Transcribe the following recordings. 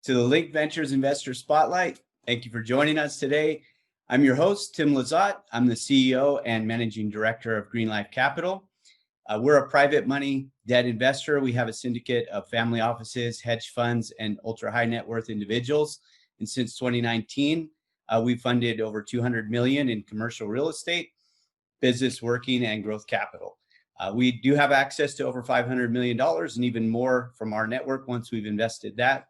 to the Link Ventures Investor Spotlight. Thank you for joining us today. I'm your host, Tim Lazat. I'm the CEO and Managing Director of Green Life Capital. We're a private money debt investor. We have a syndicate of family offices, hedge funds, and ultra high net worth individuals. And since 2019, we've funded over $200 million in commercial real estate, business working, and growth capital. We do have access to over $500 million and even more from our network once we've invested that.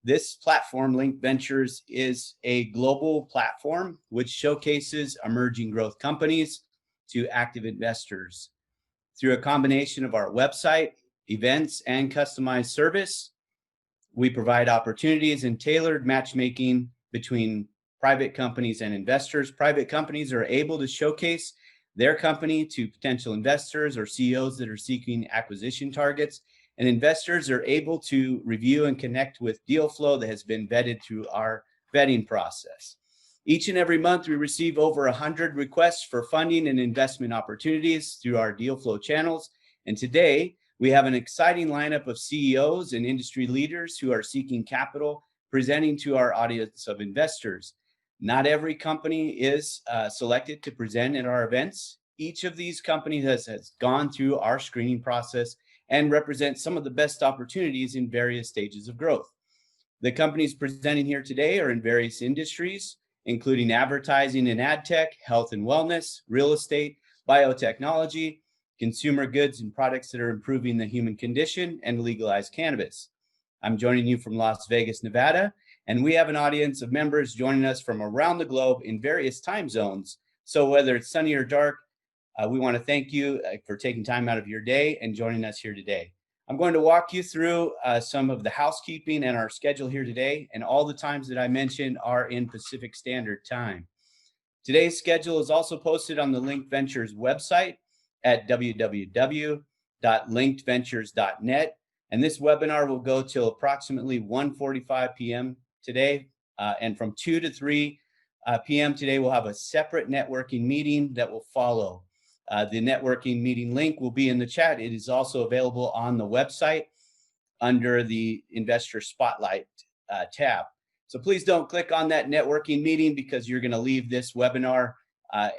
This platform, Link Ventures, is a global platform which showcases emerging growth companies to active investors. Through a combination of our website, events, and customized service, we provide opportunities and tailored matchmaking between private companies and investors. Private companies are able to showcase their company to potential investors or CEOs that are seeking acquisition targets, and investors are able to review and connect with deal flow that has been vetted through our vetting process. Each and every month, we receive over 100 requests for funding and investment opportunities through our deal flow channels. And today, we have an exciting lineup of CEOs and industry leaders who are seeking capital, presenting to our audience of investors. Not every company is selected to present at our events. Each of these companies has gone through our screening process and represents some of the best opportunities in various stages of growth. The companies presenting here today are in various industries, including advertising and ad tech, health and wellness, real estate, biotechnology, consumer goods and products that are improving the human condition, and legalized cannabis. I'm joining you from Las Vegas, Nevada, and we have an audience of members joining us from around the globe in various time zones. So whether it's sunny or dark, we want to thank you for taking time out of your day and joining us here today. I'm going to walk you through some of the housekeeping and our schedule here today, and all the times that I mentioned are in Pacific Standard Time. Today's schedule is also posted on the Link Ventures website at www.linkedventures.net, and this webinar will go till approximately 1:45 p.m. today, and from 2 to 3 p.m. today, we'll have a separate networking meeting that will follow. The networking meeting link will be in the chat. It is also available on the website under the Investor Spotlight tab. So please don't click on that networking meeting because you're going to leave this webinar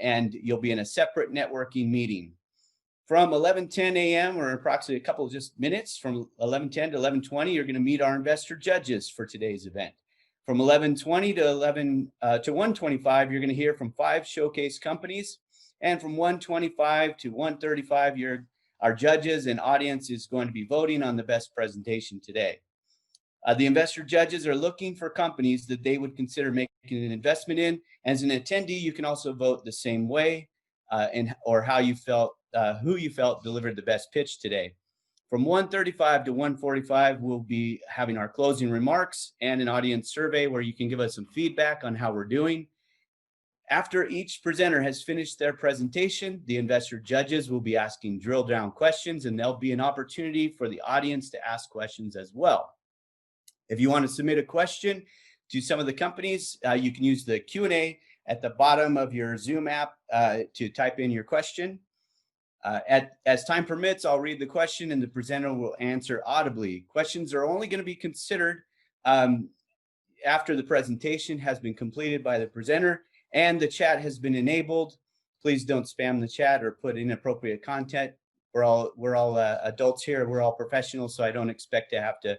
and you'll be in a separate networking meeting. From 11:10 a.m. or approximately a couple of just minutes, from 11:10 to 11:20, you're going to meet our investor judges for today's event. From 11:20 to 1:25, you're going to hear from 5 showcase companies. And from 1:25 to 1:35, our judges and audience is going to be voting on the best presentation today. The investor judges are looking for companies that they would consider making an investment in. As an attendee, you can also vote the same way or how you felt, who you felt delivered the best pitch today. From 1:35 to 1:45, we'll be having our closing remarks and an audience survey where you can give us some feedback on how we're doing. After each presenter has finished their presentation, the investor judges will be asking drill down questions, and there'll be an opportunity for the audience to ask questions as well. If you want to submit a question to some of the companies, you can use the Q&A at the bottom of your Zoom app to type in your question. As time permits, I'll read the question and the presenter will answer audibly. Questions are only going to be considered after the presentation has been completed by the presenter and the chat has been enabled. Please don't spam the chat or put inappropriate content. We're all adults here. We're all professionals, so I don't expect to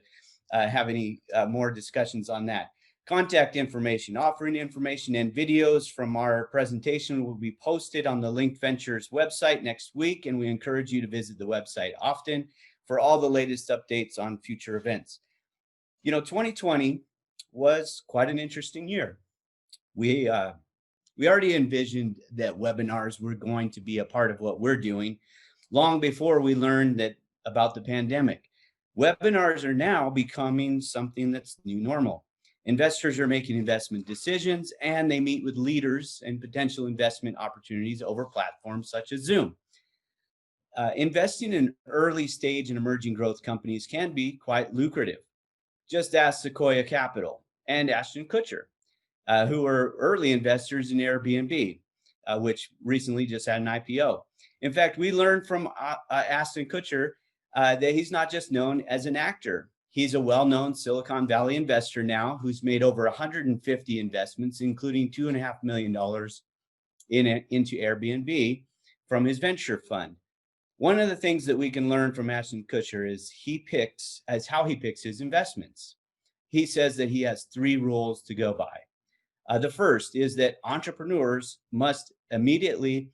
have any more discussions on that. Contact information, offering information, and videos from our presentation will be posted on the Link Ventures website next week, and we encourage you to visit the website often for all the latest updates on future events. You know, 2020 was quite an interesting year. We already envisioned that webinars were going to be a part of what we're doing long before we learned about the pandemic. Webinars are now becoming something that's new normal. Investors are making investment decisions and they meet with leaders and potential investment opportunities over platforms such as Zoom. Investing in early stage and emerging growth companies can be quite lucrative. Just ask Sequoia Capital and Ashton Kutcher, who were early investors in Airbnb, which recently just had an IPO. In fact, we learned from Ashton Kutcher that he's not just known as an actor. He's a well-known Silicon Valley investor now who's made over 150 investments, including $2.5 million into Airbnb from his venture fund. One of the things that we can learn from Ashton Kutcher is how he picks his investments. He says that he has 3 rules to go by. The first is that entrepreneurs must intimately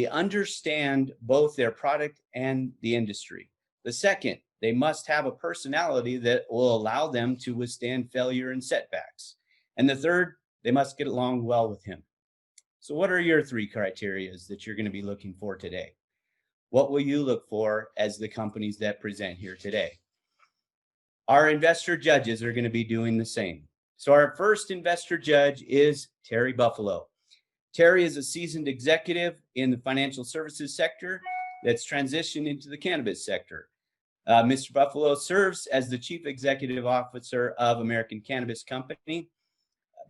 understand both their product and the industry. The second, they must have a personality that will allow them to withstand failure and setbacks. And the third, they must get along well with him. So what are your 3 criteria that you're going to be looking for today? What will you look for as the companies that present here today? Our investor judges are going to be doing the same. So our first investor judge is Terry Buffalo. Terry is a seasoned executive in the financial services sector that's transitioned into the cannabis sector. Mr. Buffalo serves as the Chief Executive Officer of American Cannabis Company,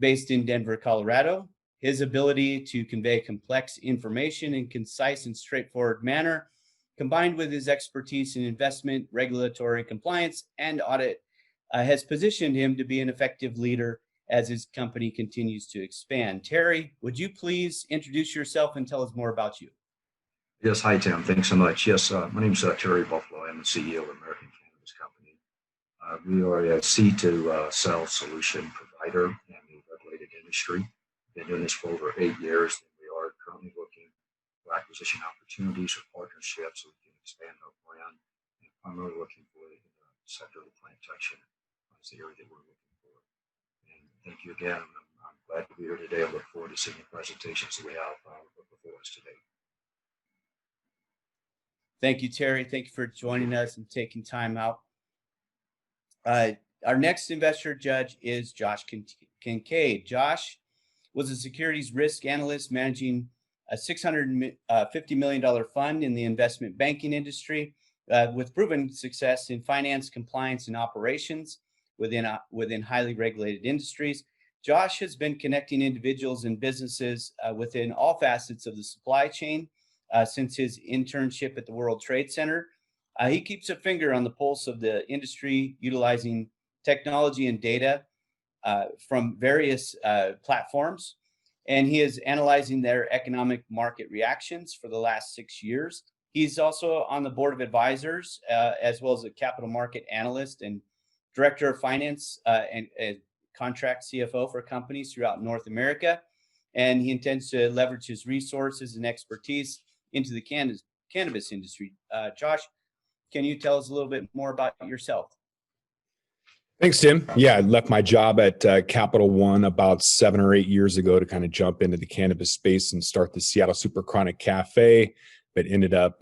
based in Denver, Colorado. His ability to convey complex information in concise and straightforward manner, combined with his expertise in investment, regulatory compliance, and audit, has positioned him to be an effective leader as his company continues to expand. Terry, would you please introduce yourself and tell us more about you? Yes, hi, Tim. Thanks so much. Yes, my name is Terry Buffalo. I'm the CEO of American Cannabis Company. We are a seed-to-sell solution provider in the regulated industry. Been doing this for over 8 years, and we are currently looking for acquisition opportunities or partnerships so we can expand our brand. And primarily looking for the sector of plant protection is the area that we're looking for. And thank you again. I'm glad to be here today. I look forward to seeing the presentations that we have before us today. Thank you, Terry. Thank you for joining us and taking time out. Our next investor judge is Josh Kincaid. Josh was a securities risk analyst managing a $650 million fund in the investment banking industry with proven success in finance, compliance, and operations within highly regulated industries. Josh has been connecting individuals and businesses within all facets of the supply chain since his internship at the World Trade Center. He keeps a finger on the pulse of the industry, utilizing technology and data from various platforms, and he is analyzing their economic market reactions for the last 6 years. He's also on the board of advisors, as well as a capital market analyst and director of finance and contract CFO for companies throughout North America. And he intends to leverage his resources and expertise into the cannabis industry. Josh, can you tell us a little bit more about yourself? Thanks, Tim. Yeah, I left my job at Capital One about 7 or 8 years ago to kind of jump into the cannabis space and start the Seattle Super Chronic Cafe, but ended up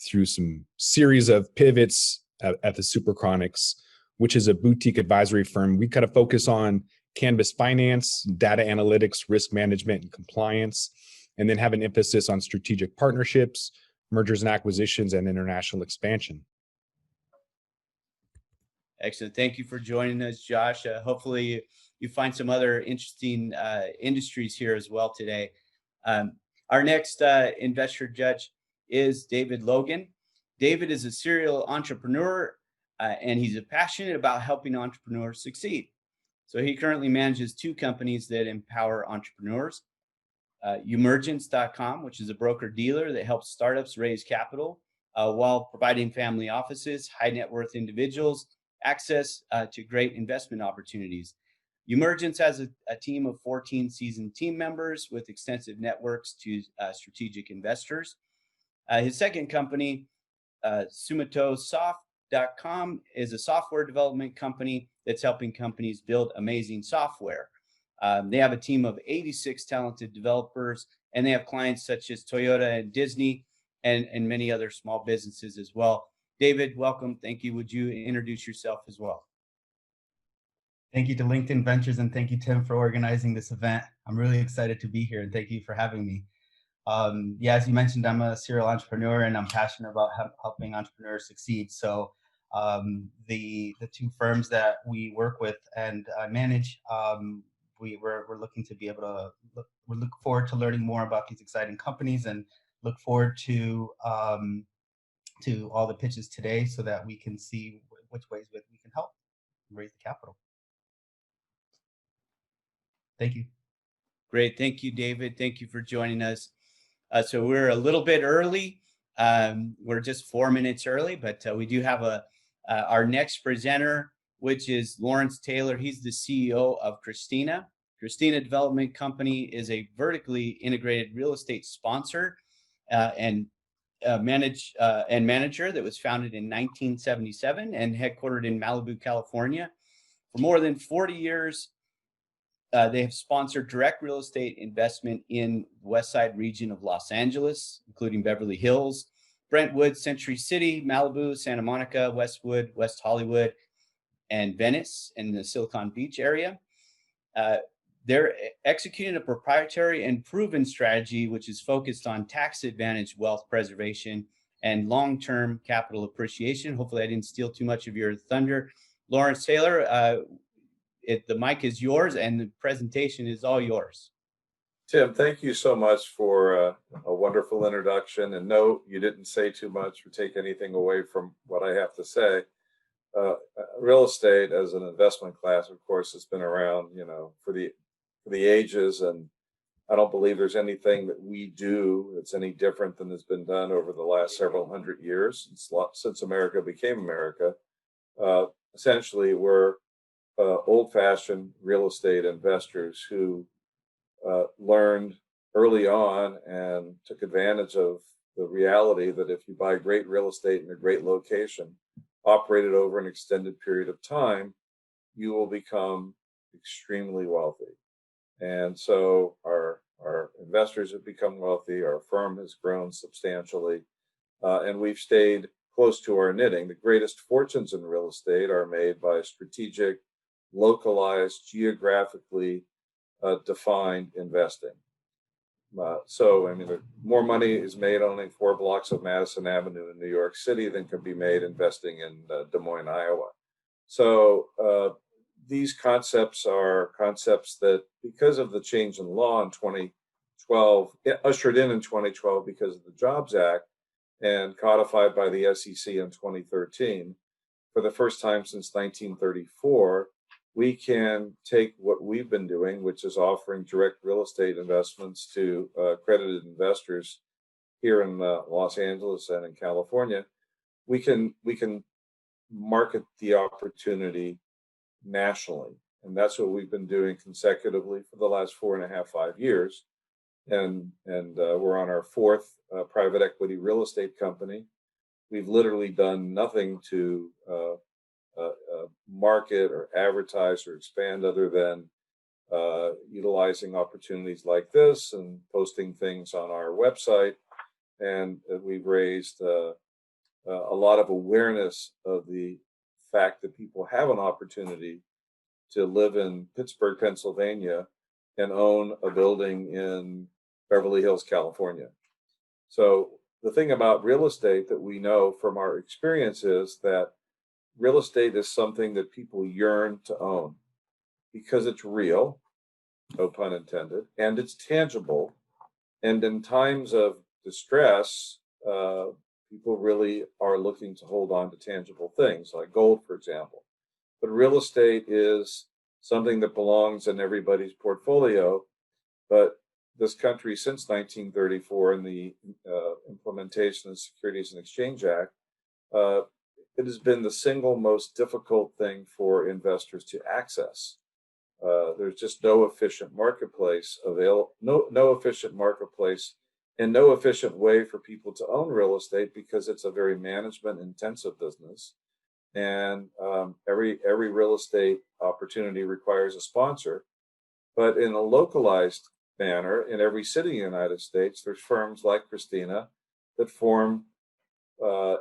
through some series of pivots at the Super Chronics, which is a boutique advisory firm. We kind of focus on cannabis finance, data analytics, risk management, and compliance, and then have an emphasis on strategic partnerships, mergers and acquisitions, and international expansion. Excellent. Thank you for joining us, Josh. Hopefully you find some other interesting industries here as well today. Our next investor judge is David Logan. David is a serial entrepreneur, and he's passionate about helping entrepreneurs succeed. So he currently manages 2 companies that empower entrepreneurs. Emergence.com, which is a broker dealer that helps startups raise capital while providing family offices, high net worth individuals access to great investment opportunities. Emergence has a team of 14 seasoned team members with extensive networks to strategic investors. His second company, SumitoSoft.com, is a software development company that's helping companies build amazing software. They have a team of 86 talented developers, and they have clients such as Toyota and Disney and many other small businesses as well. David, welcome. Thank you. Would you introduce yourself as well? Thank you to LinkedIn Ventures, and thank you, Tim, for organizing this event. I'm really excited to be here, and thank you for having me. Yeah, as you mentioned, I'm a serial entrepreneur, and I'm passionate about helping entrepreneurs succeed. So the 2 firms that we work with and manage, we're looking to be able to we look forward to learning more about these exciting companies, and look forward to all the pitches today so that we can see which ways we can help raise the capital. Thank you. Great. Thank you, David. Thank you for joining us. So we're a little bit early. We're just 4 minutes early, but we do have our next presenter, which is Lawrence Taylor. He's the CEO of Christina. Christina Development Company is a vertically integrated real estate sponsor and manager that was founded in 1977 and headquartered in Malibu, California. For more than 40 years, they have sponsored direct real estate investment in the West Side region of Los Angeles, including Beverly Hills, Brentwood, Century City, Malibu, Santa Monica, Westwood, West Hollywood, and Venice in the Silicon Beach area. They're executing a proprietary and proven strategy, which is focused on tax-advantaged wealth preservation and long-term capital appreciation. Hopefully, I didn't steal too much of your thunder. Lawrence Taylor, the mic is yours and the presentation is all yours. Tim, thank you so much for a wonderful introduction. And no, you didn't say too much or take anything away from what I have to say. Real estate as an investment class, of course, has been around, for the ages. And I don't believe there's anything that we do that's any different than has been done over the last several hundred years since America became America. Essentially, we're old-fashioned real estate investors who learned early on and took advantage of the reality that if you buy great real estate in a great location, operated over an extended period of time, you will become extremely wealthy. And so our investors have become wealthy, our firm has grown substantially, and we've stayed close to our knitting. The greatest fortunes in real estate are made by strategic, localized, geographically defined investing. More money is made owning 4 blocks of Madison Avenue in New York City than can be made investing in Des Moines, Iowa. So these concepts are concepts that, because of the change in law in 2012, ushered in 2012 because of the Jobs Act and codified by the SEC in 2013, for the first time since 1934, we can take what we've been doing, which is offering direct real estate investments to accredited investors here in Los Angeles and in California. We can market the opportunity nationally, and that's what we've been doing consecutively for the last 4.5, 5 years. And we're on our 4th private equity real estate company. We've literally done nothing to market or advertise or expand other than utilizing opportunities like this and posting things on our website. And we've raised a lot of awareness of the fact that people have an opportunity to live in Pittsburgh, Pennsylvania, and own a building in Beverly Hills, California. So the thing about real estate that we know from our experience is that real estate is something that people yearn to own because it's real, no pun intended, and it's tangible. And in times of distress, people really are looking to hold on to tangible things like gold, for example. But real estate is something that belongs in everybody's portfolio. But this country, since 1934 and the implementation of the Securities and Exchange Act, it has been the single most difficult thing for investors to access. There's just no efficient marketplace no efficient marketplace and no efficient way for people to own real estate because it's a very management intensive business. And every real estate opportunity requires a sponsor. But in a localized manner, in every city in the United States, there's firms like Christina that form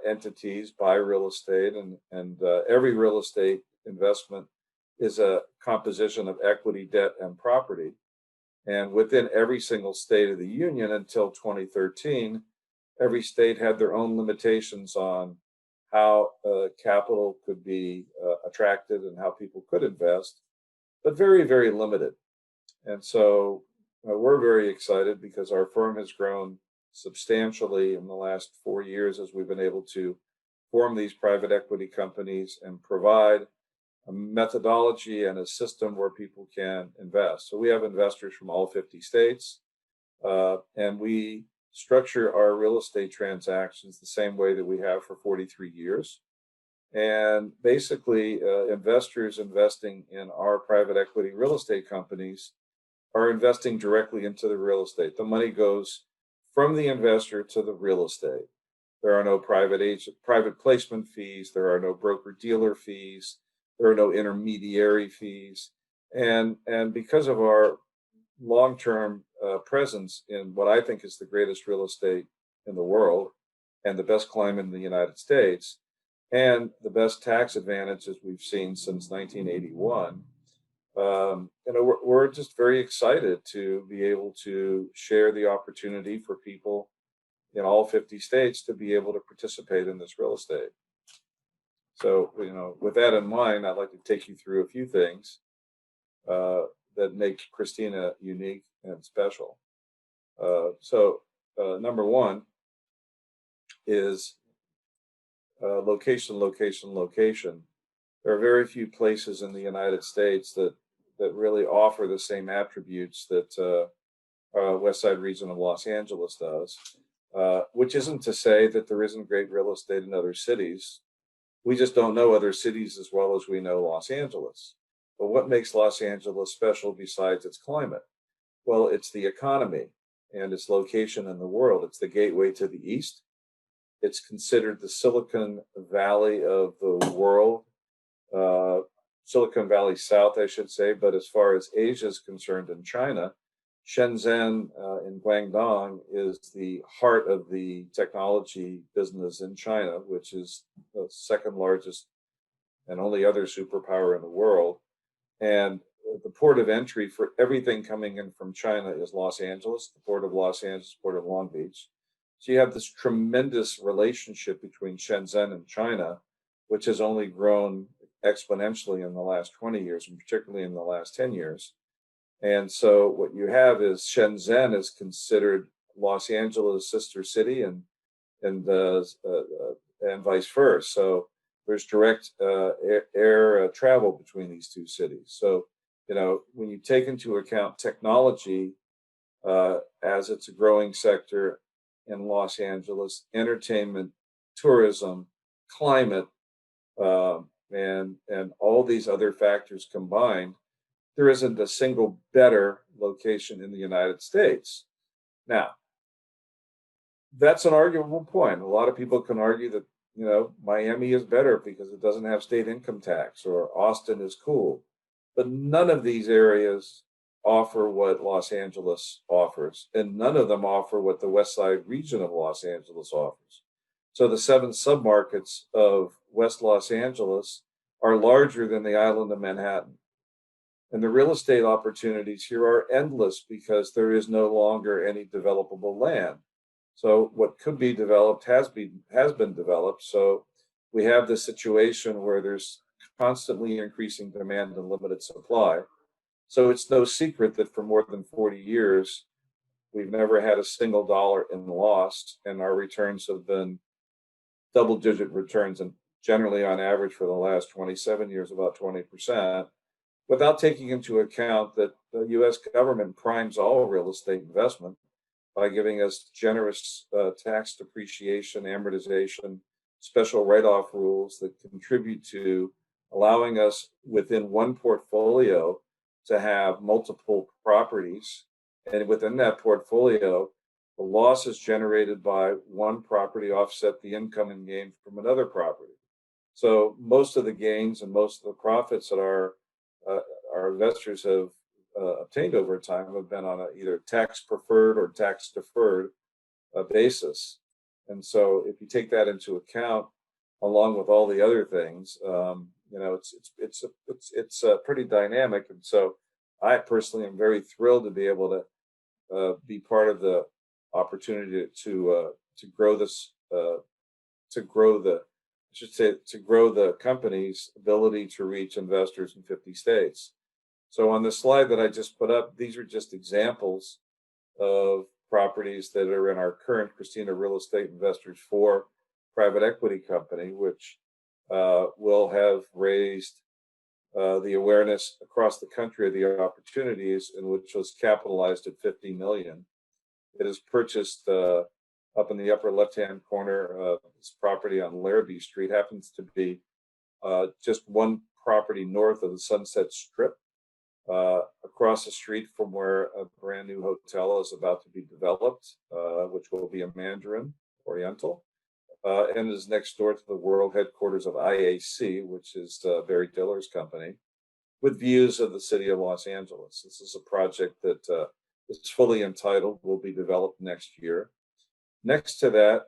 entities, buy real estate, and every real estate investment is a composition of equity, debt, and property. And within every single state of the union until 2013, every state had their own limitations on how capital could be attracted and how people could invest, but very, very limited. And so we're very excited because our firm has grown substantially in the last 4 years as we've been able to form these private equity companies and provide a methodology and a system where people can invest. So we have investors from all 50 states, and we structure our real estate transactions the same way that we have for 43 years. And basically, investors investing in our private equity real estate companies are investing directly into the real estate. The money goes from the investor to the real estate. There are no private placement fees. There are no broker dealer fees. There are no intermediary fees. And because of our long-term presence in what I think is the greatest real estate in the world and the best climate in the United States and the best tax advantages we've seen since 1981, we're just very excited to be able to share the opportunity for people in all 50 states to be able to participate in this real estate. So, with that in mind, I'd like to take you through a few things that make Christina unique and special. Number one is location, location, location. There are very few places in the United States that really offer the same attributes that West Side region of Los Angeles does, which isn't to say that there isn't great real estate in other cities. We just don't know other cities as well as we know Los Angeles. But what makes Los Angeles special besides its climate? Well, it's the economy and its location in the world. It's the gateway to the East. It's considered the Silicon Valley of the world, Silicon Valley South, I should say. But as far as Asia is concerned in China, Shenzhen in Guangdong is the heart of the technology business in China, which is the second largest and only other superpower in the world. And the port of entry for everything coming in from China is Los Angeles, the port of Los Angeles, port of Long Beach. So you have this tremendous relationship between Shenzhen and China, which has only grown exponentially in the last 20 years, and particularly in the last 10 years. And so what you have is Shenzhen is considered Los Angeles' sister city, and vice versa. So there's direct air travel between these two cities. So when you take into account technology as it's a growing sector in Los Angeles, entertainment, tourism, climate, and all these other factors combined, there isn't a single better location in the United States. Now, that's an arguable point. A lot of people can argue that, Miami is better because it doesn't have state income tax, or Austin is cool. But none of these areas offer what Los Angeles offers, and none of them offer what the West Side region of Los Angeles offers. So the 7 submarkets of West Los Angeles are larger than the island of Manhattan. And the real estate opportunities here are endless because there is no longer any developable land. So what could be developed has been developed. So we have this situation where there's constantly increasing demand and limited supply. So it's no secret that for more than 40 years, we've never had a single dollar in loss, and our returns have been double-digit returns, and generally on average for the last 27 years, about 20%. Without taking into account that the U.S. government primes all real estate investment by giving us generous tax depreciation, amortization, special write-off rules that contribute to allowing us within one portfolio to have multiple properties. And within that portfolio, the losses generated by one property offset the income and gain from another property. So most of the gains and most of the profits that our investors have obtained over time have been on a either tax preferred or tax deferred basis. And so if you take that into account, along with all the other things, it's pretty dynamic. And so I personally am very thrilled to be able to be part of the opportunity to grow this, to grow the company's ability to reach investors in 50 states. So on the slide that I just put up, these are just examples of properties that are in our current Christina Real Estate Investors 4 private equity company, which will have raised the awareness across the country of the opportunities, and which was capitalized at 50 million. It has purchased up in the upper left-hand corner this property on Larrabee Street. Happens to be just one property north of the Sunset Strip, across the street from where a brand new hotel is about to be developed, which will be a Mandarin Oriental, and is next door to the world headquarters of IAC, which is Barry Diller's company, with views of the city of Los Angeles. This is a project that is fully entitled, will be developed next year. Next to that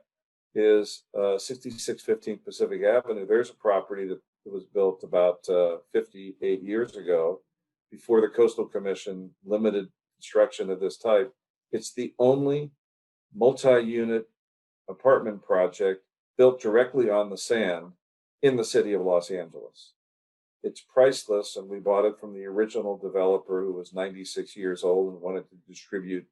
is 6615 Pacific Avenue. There's a property that was built about 58 years ago, before the Coastal Commission limited construction of this type. It's the only multi-unit apartment project built directly on the sand in the city of Los Angeles. It's priceless, and we bought it from the original developer, who was 96 years old and wanted to distribute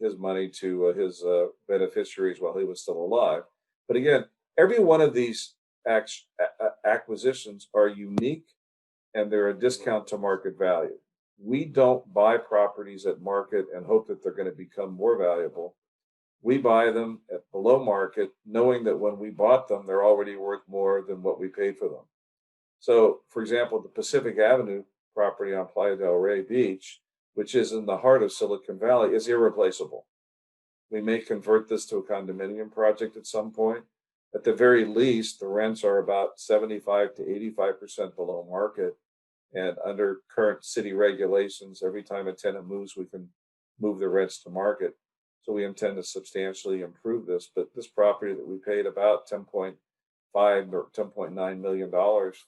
his money to his beneficiaries while he was still alive. But again, every one of these acquisitions are unique, and they're a discount to market value. We don't buy properties at market and hope that they're going to become more valuable. We buy them at below market, knowing that when we bought them, they're already worth more than what we paid for them. So, for example, the Pacific Avenue property on Playa del Rey Beach, which is in the heart of Silicon Valley, is irreplaceable. We may convert this to a condominium project at some point. At the very least, the rents are about 75 to 85% below market. And under current city regulations, every time a tenant moves, we can move the rents to market. So we intend to substantially improve this. But this property that we paid about $10.5 or $10.9 million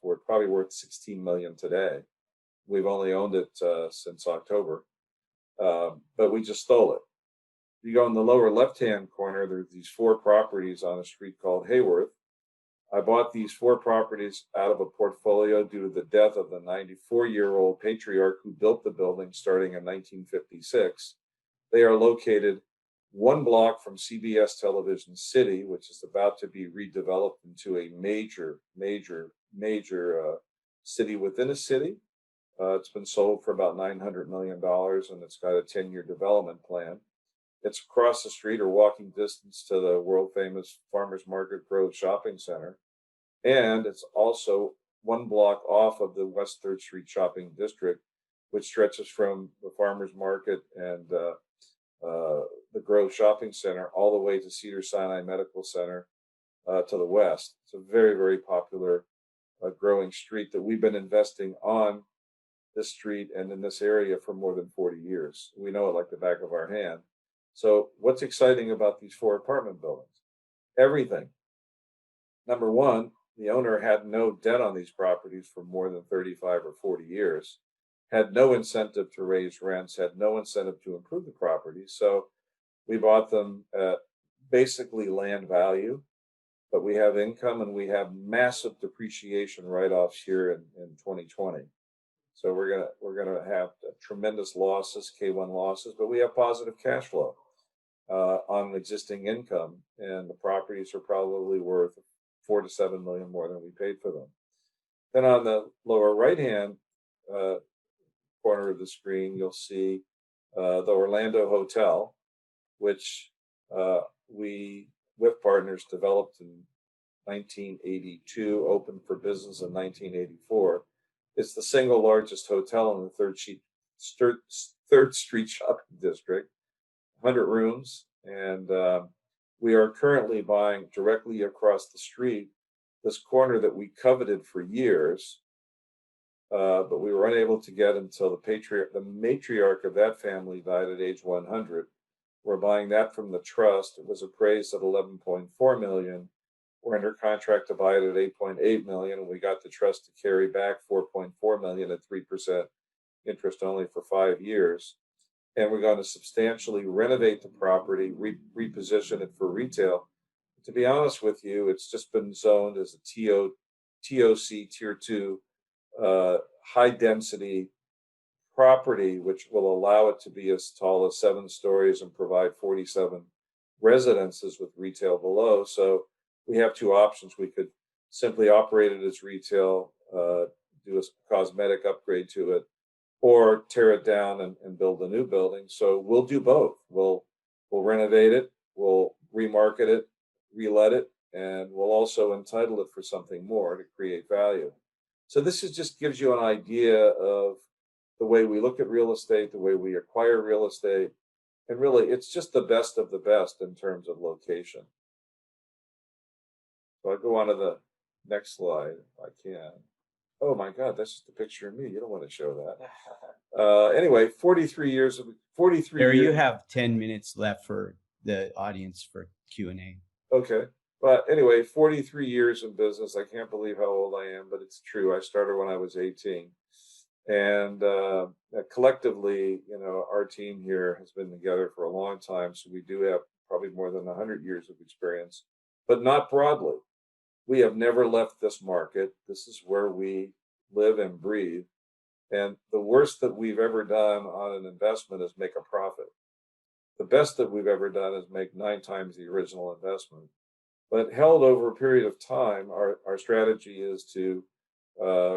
for, probably worth $16 million today. We've only owned it since October, but we just stole it. You go in the lower left-hand corner, there's these 4 properties on a street called Hayworth. I bought these 4 properties out of a portfolio due to the death of the 94-year-old patriarch who built the building starting in 1956. They are located 1 block from CBS Television City, which is about to be redeveloped into a major city within a city. It's been sold for about $900 million, and it's got a 10-year development plan. It's across the street or walking distance to the world-famous Farmers Market Grove Shopping Center. And it's also 1 block off of the West 3rd Street Shopping District, which stretches from the Farmers Market and the Grove Shopping Center all the way to Cedars-Sinai Medical Center to the west. It's a very, very popular growing street that we've been investing on this street and in this area for more than 40 years. We know it like the back of our hand. So what's exciting about these 4 apartment buildings? Everything. Number one, the owner had no debt on these properties for more than 35 or 40 years, had no incentive to raise rents, had no incentive to improve the properties. So we bought them at basically land value, but we have income and we have massive depreciation write-offs here in 2020. So we're gonna have tremendous losses, K1 losses, but we have positive cash flow on existing income, and the properties are probably worth 4 to 7 million more than we paid for them. Then on the lower right-hand corner of the screen, you'll see the Orlando Hotel, which we, with partners, developed in 1982, opened for business in 1984. It's the single largest hotel in the 3rd Street Shopping District, 100 rooms, and we are currently buying directly across the street this corner that we coveted for years, but we were unable to get until the matriarch of that family died at age 100. We're buying that from the trust. It was appraised at 11.4 million. We're under contract to buy it at 8.8 million, and we got the trust to carry back 4.4 million at 3% interest only for 5 years. And we're going to substantially renovate the property, reposition it for retail. To be honest with you, it's just been zoned as a TOC Tier 2 high density property, which will allow it to be as tall as 7 stories and provide 47 residences with retail below. So we have two options. We could simply operate it as retail, do a cosmetic upgrade to it, or tear it down and build a new building. So we'll do both. We'll renovate it, we'll remarket it, relet it, and we'll also entitle it for something more to create value. So this just gives you an idea of the way we look at real estate, the way we acquire real estate, and really it's just the best of the best in terms of location. So I'll go on to the next slide if I can. Oh my God, that's just a picture of me. You don't want to show that. Anyway, 43 years. Barry, you have 10 minutes left for the audience for Q&A. Okay. But anyway, 43 years in business. I can't believe how old I am, but it's true. I started when I was 18. And collectively, you know, our team here has been together for a long time. So we do have probably more than 100 years of experience, but not broadly. We have never left this market. This is where we live and breathe. And the worst that we've ever done on an investment is make a profit. The best that we've ever done is make 9 times the original investment. But held over a period of time, our strategy is to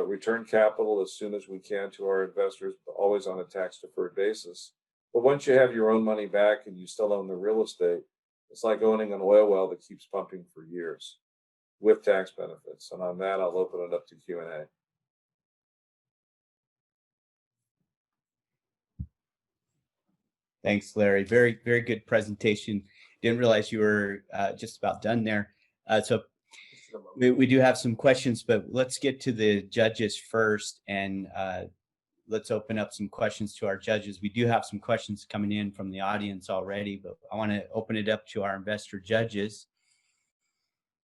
return capital as soon as we can to our investors, but always on a tax-deferred basis. But once you have your own money back and you still own the real estate, it's like owning an oil well that keeps pumping for years with tax benefits. And on that, I'll open it up to Q&A. Thanks, Larry. Very, very good presentation. Didn't realize you were just about done there. So we do have some questions, but let's get to the judges first, and let's open up some questions to our judges. We do have some questions coming in from the audience already, but I want to open it up to our investor judges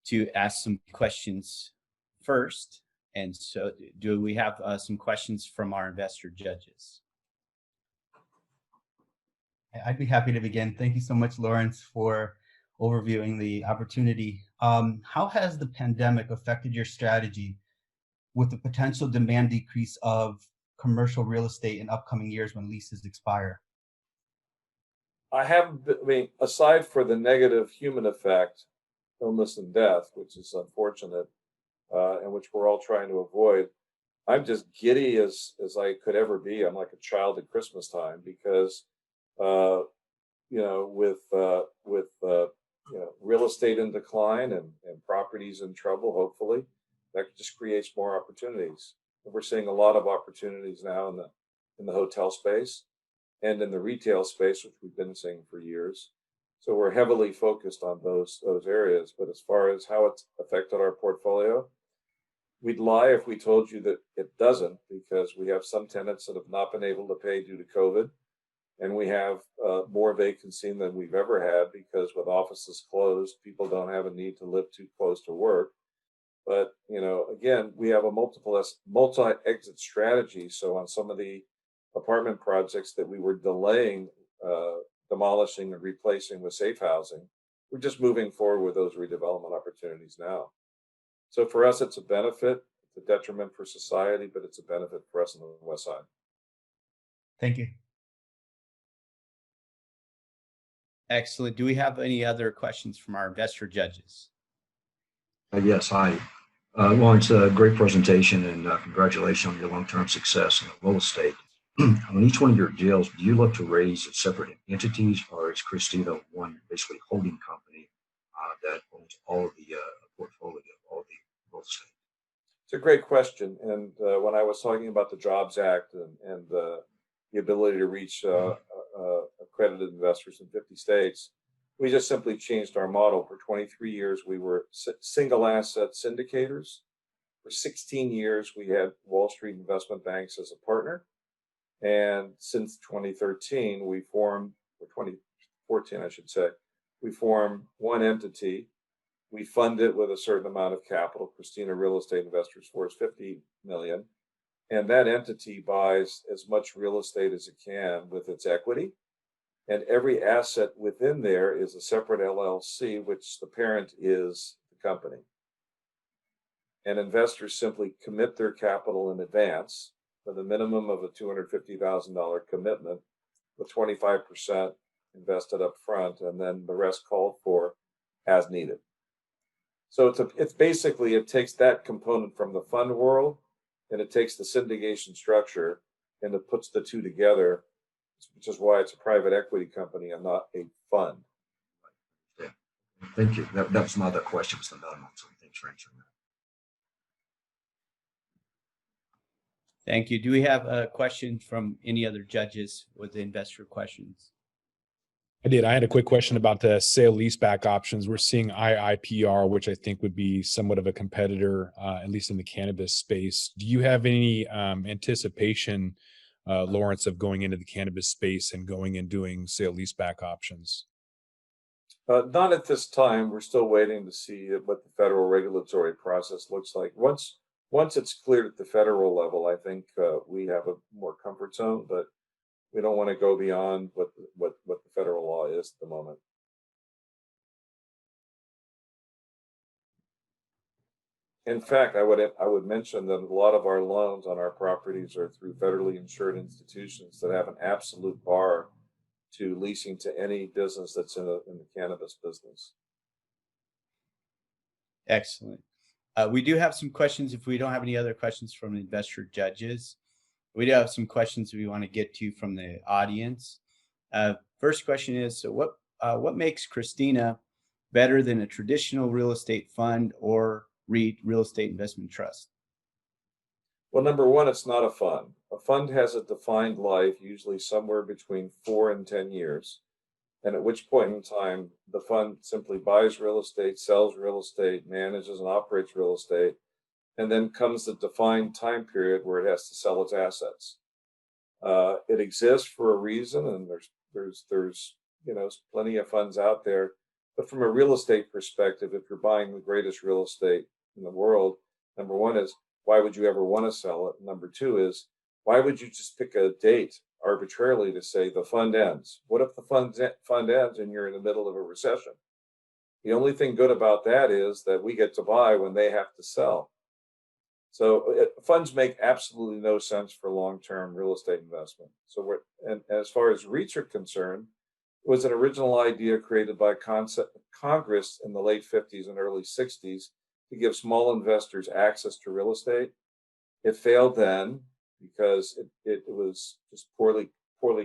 to ask some questions first. And so do we have some questions from our investor judges? I'd be happy to begin. Thank you so much, Lawrence, for overviewing the opportunity. How has the pandemic affected your strategy with the potential demand decrease of commercial real estate in upcoming years when leases expire? I mean, aside for the negative human effect, illness and death, which is unfortunate, and which we're all trying to avoid, I'm just giddy as I could ever be. I'm like a child at Christmas time because, you know, with you know, real estate in decline and properties in trouble, hopefully, that just creates more opportunities. And we're seeing a lot of opportunities now in the hotel space and in the retail space, which we've been seeing for years. So we're heavily focused on those areas. But as far as how it's affected our portfolio, we'd lie if we told you that it doesn't, because we have some tenants that have not been able to pay due to COVID. And we have more vacancy than we've ever had because with offices closed, people don't have a need to live too close to work. But, you know, again, we have a multi-exit strategy. So on some of the apartment projects that we were delaying, demolishing and replacing with safe housing, we're just moving forward with those redevelopment opportunities now. So for us, it's a benefit. It's a detriment for society, but it's a benefit for us on the West Side. Thank you. Excellent. Do we have any other questions from our investor judges? Yes, hi. Lawrence, great presentation, and congratulations on your long-term success in real estate. On each one of your deals, do you look to raise separate entities, or is Christina one basically holding company that owns all of the portfolio, all of the real estate? It's a great question. And when I was talking about the Jobs Act and the ability to reach accredited investors in 50 states, we just simply changed our model. For 23 years, we were single asset syndicators. For 16 years, we had Wall Street investment banks as a partner. And since 2013, or 2014, I should say, we formed one entity. We fund it with a certain amount of capital. Christina Real Estate Investors for is $50 million. And that entity buys as much real estate as it can with its equity. And every asset within there is a separate LLC, which the parent is the company. And investors simply commit their capital in advance with a minimum of a $250,000 commitment, with 25% invested up front, and then the rest called for as needed. So it's basically, it takes that component from the fund world, and it takes the syndication structure, and it puts the two together, which is why it's a private equity company and not a fund. Yeah. Thank you. That was my other question, was the minimum. So thanks for answering that. Thank you. Do we have a question from any other judges with the investor questions? I did. I had a quick question about the sale leaseback options. We're seeing IIPR, which I think would be somewhat of a competitor, at least in the cannabis space. Do you have any anticipation, Lawrence, of going into the cannabis space and going and doing sale leaseback options? Not at this time. We're still waiting to see what the federal regulatory process looks like. Once it's cleared at the federal level, I think we have a more comfort zone, but we don't want to go beyond what the federal law is at the moment. In fact, I would mention that a lot of our loans on our properties are through federally insured institutions that have an absolute bar to leasing to any business that's in the cannabis business. Excellent. We do have some questions. If we don't have any other questions from investor judges, we do have some questions we want to get to from the audience. First question is, so what makes Christina better than a traditional real estate fund or REIT, real estate investment trust? Well, number one, it's not a fund. A fund has a defined life, usually somewhere between 4 and 10 years. And at which point in time, the fund simply buys real estate, sells real estate, manages and operates real estate, and then comes the defined time period where it has to sell its assets. It exists for a reason, and there's plenty of funds out there. But from a real estate perspective, if you're buying the greatest real estate in the world, number one is, why would you ever want to sell it? Number two is, why would you just pick a date arbitrarily to say the fund ends? What if the fund ends and you're in the middle of a recession? The only thing good about that is that we get to buy when they have to sell. So funds make absolutely no sense for long-term real estate investment. So and as far as REITs are concerned, it was an original idea created by Congress in the late 50s and early 60s to give small investors access to real estate. It failed then because it was just poorly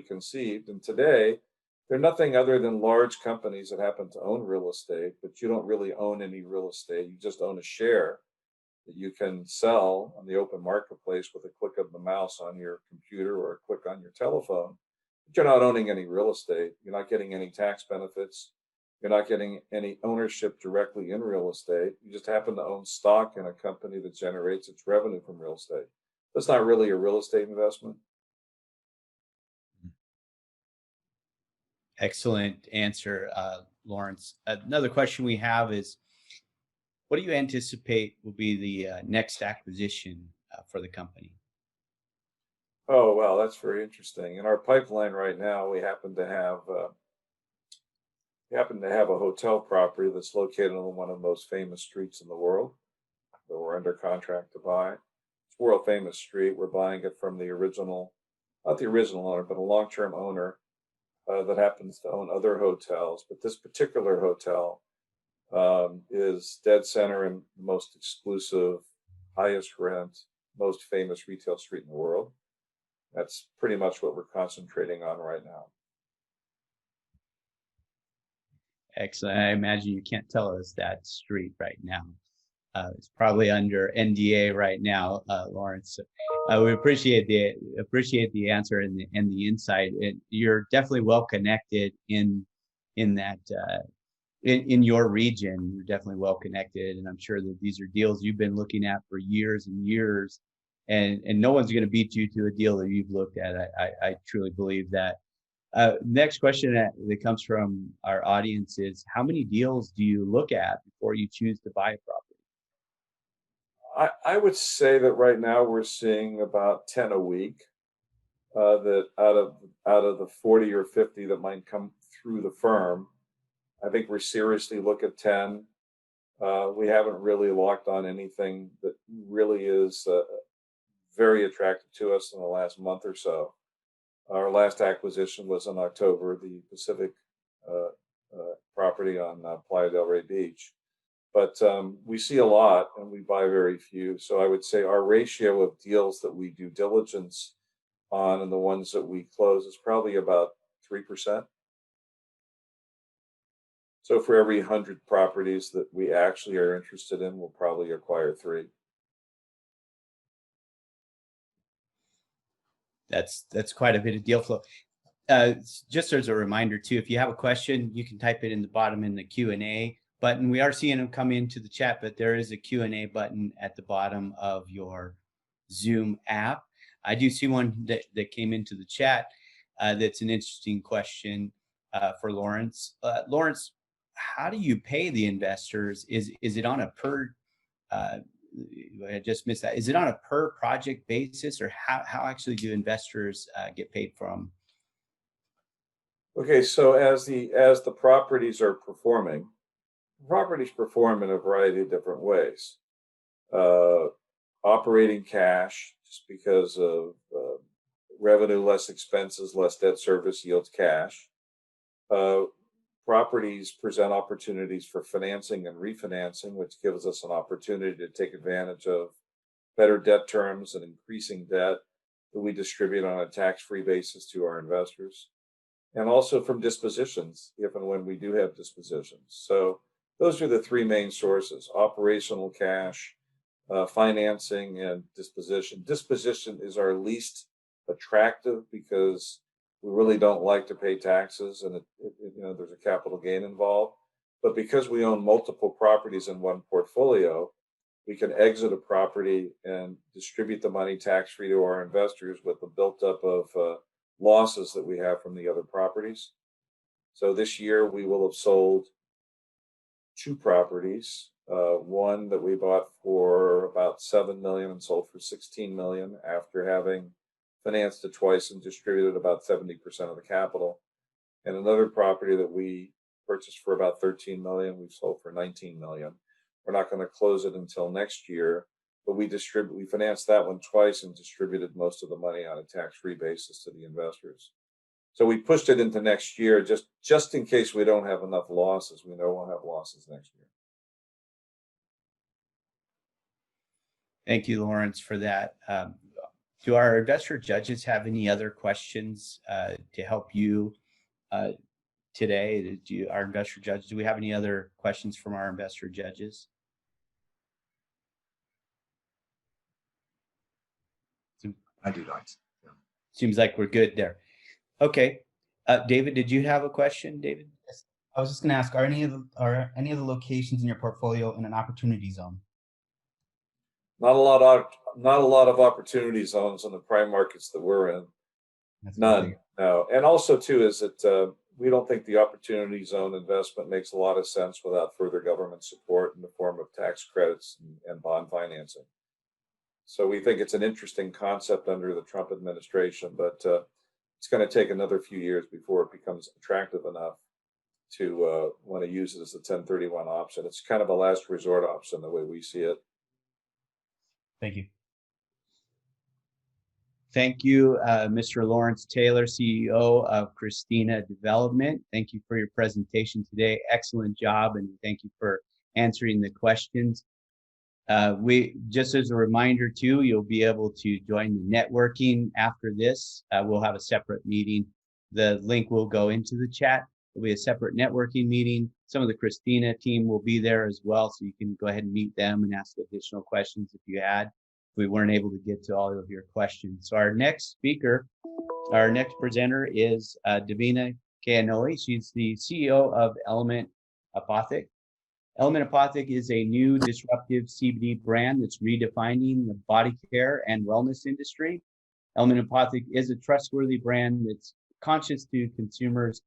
conceived. And today, they're nothing other than large companies that happen to own real estate, but you don't really own any real estate. You just own a share that you can sell on the open marketplace with a click of the mouse on your computer or a click on your telephone. But you're not owning any real estate. You're not getting any tax benefits. You're not getting any ownership directly in real estate. You just happen to own stock in a company that generates its revenue from real estate. That's not really a real estate investment. Excellent answer, Lawrence. Another question we have is, what do you anticipate will be the next acquisition for the company? Oh, wow, that's very interesting. In our pipeline right now, we happen to have a hotel property that's located on one of the most famous streets in the world that we're under contract to buy. It's a world famous street. We're buying it from the original, not the original owner, but a long-term owner that happens to own other hotels. But this particular hotel is dead center in the most exclusive, highest rent, most famous retail street in the world. That's pretty much what we're concentrating on right now. Excellent. I imagine you can't tell us that street right now. It's probably under NDA right now, Lawrence. We appreciate the answer and the insight. You're definitely well connected in that in your region. You're definitely well connected, and I'm sure that these are deals you've been looking at for years and years, and no one's going to beat you to a deal that you've looked at. I truly believe that. Next question that comes from our audience is, how many deals do you look at before you choose to buy a property? I would say that right now we're seeing about 10 a week. That out of the 40 or 50 that might come through the firm, I think we're seriously look at 10. We haven't really locked on anything that really is very attractive to us in the last month or so. Our last acquisition was in October, the Pacific property on Playa del Rey Beach. But we see a lot and we buy very few. So I would say our ratio of deals that we do diligence on and the ones that we close is probably about 3%. So for every 100 properties that we actually are interested in, we'll probably acquire 3. That's quite a bit of deal flow. Just as a reminder too, if you have a question, you can type it in the bottom in the Q&A button. We are seeing them come into the chat, but there is a Q&A button at the bottom of your Zoom app. I do see one that came into the chat. That's an interesting question for Lawrence. Lawrence, how do you pay the investors? Is it on a per I just missed that. Is it on a per project basis, or how actually do investors get paid from? Okay, so as the properties are performing, properties perform in a variety of different ways. Operating cash, just because of revenue less expenses, less debt service yields cash. Properties present opportunities for financing and refinancing, which gives us an opportunity to take advantage of better debt terms and increasing debt that we distribute on a tax-free basis to our investors. And also from dispositions, if and when we do have dispositions. So those are the 3 main sources: operational cash, financing, and disposition. Disposition is our least attractive because we really don't like to pay taxes, and there's a capital gain involved. But because we own multiple properties in one portfolio, we can exit a property and distribute the money tax-free to our investors with the built up of losses that we have from the other properties. So this year we will have sold 2 properties. One that we bought for about $7 million and sold for $16 million after having financed it twice and distributed about 70% of the capital. And another property that we purchased for about $13 million, we've sold for $19 million. We're not going to close it until next year, but we financed that one twice and distributed most of the money on a tax-free basis to the investors. So we pushed it into next year just in case we don't have enough losses. We know we'll have losses next year. Thank you, Lawrence, for that. Do our investor judges have any other questions to help you today? Our investor judges, do we have any other questions from our investor judges? I do not. Yeah. Seems like we're good there. Okay. David, did you have a question, David? Yes. I was just going to ask, are any of the locations in your portfolio in an opportunity zone? Not a lot of opportunity zones in the prime markets that we're in. None. No. And also too is that we don't think the opportunity zone investment makes a lot of sense without further government support in the form of tax credits and bond financing. So we think it's an interesting concept under the Trump administration, but it's going to take another few years before it becomes attractive enough to want to use it as a 1031 option. It's kind of a last resort option the way we see it. Thank you. Thank you, Mr. Lawrence Taylor, CEO of Christina Development. Thank you for your presentation today. Excellent job, and thank you for answering the questions. Just as a reminder too, you'll be able to join the networking after this. We'll have a separate meeting. The link will go into the chat. There'll be a separate networking meeting. Some of the Christina team will be there as well, so you can go ahead and meet them and ask additional questions if you had. We weren't able to get to all of your questions. So our next presenter is Davina Kayanoi. She's the CEO of Element Apothec. Element Apothec is a new disruptive CBD brand that's redefining the body care and wellness industry. Element Apothec is a trustworthy brand that's conscious to consumers,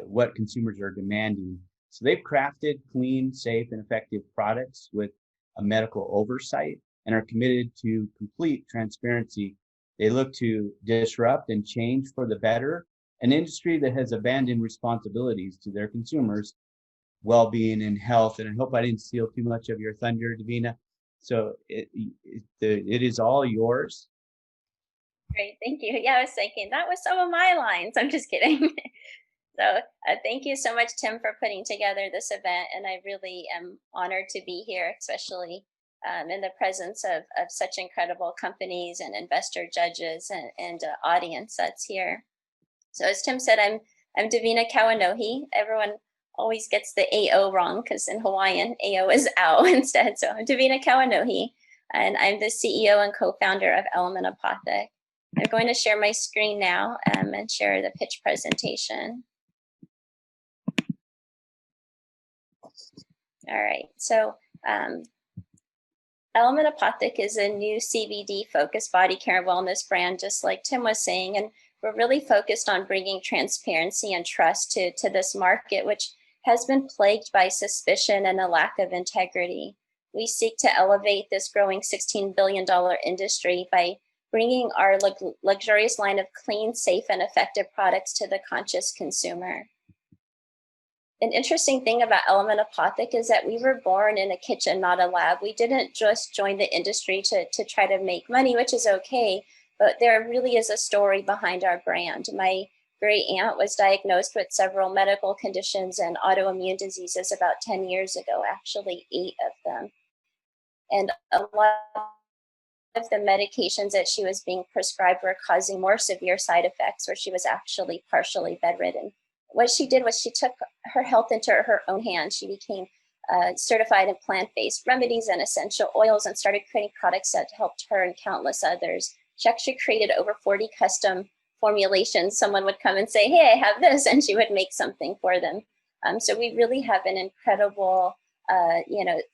what consumers are demanding. So they've crafted clean, safe, and effective products with a medical oversight and are committed to complete transparency. They look to disrupt and change for the better an industry that has abandoned responsibilities to their consumers' well-being and health. And I hope I didn't steal too much of your thunder, Davina. So it is all yours. Great, thank you. Yeah, I was thinking that was some of my lines. I'm just kidding. So thank you so much, Tim, for putting together this event. And I really am honored to be here, especially in the presence of such incredible companies and investor judges and audience that's here. So as Tim said, I'm Davina Kawanohi. Everyone always gets the AO wrong because in Hawaiian, AO is ow instead. So I'm Davina Kawanohi, and I'm the CEO and co-founder of Element Apothic. I'm going to share my screen now and share the pitch presentation. All right, so Element Apothic is a new CBD-focused body care and wellness brand, just like Tim was saying, and we're really focused on bringing transparency and trust to this market, which has been plagued by suspicion and a lack of integrity. We seek to elevate this growing $16 billion industry by bringing our luxurious line of clean, safe, and effective products to the conscious consumer. An interesting thing about Element Apothic is that we were born in a kitchen, not a lab. We didn't just join the industry to try to make money, which is okay, but there really is a story behind our brand. My great aunt was diagnosed with several medical conditions and autoimmune diseases about 10 years ago, actually 8 of them. And a lot of the medications that she was being prescribed were causing more severe side effects, where she was actually partially bedridden. What she did was she took her health into her own hands. She became certified in plant-based remedies and essential oils and started creating products that helped her and countless others. She actually created over 40 custom formulations. Someone would come and say, hey, I have this, and she would make something for them. So we really have an incredible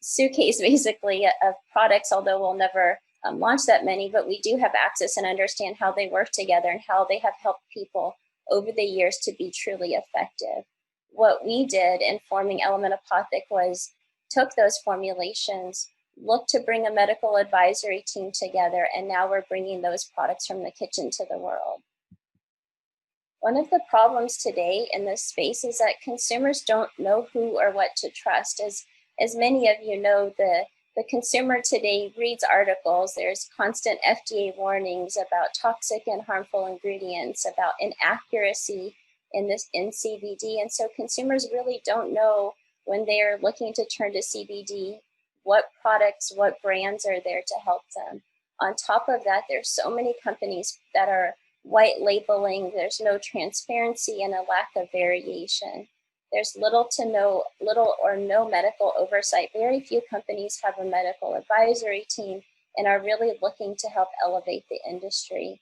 suitcase basically of products, although we'll never launch that many, but we do have access and understand how they work together and how they have helped people over the years to be truly effective. What we did in forming Element Apothic was took those formulations, looked to bring a medical advisory team together, and now we're bringing those products from the kitchen to the world. One of the problems today in this space is that consumers don't know who or what to trust. As many of you know, the consumer today reads articles. There's constant FDA warnings about toxic and harmful ingredients, about inaccuracy in CBD. And so consumers really don't know when they're looking to turn to CBD, what products, what brands are there to help them. On top of that, there's so many companies that are white labeling. There's no transparency and a lack of variation. There's little or no medical oversight. Very few companies have a medical advisory team and are really looking to help elevate the industry.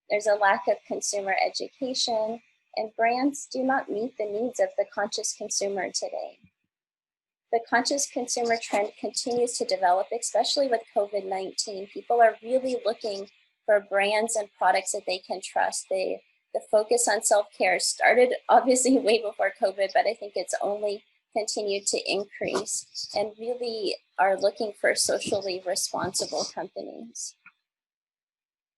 There's a lack of consumer education, and brands do not meet the needs of the conscious consumer today. The conscious consumer trend continues to develop, especially with COVID-19. People are really looking for brands and products that they can trust. The focus on self-care started obviously way before COVID, but I think it's only continued to increase, and really are looking for socially responsible companies.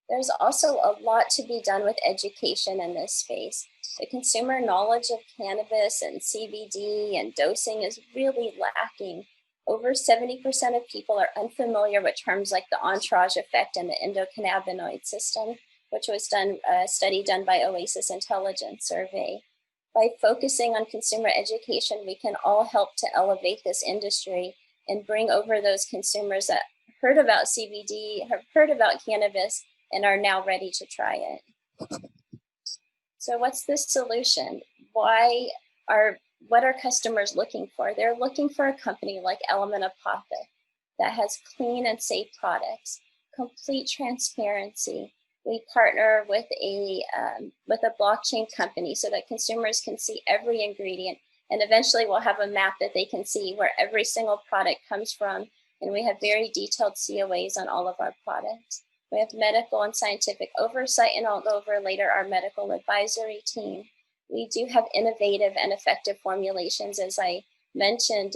There's also a lot to be done with education in this space. The consumer knowledge of cannabis and CBD and dosing is really lacking. Over 70% of people are unfamiliar with terms like the entourage effect and the endocannabinoid system, which was a study done by Oasis Intelligence Survey. By focusing on consumer education, we can all help to elevate this industry and bring over those consumers that heard about CBD, have heard about cannabis, and are now ready to try it. So what's the solution? What are customers looking for? They're looking for a company like Element Apothic that has clean and safe products, complete transparency. We partner with a blockchain company so that consumers can see every ingredient, and eventually we'll have a map that they can see where every single product comes from, and we have very detailed COAs on all of our products. We have medical and scientific oversight, and I'll go over later our medical advisory team. We do have innovative and effective formulations. As I mentioned,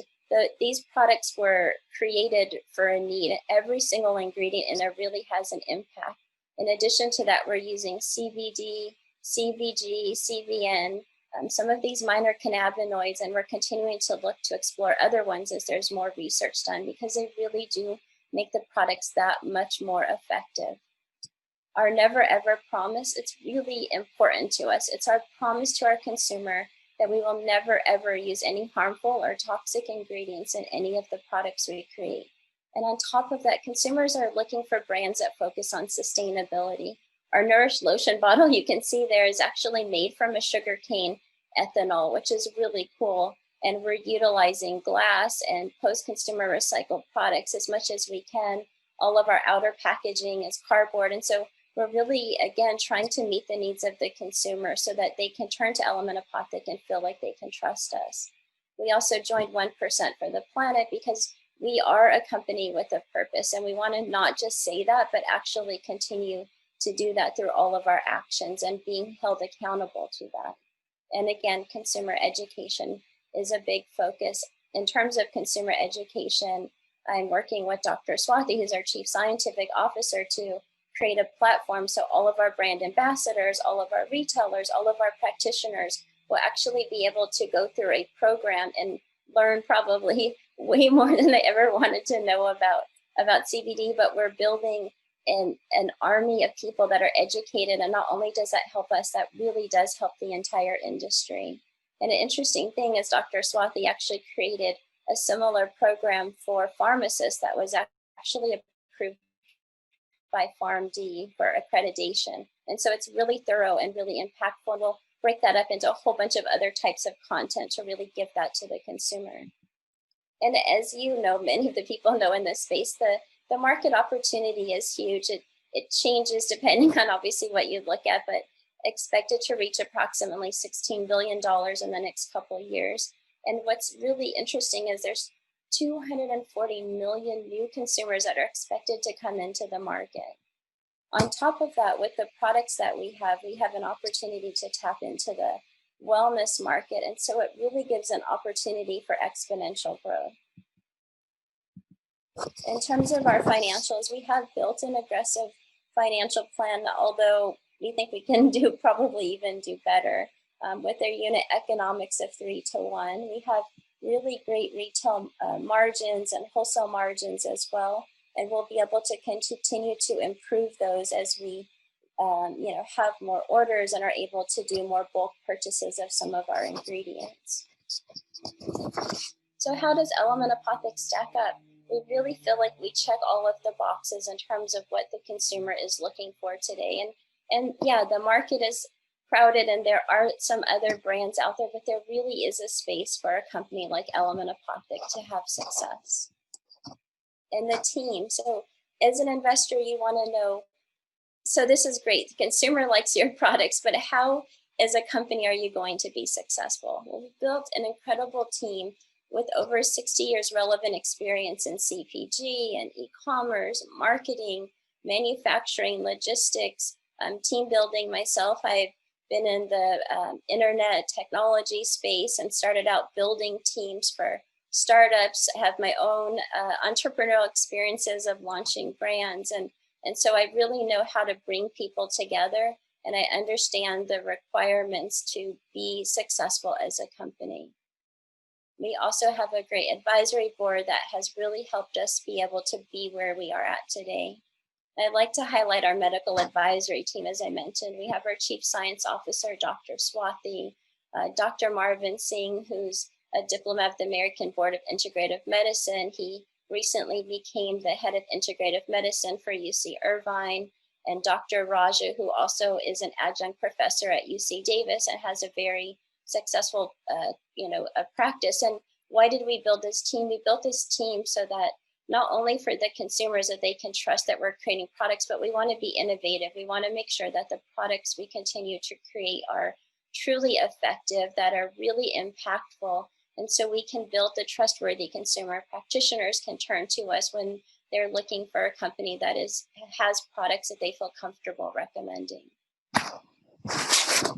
these products were created for a need. Every single ingredient in there really has an impact. In addition to that, we're using CBD, CBG, CBN, some of these minor cannabinoids, and we're continuing to look to explore other ones as there's more research done, because they really do make the products that much more effective. Our never ever promise, it's really important to us. It's our promise to our consumer that we will never ever use any harmful or toxic ingredients in any of the products we create. And on top of that, consumers are looking for brands that focus on sustainability. Our Nourish lotion bottle, you can see there, is actually made from a sugarcane ethanol, which is really cool. And we're utilizing glass and post-consumer recycled products as much as we can. All of our outer packaging is cardboard. And so we're really, again, trying to meet the needs of the consumer so that they can turn to Element Apothic and feel like they can trust us. We also joined 1% for the Planet because we are a company with a purpose, and we want to not just say that, but actually continue to do that through all of our actions and being held accountable to that. And again, consumer education is a big focus. In terms of consumer education, I'm working with Dr. Swathi, who's our Chief Scientific Officer, to create a platform so all of our brand ambassadors, all of our retailers, all of our practitioners will actually be able to go through a program and learn probably way more than they ever wanted to know about CBD. But we're building an army of people that are educated, and not only does that help us, that really does help the entire industry. And an interesting thing is Dr. Swathi actually created a similar program for pharmacists that was actually approved by PharmD for accreditation. And so it's really thorough and really impactful. And we'll break that up into a whole bunch of other types of content to really give that to the consumer. And as you know, many of the people know in this space, the market opportunity is huge. It changes depending on obviously what you look at, but expected to reach approximately $16 billion in the next couple of years. And what's really interesting is there's 240 million new consumers that are expected to come into the market. On top of that, with the products that we have an opportunity to tap into the wellness market. And so it really gives an opportunity for exponential growth. In terms of our financials, we have built an aggressive financial plan, although we think we can probably even do better. With their unit economics of 3-to-1, we have really great retail margins and wholesale margins as well. And we'll be able to continue to improve those as we have more orders and are able to do more bulk purchases of some of our ingredients. So how does Element Apothic stack up? We really feel like we check all of the boxes in terms of what the consumer is looking for today. And yeah, the market is crowded and there are some other brands out there, but there really is a space for a company like Element Apothic to have success. And the team. So as an investor, you want to know, so this is great. The consumer likes your products, but how as a company are you going to be successful? Well, we've built an incredible team with over 60 years relevant experience in CPG and e-commerce, marketing, manufacturing, logistics, team building. Myself, I've been in the internet technology space and started out building teams for startups. I have my own entrepreneurial experiences of launching brands. And so I really know how to bring people together, and I understand the requirements to be successful as a company. We also have a great advisory board that has really helped us be able to be where we are at today. I'd like to highlight our medical advisory team. As I mentioned, we have our Chief Science Officer, Dr. Swathi, Dr. Marvin Singh, who's a diplomat of the American Board of Integrative Medicine. He recently became the head of integrative medicine for UC Irvine, and Dr. Raja, who also is an adjunct professor at UC Davis and has a very successful, a practice. And why did we build this team? We built this team so that not only for the consumers that they can trust that we're creating products, but we want to be innovative. We want to make sure that the products we continue to create are truly effective, that are really impactful. And so we can build the trustworthy consumer. Practitioners can turn to us when they're looking for a company that has products that they feel comfortable recommending.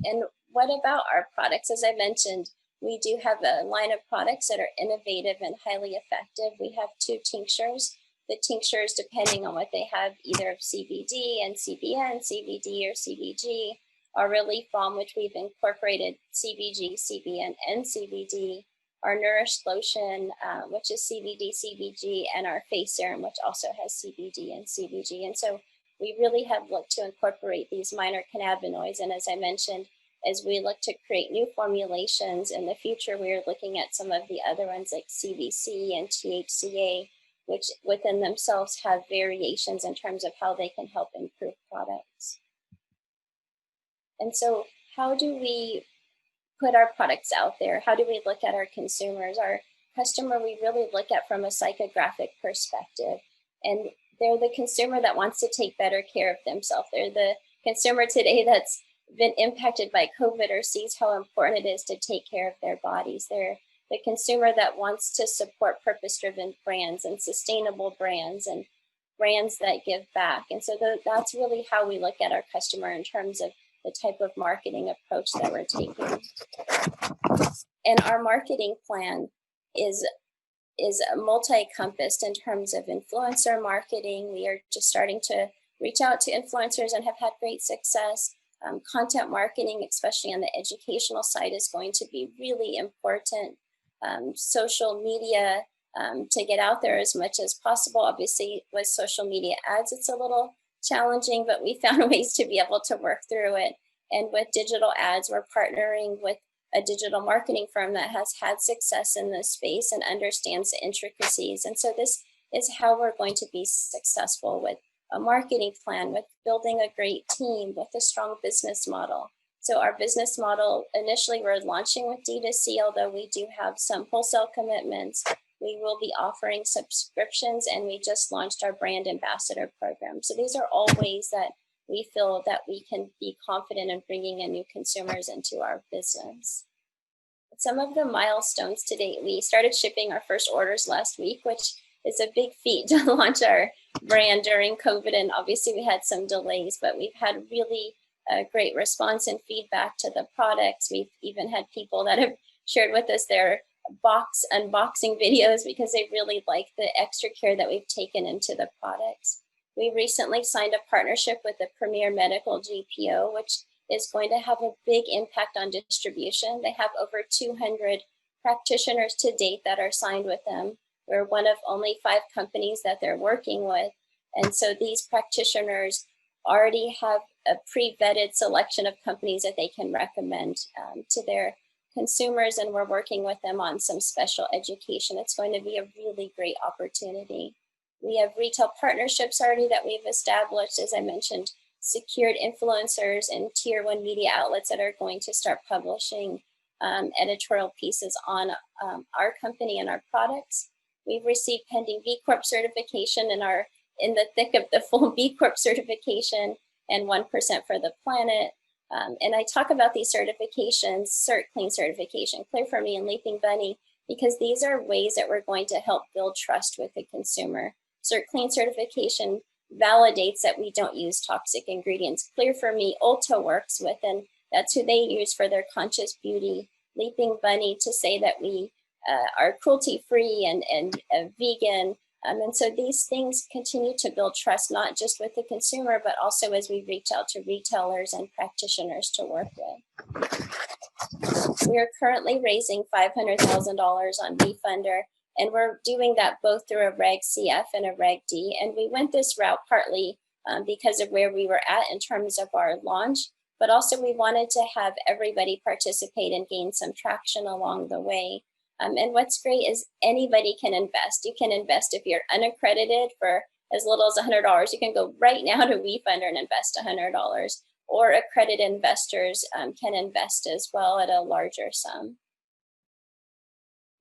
And what about our products? As I mentioned, we do have a line of products that are innovative and highly effective. We have 2 tinctures. The tinctures, depending on what they have, either of CBD and CBN, CBD or CBG, our relief balm, which we've incorporated CBG, CBN, and CBD, our Nourish lotion, which is CBD, CBG, and our face serum, which also has CBD and CBG. And so we really have looked to incorporate these minor cannabinoids. And as I mentioned, as we look to create new formulations in the future, we're looking at some of the other ones like CBC and THCA, which within themselves have variations in terms of how they can help improve products. And so how do we put our products out there? How do we look at our consumers? Our customer, we really look at from a psychographic perspective. And they're the consumer that wants to take better care of themselves. They're the consumer today that's been impacted by COVID or sees how important it is to take care of their bodies. They're the consumer that wants to support purpose-driven brands and sustainable brands and brands that give back. And so that's really how we look at our customer in terms of the type of marketing approach that we're taking. And our marketing plan is multi-compassed in terms of influencer marketing. We are just starting to reach out to influencers and have had great success. Content marketing, especially on the educational side, is going to be really important. Social media, to get out there as much as possible. Obviously, with social media ads, it's a little challenging, but we found ways to be able to work through it. And with digital ads, we're partnering with a digital marketing firm that has had success in this space and understands the intricacies. And so this is how we're going to be successful with a marketing plan, with building a great team, with a strong business model. So our business model, initially we're launching with D2C, although we do have some wholesale commitments. We will be offering subscriptions, and we just launched our brand ambassador program. So these are all ways that we feel that we can be confident in bringing in new consumers into our business. Some of the milestones to date, we started shipping our first orders last week, which is a big feat to launch our brand during COVID. And obviously we had some delays, but we've had really great response and feedback to the products. We've even had people that have shared with us their box unboxing videos because they really like the extra care that we've taken into the products. We recently signed a partnership with the Premier Medical GPO, which is going to have a big impact on distribution. They have over 200 practitioners to date that are signed with them. We're one of only 5 companies that they're working with. And so these practitioners already have a pre-vetted selection of companies that they can recommend to their consumers, and we're working with them on some special education. It's going to be a really great opportunity. We have retail partnerships already that we've established, as I mentioned, secured influencers and tier 1 media outlets that are going to start publishing editorial pieces on our company and our products. We've received pending B Corp certification and are in the thick of the full B Corp certification and 1% for the planet. And I talk about these certifications, CertClean certification, Clear for Me, and Leaping Bunny, because these are ways that we're going to help build trust with the consumer. CertClean certification validates that we don't use toxic ingredients. Clear for Me, Ulta works with, and that's who they use for their conscious beauty. Leaping Bunny to say that we are cruelty-free and vegan. And so these things continue to build trust, not just with the consumer, but also as we reach out to retailers and practitioners to work with. We are currently raising $500,000 on WeFunder, and we're doing that both through a Reg CF and a Reg D. And we went this route partly because of where we were at in terms of our launch, but also we wanted to have everybody participate and gain some traction along the way. And what's great is anybody can invest. You can invest if you're unaccredited for as little as $100. You can go right now to WeFunder and invest $100, or accredited investors can invest as well at a larger sum.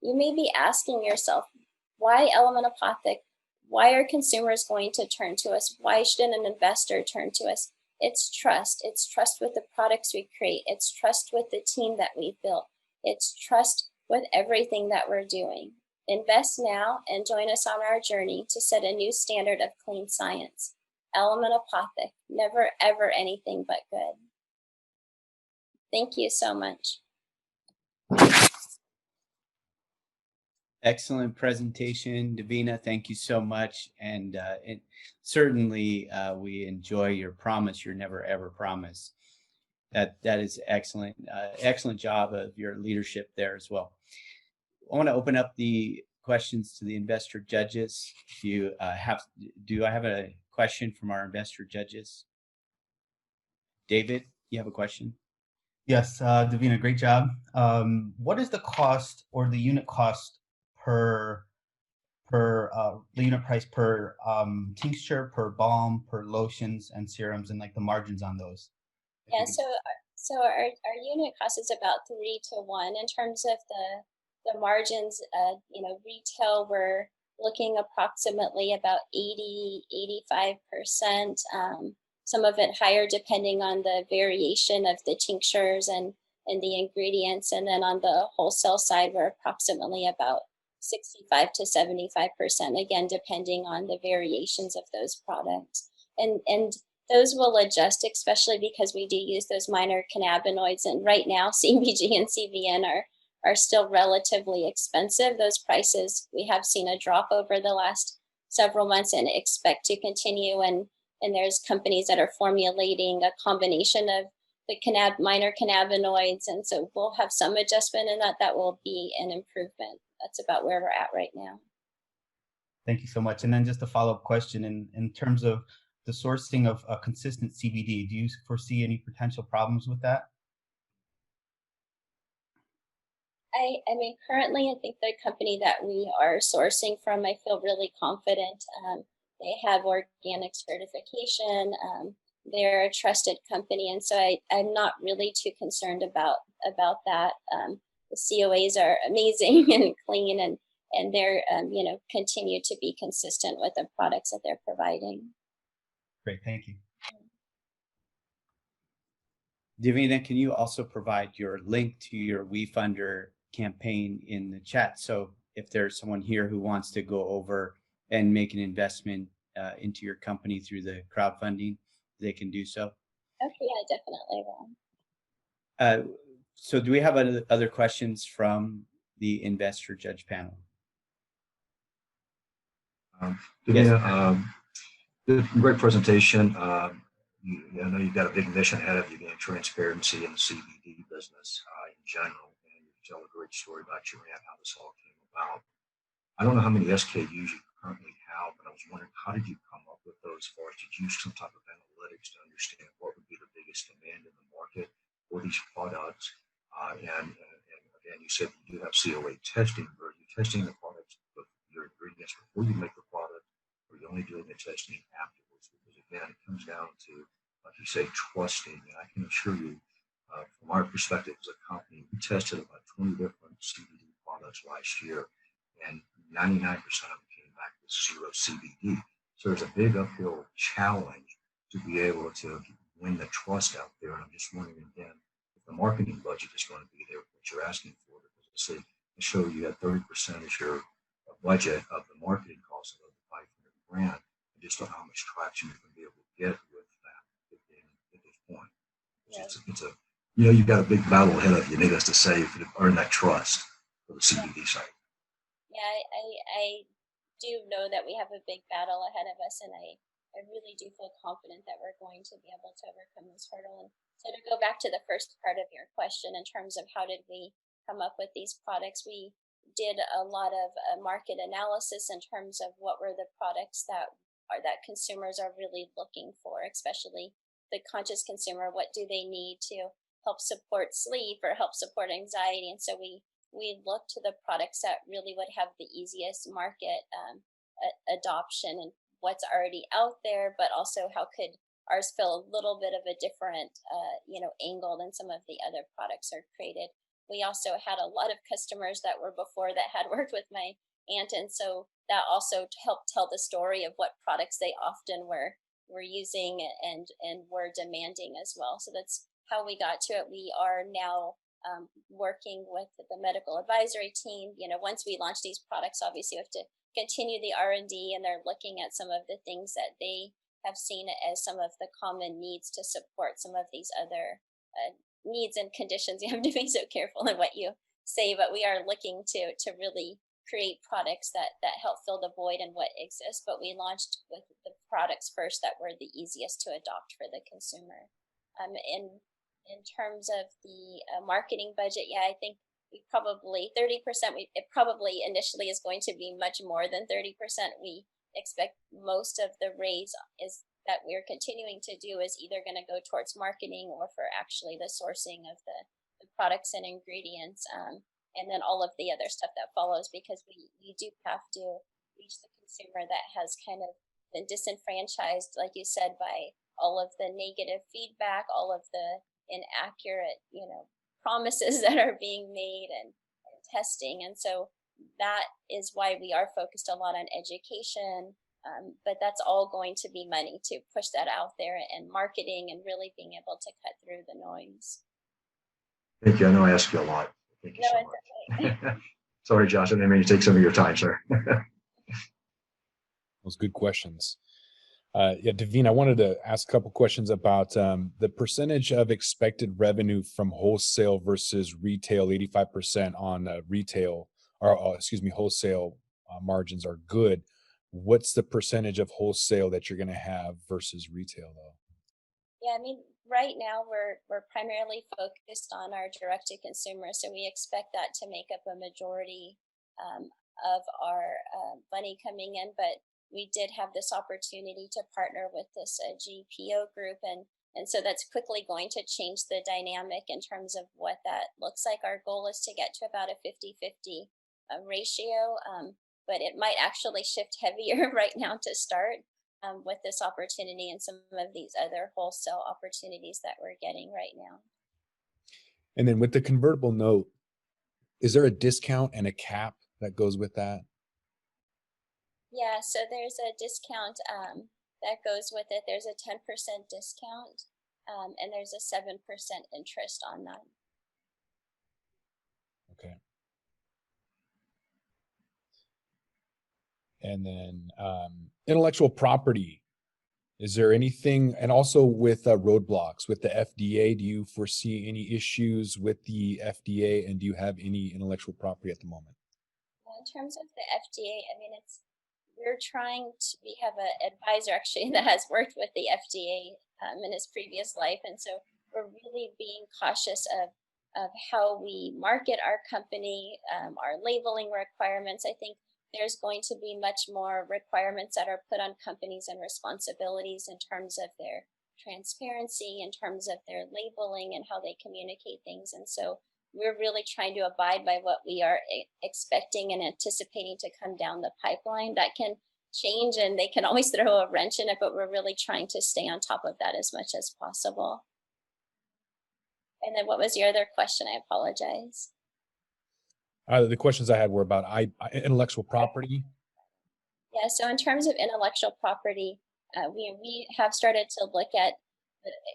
You may be asking yourself, why Element Apothic? Why are consumers going to turn to us? Why should an investor turn to us? It's trust. It's trust with the products we create. It's trust with the team that we've built. It's trust with everything that we're doing. Invest now and join us on our journey to set a new standard of clean science. Element Apothic, never ever anything but good. Thank you so much. Excellent presentation, Davina. Thank you so much. And certainly we enjoy your promise, your never ever promise. That is excellent. Excellent job of your leadership there as well. I want to open up the questions to the investor judges. Do I have a question from our investor judges? David, you have a question? Yes, Davina, great job. What is the cost or the unit cost per the unit price per tincture, per balm, per lotions and serums, and like the margins on those? If Yeah, you could. so our unit cost is about 3 to 1 in terms of the margins. Retail, we're looking approximately about 85%. Some of it higher depending on the variation of the tinctures and the ingredients. And then on the wholesale side, we're approximately about 65 to 75%, again, depending on the variations of those products. And those will adjust, especially because we do use those minor cannabinoids. And right now, CBG and CBN are still relatively expensive. Those prices, we have seen a drop over the last several months and expect to continue. And there's companies that are formulating a combination of the minor cannabinoids. And so we'll have some adjustment in that. That will be an improvement. That's about where we're at right now. Thank you so much. And then just a follow-up question in terms of the sourcing of a consistent CBD, do you foresee any potential problems with that? I mean, currently, I think the company that we are sourcing from, I feel really confident. They have organic certification. They're a trusted company, and so I'm not really too concerned about that. The COAs are amazing and clean, and they're continue to be consistent with the products that they're providing. Great, thank you. Davina, can you also provide your link to your WeFunder campaign in the chat? So if there's someone here who wants to go over and make an investment into your company through the crowdfunding, they can do so. Okay, yeah, definitely will. So do we have other questions from the investor judge panel? Davina, great presentation. I know you've got a big mission ahead of you, being transparency in the CBD business in general, and you tell a great story about your aunt, how this all came about. I don't know how many SKUs you currently have, but I was wondering, how did you come up with those? As far as, did you use some type of analytics to understand what would be the biggest demand in the market for these products? And again, you said you do have COA testing. Are you testing the products with your ingredients before you make the product, or are you only doing the testing afterwards? Because again, it comes down to, like you say, trusting. And I can assure you, from our perspective as a company, we tested about 20 different CBD products last year, and 99% of them came back with 0 CBD. So there's a big uphill challenge to be able to win the trust out there. And I'm just wondering again, if the marketing budget is going to be there, what you're asking for, because I see I show you at 30% as your budget of the marketing cost of the 500 grand. I just don't know how much traction you're going to be able to get with that at this point. Yeah. It's a you've got a big battle ahead of you, needless to say, to earn that trust for the CBD side. Yeah, I do know that we have a big battle ahead of us, and I really do feel confident that we're going to be able to overcome this hurdle. And so to go back to the first part of your question in terms of how did we come up with these products, we did a lot of market analysis in terms of what were the products that consumers are really looking for, especially the conscious consumer. What do they need to help support sleep or help support anxiety? And so we look to the products that really would have the easiest market adoption and what's already out there, but also how could ours fill a little bit of a different angle than some of the other products are created. We also had a lot of customers that were before that had worked with my aunt, and so that also helped tell the story of what products they often were using and were demanding as well. So that's how we got to it. We are now working with the medical advisory team. Once we launch these products, obviously we have to continue the R&D, and they're looking at some of the things that they have seen as some of the common needs to support some of these other needs and conditions. You have to be so careful in what you say, but we are looking to really create products that help fill the void in what exists. But we launched with the products first that were the easiest to adopt for the consumer. In terms of the marketing budget, yeah, I think we probably 30%. It probably initially is going to be much more than 30%. We expect most of the raise is that we're continuing to do is either going to go towards marketing or for actually the sourcing of the products and ingredients, and then all of the other stuff that follows, because we do have to reach the consumer that has kind of been disenfranchised, like you said, by all of the negative feedback, all of the inaccurate, promises that are being made and testing. And so that is why we are focused a lot on education. But that's all going to be money to push that out there, and marketing, and really being able to cut through the noise. Thank you. I know I asked you a lot. Thank you No, so it's okay. much. Sorry, Josh, I didn't mean to take some of your time, sir. Those good questions. Yeah, Davina, I wanted to ask a couple questions about the percentage of expected revenue from wholesale versus retail. 85% on retail, or excuse me, wholesale margins are good. What's the percentage of wholesale that you're going to have versus retail, though? Yeah, I mean, right now we're primarily focused on our direct to consumer, so we expect that to make up a majority of our money coming in. But we did have this opportunity to partner with this GPO group, and so that's quickly going to change the dynamic in terms of what that looks like. Our goal is to get to about a 50-50 ratio, but it might actually shift heavier right now to start with this opportunity and some of these other wholesale opportunities that we're getting right now. And then with the convertible note, is there a discount and a cap that goes with that? Yeah, so there's a discount that goes with it. There's a 10% discount, and there's a 7% interest on that. Okay. And then intellectual property. Is there anything, and also with roadblocks with the FDA, do you foresee any issues with the FDA, and do you have any intellectual property at the moment? In terms of the FDA, I mean, we have an advisor actually that has worked with the FDA in his previous life. And so we're really being cautious of how we market our company, our labeling requirements. I think there's going to be much more requirements that are put on companies and responsibilities in terms of their transparency, in terms of their labeling and how they communicate things. And so we're really trying to abide by what we are expecting and anticipating to come down the pipeline. That can change and they can always throw a wrench in it, but we're really trying to stay on top of that as much as possible. And then what was your other question? I apologize. The questions I had were about intellectual property. Yeah, so in terms of intellectual property, we have started to look at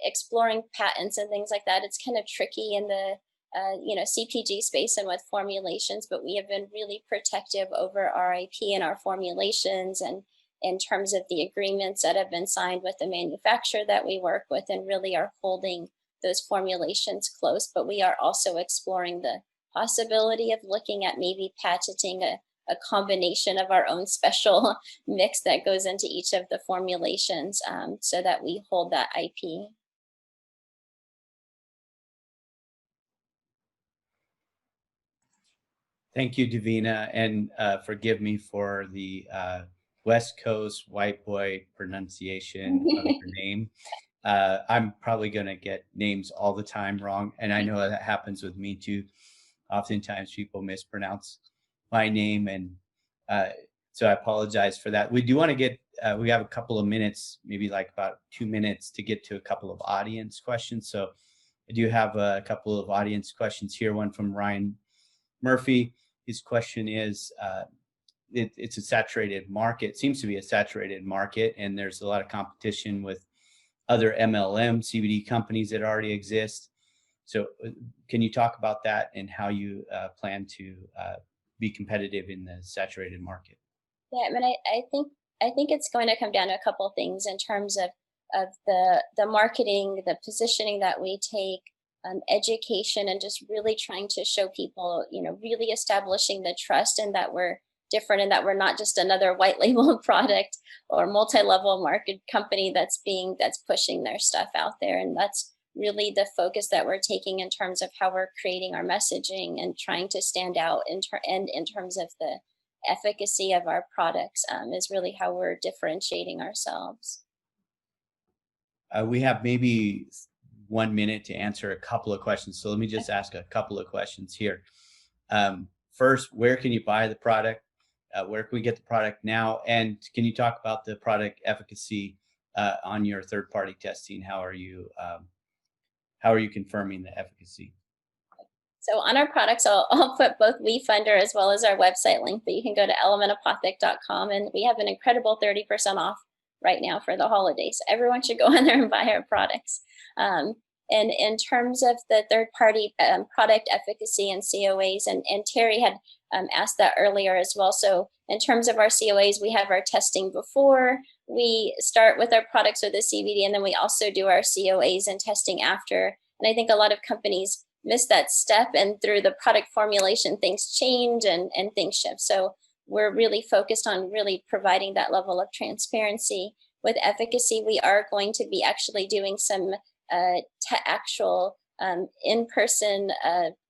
exploring patents and things like that. It's kind of tricky in the CPG space and with formulations, but we have been really protective over our IP and our formulations, and in terms of the agreements that have been signed with the manufacturer that we work with, and really are holding those formulations close. But we are also exploring the possibility of looking at maybe patenting a combination of our own special mix that goes into each of the formulations, so that we hold that IP. Thank you, Davina, and forgive me for the West Coast white boy pronunciation of your name. I'm probably going to get names all the time wrong, and I know that happens with me too. Oftentimes people mispronounce my name, and so I apologize for that. We do want to get, we have a couple of minutes, maybe like about 2 minutes to get to a couple of audience questions. So I do have a couple of audience questions here. One from Ryan Murphy. His question is, it's a saturated market, seems to be a saturated market, and there's a lot of competition with other MLM CBD companies that already exist. So can you talk about that and how you plan to be competitive in the saturated market? Yeah, I mean, I think it's going to come down to a couple of things in terms of the marketing, the positioning that we take, education, and just really trying to show people, really establishing the trust and that we're different and that we're not just another white label product or multi-level market company that's pushing their stuff out there. And that's really the focus that we're taking in terms of how we're creating our messaging and trying to stand out in terms of the efficacy of our products, is really how we're differentiating ourselves. We have maybe 1 minute to answer a couple of questions. So let me just ask a couple of questions here. First, where can you buy the product? Where can we get the product now? And can you talk about the product efficacy on your third-party testing? How are you confirming the efficacy? So on our products, I'll put both WeFunder as well as our website link, but you can go to elementapothic.com, and we have an incredible 30% off right now for the holidays. Everyone should go in there and buy our products. And in terms of the third-party product efficacy and COAs, and Terry had asked that earlier as well. So in terms of our COAs, we have our testing before we start with our products with the CBD, and then we also do our COAs and testing after. And I think a lot of companies miss that step, and through the product formulation, things change and things shift. So we're really focused on really providing that level of transparency. With efficacy, we are going to be actually doing some actual in-person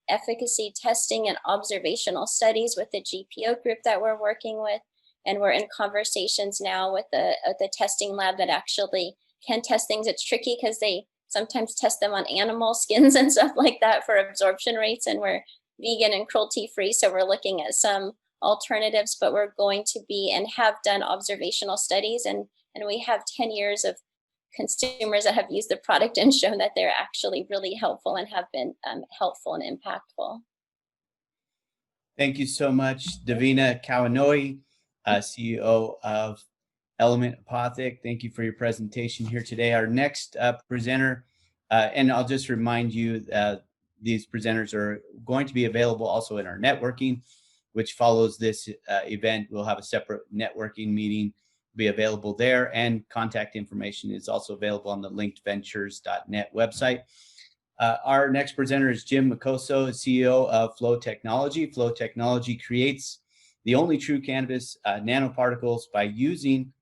efficacy testing and observational studies with the GPO group that we're working with. And we're in conversations now with the testing lab that actually can test things. It's tricky because they sometimes test them on animal skins and stuff like that for absorption rates, and we're vegan and cruelty free, so we're looking at some alternatives, but we're going to be and have done observational studies, and we have 10 years of consumers that have used the product and shown that they're actually really helpful and have been helpful and impactful. Thank you so much, Davina Kawanoi, CEO of Element Apothic. Thank you for your presentation here today. Our next presenter, and I'll just remind you, these presenters are going to be available also in our networking, which follows this event. We'll have a separate networking meeting be available there, and contact information is also available on the linkedventures.net website. Our next presenter is Jim Micoso, CEO of Flow Technology. Flow Technology creates the only true cannabis nanoparticles by using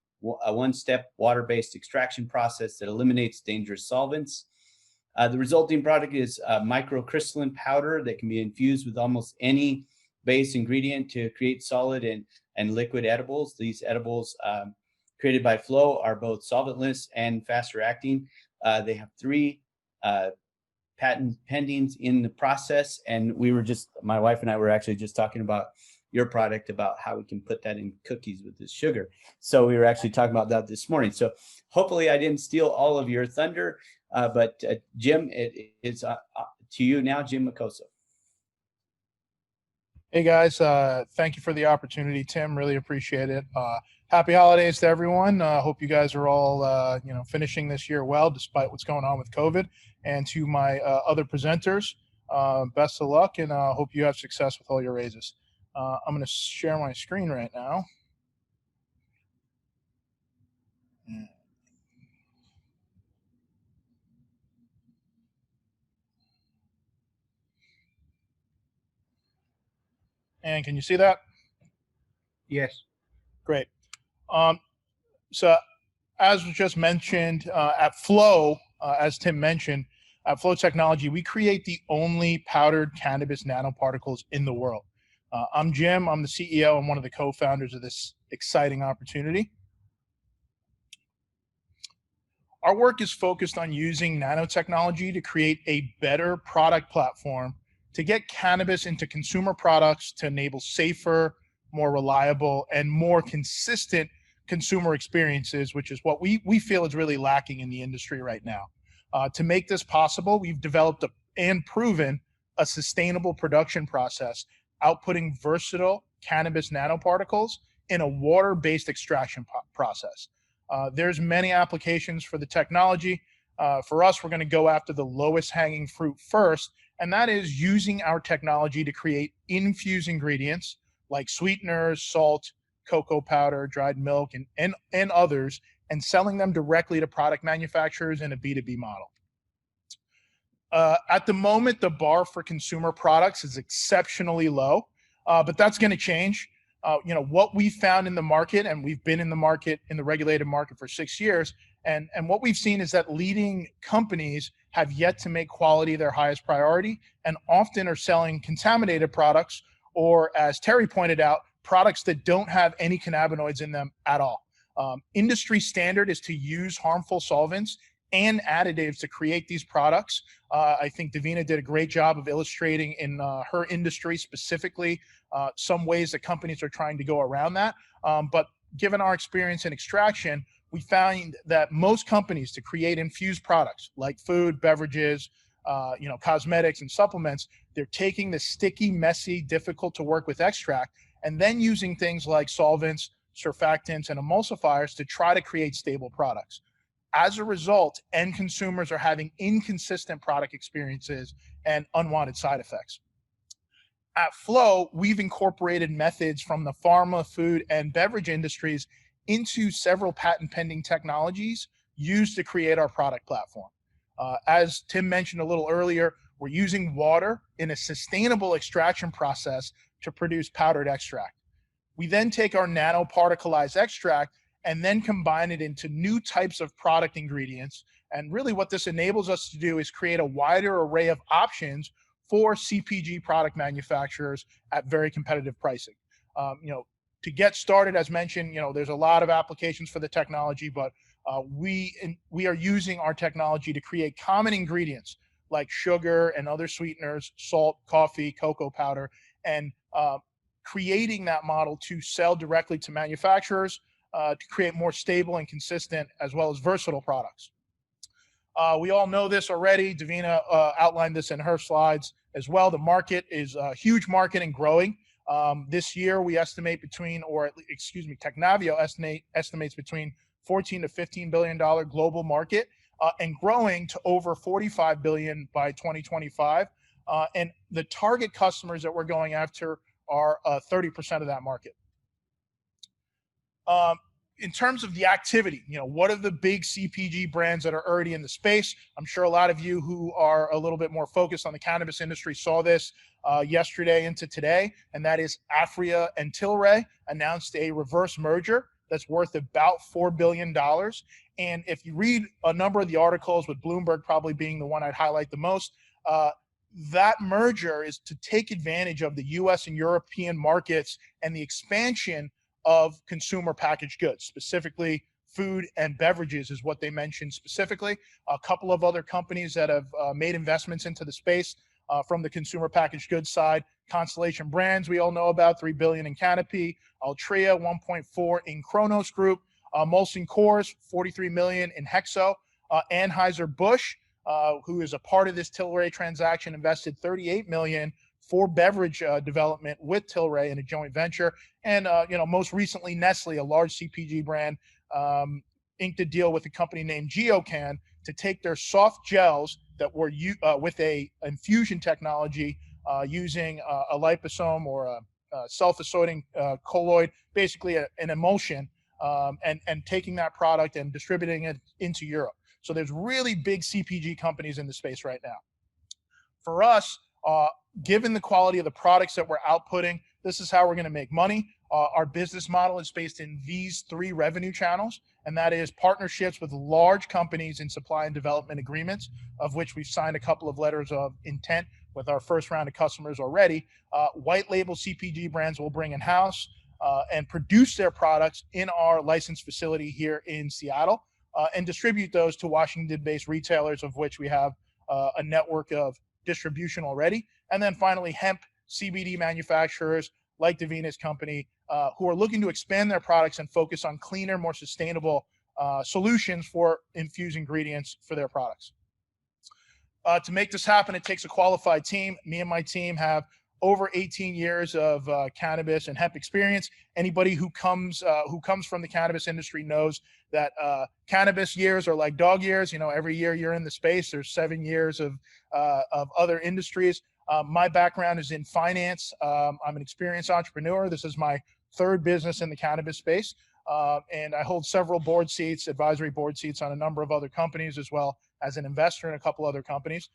a one-step water-based extraction process that eliminates dangerous solvents. The resulting product is a microcrystalline powder that can be infused with almost any base ingredient to create solid and liquid edibles. These edibles created by Flow are both solventless and faster acting. They have 3 patent pendings in the process, and my wife and I were actually just talking about your product, about how we can put that in cookies with this sugar. So we were actually talking about that this morning. So hopefully I didn't steal all of your thunder, but Jim, it's to you now, Jim Micoso. Hey guys, thank you for the opportunity, Tim. Really appreciate it. Happy holidays to everyone. Hope you guys are all finishing this year well, despite what's going on with COVID. And to my other presenters, best of luck, and hope you have success with all your raises. I'm going to share my screen right now. And can you see that? Yes. Great. So as was just mentioned, at Flow, as Tim mentioned, at Flow Technology, we create the only powdered cannabis nanoparticles in the world. I'm Jim. I'm the CEO and one of the co-founders of this exciting opportunity. Our work is focused on using nanotechnology to create a better product platform to get cannabis into consumer products to enable safer, more reliable, and more consistent consumer experiences, which is what we feel is really lacking in the industry right now. To make this possible, we've developed and proven a sustainable production process, outputting versatile cannabis nanoparticles in a water-based extraction process. There's many applications for the technology. For us, we're going to go after the lowest hanging fruit first, and that is using our technology to create infused ingredients like sweeteners, salt, cocoa powder, dried milk, and others, and selling them directly to product manufacturers in a B2B model. At the moment, the bar for consumer products is exceptionally low, but that's going to change. What we found in the market, and we've been in the market, in the regulated market for 6 years, and what we've seen is that leading companies have yet to make quality their highest priority, and often are selling contaminated products, or as Terry pointed out, products that don't have any cannabinoids in them at all. Industry standard is to use harmful solvents and additives to create these products. I think Davina did a great job of illustrating in her industry specifically some ways that companies are trying to go around that. But given our experience in extraction, we found that most companies to create infused products like food, beverages, cosmetics and supplements, they're taking the sticky, messy, difficult to work with extract and then using things like solvents, surfactants, and emulsifiers to try to create stable products. As a result, end consumers are having inconsistent product experiences and unwanted side effects. At Flow, we've incorporated methods from the pharma, food, and beverage industries into several patent pending technologies used to create our product platform. As Tim mentioned a little earlier, we're using water in a sustainable extraction process to produce powdered extract. We then take our nanoparticleized extract and then combine it into new types of product ingredients. And really what this enables us to do is create a wider array of options for CPG product manufacturers at very competitive pricing. To get started, as mentioned, there's a lot of applications for the technology, but we are using our technology to create common ingredients like sugar and other sweeteners, salt, coffee, cocoa powder, and creating that model to sell directly to manufacturers to create more stable and consistent as well as versatile products. We all know this already. Davina outlined this in her slides as well. The market is a huge market and growing. This year, we estimate Technavio estimates between $14 to $15 billion global market and growing to over $45 billion by 2025. And the target customers that we're going after are 30% of that market. In terms of the activity, what are the big CPG brands that are already in the space? I'm sure a lot of you who are a little bit more focused on the cannabis industry saw this yesterday into today, and that is Aphria and Tilray announced a reverse merger that's worth about $4 billion. And if you read a number of the articles, with Bloomberg probably being the one I'd highlight the most, that merger is to take advantage of the US and European markets and the expansion of consumer packaged goods, specifically food and beverages is what they mentioned specifically. A couple of other companies that have made investments into the space from the consumer packaged goods side. Constellation Brands, we all know about, $3 billion in Canopy. Altria, $1.4 in Kronos Group. Molson Coors, $43 million in Hexo. Anheuser-Busch, who is a part of this Tilray transaction, invested $38 million for beverage development with Tilray in a joint venture. And, most recently, Nestle, a large CPG brand, inked a deal with a company named GeoCan to take their soft gels that were with a infusion technology using a liposome or a self-assorting colloid, basically an emulsion, and taking that product and distributing it into Europe. So there's really big CPG companies in the space right now. For us, given the quality of the products that we're outputting, this is how we're going to make money. Our business model is based in these three revenue channels, and that is partnerships with large companies in supply and development agreements, of which we've signed a couple of letters of intent with our first round of customers already. White label CPG brands will bring in-house and produce their products in our licensed facility here in Seattle and distribute those to Washington-based retailers, of which we have a network of distribution already. And then finally, hemp CBD manufacturers like Davina's company who are looking to expand their products and focus on cleaner, more sustainable solutions for infused ingredients for their products. To make this happen, it takes a qualified team. Me and my team have over 18 years of cannabis and hemp experience. Anybody who comes from the cannabis industry knows that cannabis years are like dog years. Every year you're in the space, there's 7 years of other industries. My background is in finance. I'm an experienced entrepreneur. This is my third business in the cannabis space. And I hold several board seats, advisory board seats on a number of other companies, as well as an investor in a couple other companies.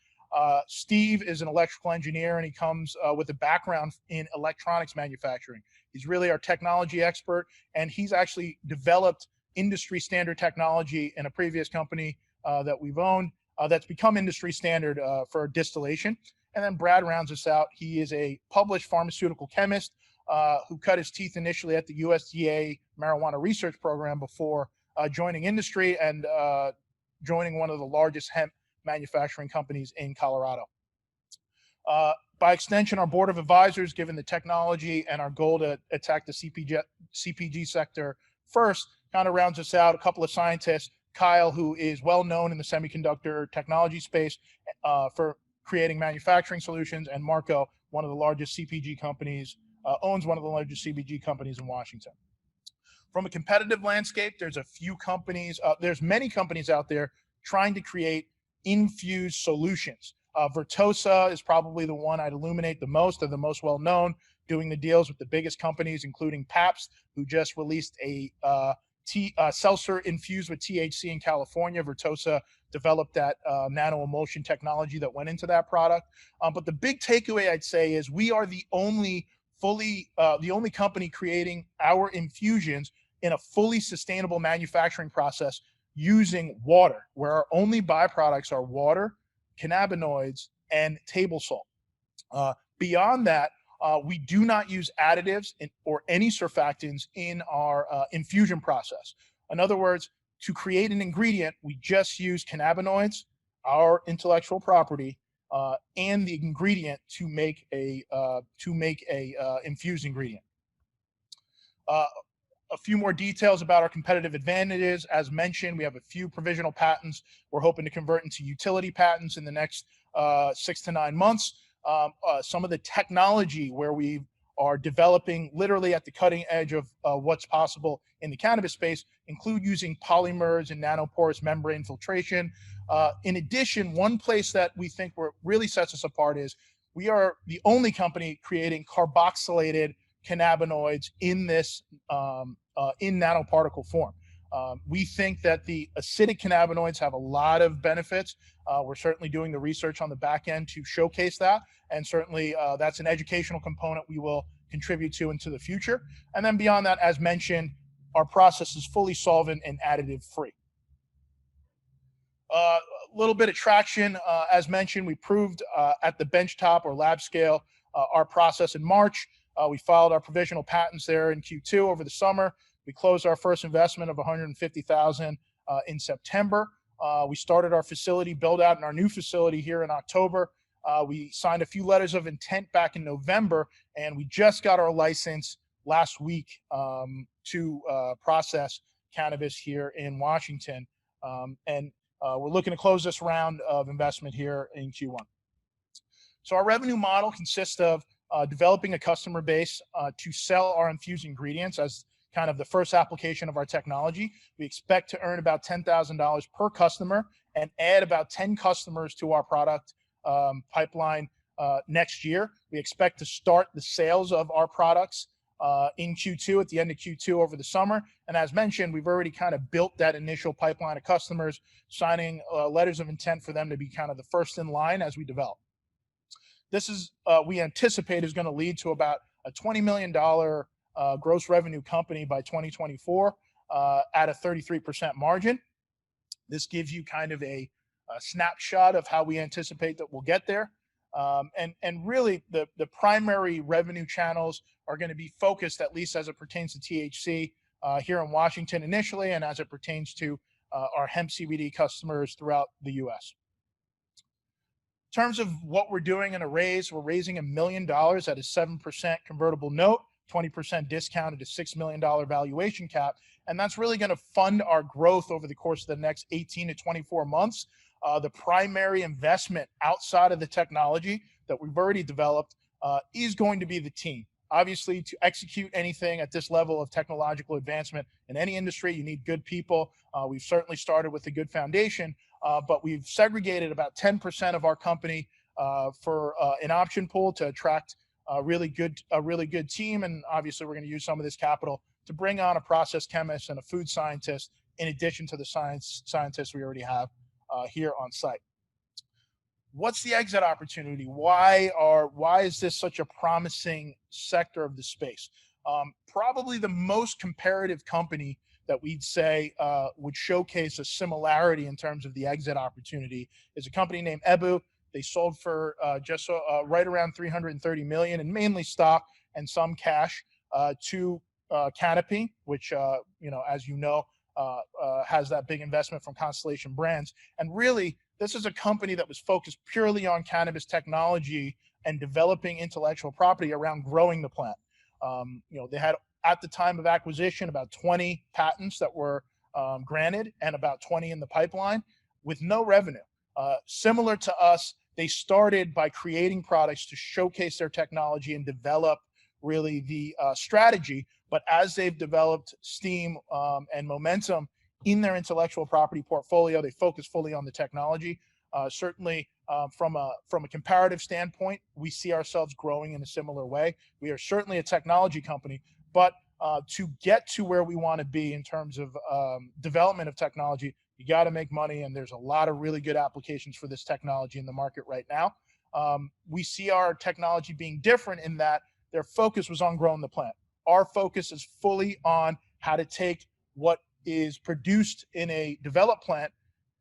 Steve is an electrical engineer, and he comes with a background in electronics manufacturing. He's really our technology expert, and he's actually developed industry standard technology in a previous company that we've owned that's become industry standard for distillation. And then Brad rounds us out. He is a published pharmaceutical chemist who cut his teeth initially at the USDA marijuana research program before joining industry and joining one of the largest hemp manufacturing companies in Colorado. By extension, our board of advisors, given the technology and our goal to attack the CPG sector first, kind of rounds us out. A couple of scientists, Kyle, who is well known in the semiconductor technology space for creating manufacturing solutions, and Marco, one of the largest CPG companies, owns one of the largest CPG companies in Washington. From a competitive landscape, there's a few companies, there's many companies out there trying to create infused solutions. Vertosa is probably the one I'd illuminate the most, or the most well-known, doing the deals with the biggest companies, including Pabst, who just released a seltzer infused with THC in California. Vertosa developed that nano emulsion technology that went into that product. But the big takeaway I'd say is we are the only company creating our infusions in a fully sustainable manufacturing process using water, where our only byproducts are water, cannabinoids, and table salt. Beyond that, we do not use additives or any surfactants in our infusion process. In other words, to create an ingredient, we just use cannabinoids, our intellectual property, and the ingredient to make a infused ingredient. A few more details about our competitive advantages. As mentioned, we have a few provisional patents we're hoping to convert into utility patents in the next 6 to 9 months. Some of the technology where we are developing literally at the cutting edge of what's possible in the cannabis space include using polymers and nanoporous membrane filtration. In addition, one place that we think really sets us apart is we are the only company creating carboxylated cannabinoids in this in nanoparticle form. We think that the acidic cannabinoids have a lot of benefits. We're certainly doing the research on the back end to showcase that, and certainly that's an educational component we will contribute to into the future. And then beyond that, as mentioned, our process is fully solvent and additive free. A little bit of traction, as mentioned, we proved at the benchtop or lab scale our process in March. We filed our provisional patents there in Q2 over the summer. We closed our first investment of $150,000 in September. We started our facility build out in our new facility here in October. We signed a few letters of intent back in November, and we just got our license last week to process cannabis here in Washington. And we're looking to close this round of investment here in Q1. So our revenue model consists of developing a customer base to sell our infused ingredients as kind of the first application of our technology. We expect to earn about $10,000 per customer and add about 10 customers to our product pipeline next year. We expect to start the sales of our products in Q2, at the end of Q2 over the summer. And as mentioned, we've already kind of built that initial pipeline of customers, signing letters of intent for them to be kind of the first in line as we develop. This is, we anticipate, is going to lead to about a $20 million gross revenue company by 2024 at a 33% margin. This gives you kind of a snapshot of how we anticipate that we'll get there. And really, the primary revenue channels are going to be focused, at least as it pertains to THC, here in Washington initially, and as it pertains to our hemp CBD customers throughout the U.S. In terms of what we're doing in a raise, we're raising $1 million at a 7% convertible note, 20% discounted to $6 million valuation cap. And that's really going to fund our growth over the course of the next 18 to 24 months. The primary investment outside of the technology that we've already developed is going to be the team. Obviously, to execute anything at this level of technological advancement in any industry, you need good people. We've certainly started with a good foundation, but we've segregated about 10% of our company for an option pool to attract a really good team. And obviously, we're going to use some of this capital to bring on a process chemist and a food scientist, in addition to the scientists we already have here on site. What's the exit opportunity? Why is this such a promising sector of the space? Probably the most comparative company that we'd say would showcase a similarity in terms of the exit opportunity is a company named Ebu. They sold for just right around $330 million, and mainly stock and some cash, to Canopy, which as you know, has that big investment from Constellation Brands. And really, this is a company that was focused purely on cannabis technology and developing intellectual property around growing the plant. They had, at the time of acquisition, about 20 patents that were granted and about 20 in the pipeline with no revenue. Similar to us, they started by creating products to showcase their technology and develop really the strategy. But as they've developed steam and momentum in their intellectual property portfolio, they focus fully on the technology. Certainly, from a comparative standpoint, we see ourselves growing in a similar way. We are certainly a technology company, but to get to where we want to be in terms of development of technology, you got to make money, and there's a lot of really good applications for this technology in the market right now. We see our technology being different in that their focus was on growing the plant. Our focus is fully on how to take what is produced in a developed plant,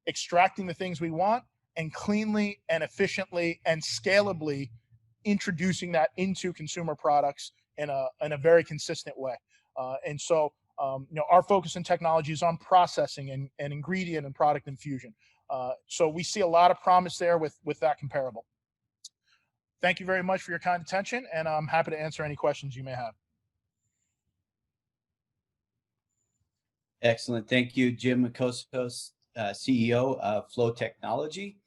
extracting the things we want, and cleanly and efficiently and scalably introducing that into consumer products in a very consistent way. Our focus in technology is on processing and ingredient and product infusion. So we see a lot of promise there with that comparable. Thank you very much for your kind attention, and I'm happy to answer any questions you may have. Excellent. Thank you, Jim Makostos, CEO of Flow Technology.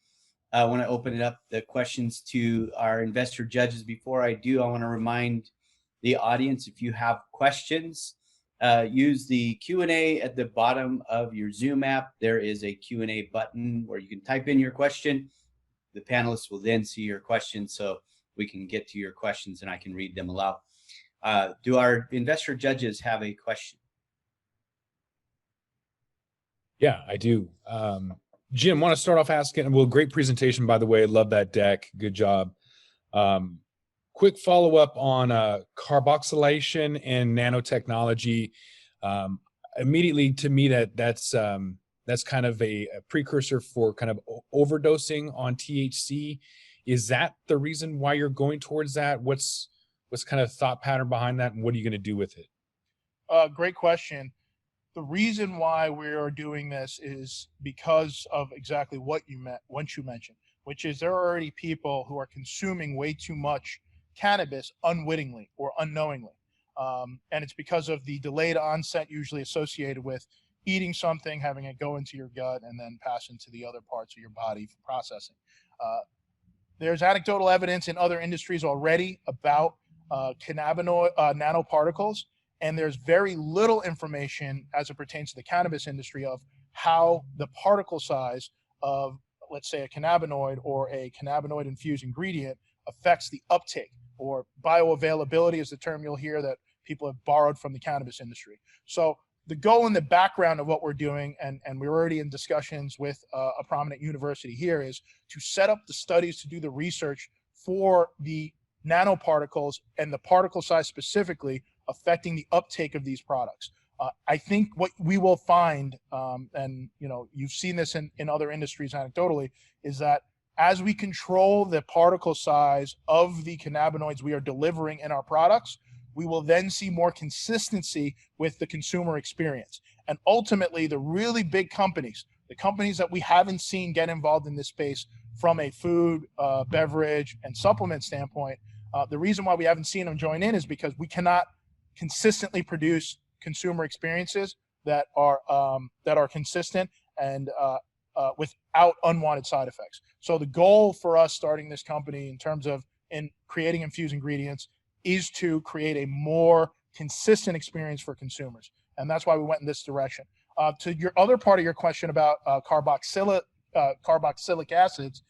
I want to open it up the questions to our investor judges. Before I do, I want to remind the audience, if you have questions, use the Q&A at the bottom of your Zoom app. There is a Q&A button where you can type in your question. The panelists will then see your questions so we can get to your questions and I can read them aloud. Do our investor judges have a question? Yeah, I do. Jim, want to start off asking, well, great presentation, by the way. Love that deck. Good job. Quick follow-up on carboxylation and nanotechnology. Immediately to me, that's kind of a precursor for kind of overdosing on THC. Is that the reason why you're going towards that? What's kind of thought pattern behind that, and what are you going to do with it? Great question. The reason why we are doing this is because of exactly what you mentioned, which is there are already people who are consuming way too much cannabis unwittingly or unknowingly. And it's because of the delayed onset usually associated with eating something, having it go into your gut, and then pass into the other parts of your body for processing. There's anecdotal evidence in other industries already about cannabinoid nanoparticles, and there's very little information as it pertains to the cannabis industry of how the particle size of, let's say, a cannabinoid or a cannabinoid-infused ingredient affects the uptake, or bioavailability is the term you'll hear that people have borrowed from the cannabis industry. So the goal in the background of what we're doing, and we're already in discussions with a prominent university here, is to set up the studies to do the research for the nanoparticles and the particle size specifically affecting the uptake of these products. I think what we will find, and you've seen this in other industries anecdotally, is that as we control the particle size of the cannabinoids we are delivering in our products, we will then see more consistency with the consumer experience. And ultimately, the really big companies, the companies that we haven't seen get involved in this space from a food, beverage, and supplement standpoint, the reason why we haven't seen them join in is because we cannot consistently produce consumer experiences that are consistent and without unwanted side effects. So the goal for us starting this company in terms of creating infused ingredients is to create a more consistent experience for consumers. And that's why we went in this direction. To your other part of your question about carboxylic acids,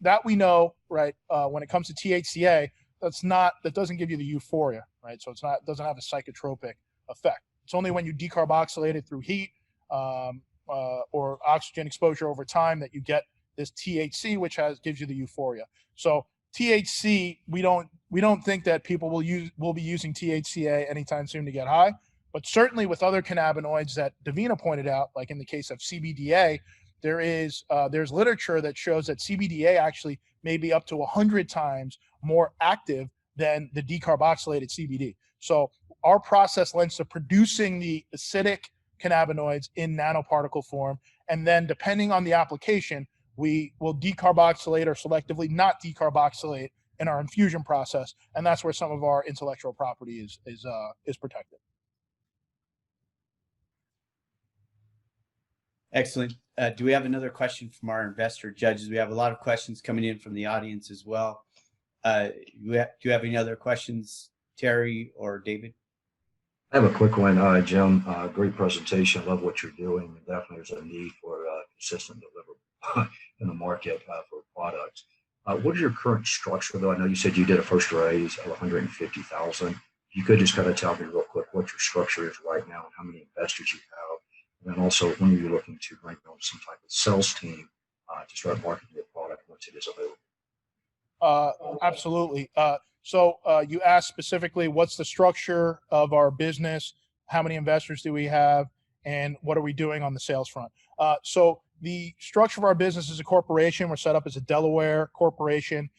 that we know, right, when it comes to THCA, that doesn't give you the euphoria, right? So it doesn't have a psychotropic effect. It's only when you decarboxylate it through heat or oxygen exposure over time that you get this THC, which gives you the euphoria. So THC, we don't think that people will be using THCA anytime soon to get high, but certainly with other cannabinoids that Davina pointed out, like in the case of CBDA, there's literature that shows that CBDA actually may be up to 100 times more active than the decarboxylated CBD. So our process lends to producing the acidic cannabinoids in nanoparticle form. And then depending on the application, we will decarboxylate or selectively not decarboxylate in our infusion process. And that's where some of our intellectual property is protected. Excellent. Do we have another question from our investor judges? We have a lot of questions coming in from the audience as well. Do you have any other questions, Terry or David? I have a quick one, Jim. Great presentation. Love what you're doing. And definitely there's a need for consistent deliverable in the market for products. What is your current structure, though? I know you said you did a first raise of 150,000. You could just kind of tell me real quick what your structure is right now and how many investors you have. And then also, when are you looking to bring on some type of sales team to start marketing your product once it is available? Absolutely. So you asked specifically, what's the structure of our business? How many investors do we have? And what are we doing on the sales front? So the structure of our business is a corporation. We're set up as a Delaware corporation.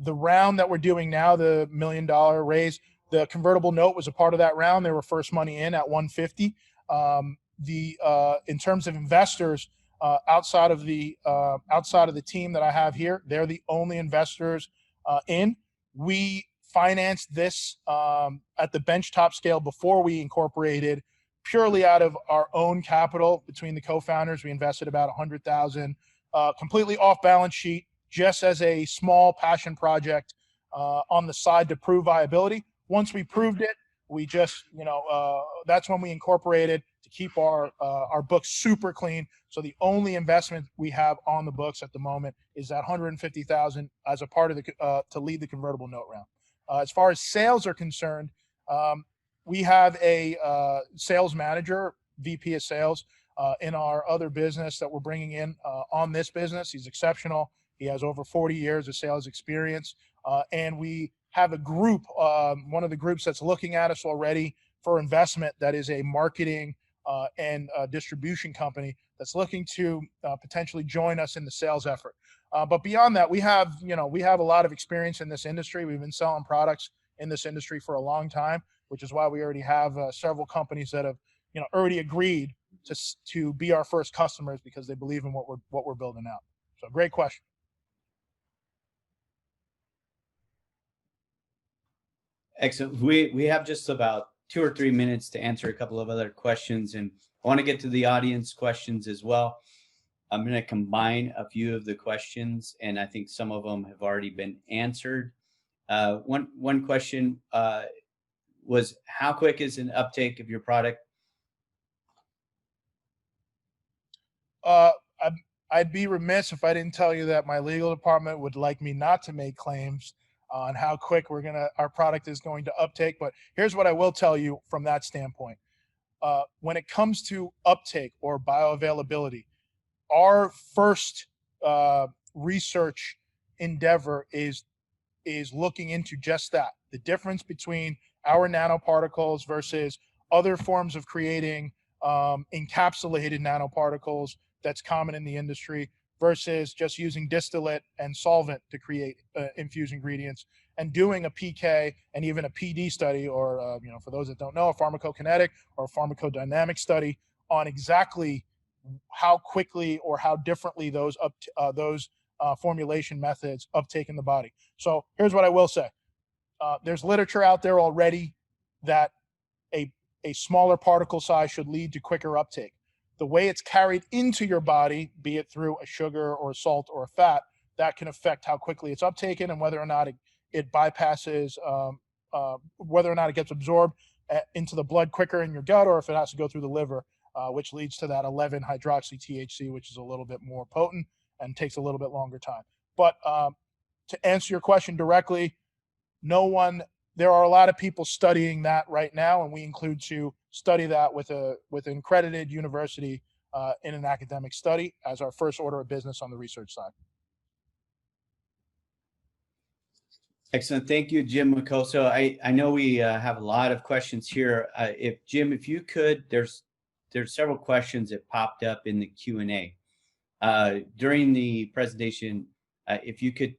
The round that we're doing now, the $1 million raise, the convertible note was a part of that round. They were first money in at 150. In terms of investors, outside of the team that I have here, they're the only investors in. We financed this at the benchtop scale before we incorporated, purely out of our own capital. Between the co-founders, we invested about 100,000, completely off balance sheet, just as a small passion project on the side to prove viability. Once we proved it, we just, that's when we incorporated to keep our books super clean. So the only investment we have on the books at the moment is that 150,000 as a part of the to lead the convertible note round. As far as sales are concerned, we have a sales manager, VP of sales, in our other business that we're bringing in on this business. He's exceptional. He has over 40 years of sales experience, and we have a group, one of the groups that's looking at us already for investment, that is a marketing and distribution company that's looking to potentially join us in the sales effort. But beyond that, we have a lot of experience in this industry. We've been selling products in this industry for a long time, which is why we already have several companies that have already agreed to be our first customers because they believe in what we're building out. So great question. Excellent. We have just about 2 or 3 minutes to answer a couple of other questions, and I want to get to the audience questions as well. I'm going to combine a few of the questions, and I think some of them have already been answered. One question was, how quick is an uptake of your product? I'd be remiss if I didn't tell you that my legal department would like me not to make claims on how quick our product is going to uptake. But here's what I will tell you from that standpoint. When it comes to uptake or bioavailability, our first research endeavor is looking into just that, the difference between our nanoparticles versus other forms of creating encapsulated nanoparticles that's common in the industry, versus just using distillate and solvent to create infused ingredients, and doing a PK and even a PD study, or for those that don't know, a pharmacokinetic or a pharmacodynamic study on exactly how quickly or how differently those formulation methods uptake in the body. So here's what I will say. There's literature out there already that a smaller particle size should lead to quicker uptake. The way it's carried into your body, be it through a sugar or a salt or a fat, that can affect how quickly it's uptaken and whether or not it bypasses, whether or not it gets absorbed into the blood quicker in your gut, or if it has to go through the liver, which leads to that 11-hydroxy-THC, which is a little bit more potent and takes a little bit longer time. But to answer your question directly, there are a lot of people studying that right now, and we include to study that with an accredited university in an academic study as our first order of business on the research side. Excellent. Thank you, Jim Micoso. I know we have a lot of questions here. Jim, if you could, there's several questions that popped up in the Q&A. During the presentation, if you could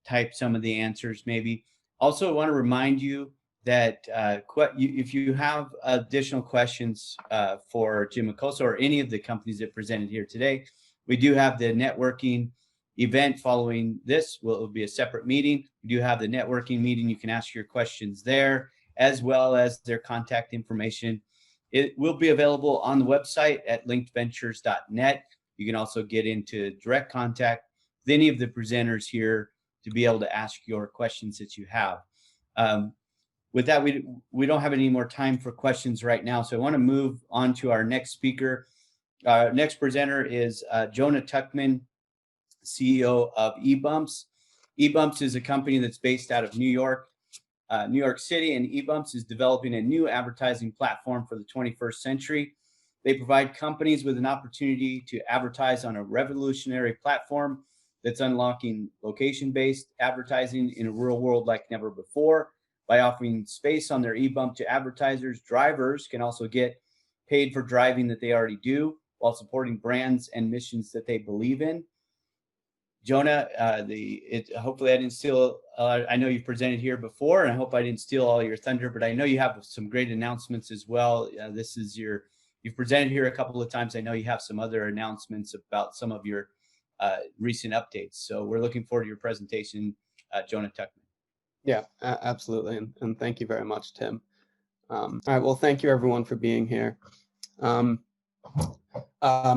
type some of the answers maybe. Also, I want to remind you that if you have additional questions for Jim Acosta or any of the companies that presented here today, we do have the networking event following this. It will be a separate meeting. We do have the networking meeting. You can ask your questions there, as well as their contact information. It will be available on the website at linkedventures.net. You can also get into direct contact with any of the presenters here to be able to ask your questions that you have. With that, we don't have any more time for questions right now. So I want to move on to our next speaker. Our next presenter is Jonah Tuckman, CEO of eBumps. eBumps is a company that's based out of New York City, and eBumps is developing a new advertising platform for the 21st century. They provide companies with an opportunity to advertise on a revolutionary platform that's unlocking location-based advertising in a real world like never before. By offering space on their eBump to advertisers, drivers can also get paid for driving that they already do while supporting brands and missions that they believe in. Jonah, hopefully I didn't steal, I know you've presented here before, and I hope I didn't steal all your thunder, but I know you have some great announcements as well. You've presented here a couple of times. I know you have some other announcements about some of your recent updates. So we're looking forward to your presentation, Jonah Tuckman. Yeah, absolutely. And thank you very much, Tim. All right, well, thank you everyone for being here. My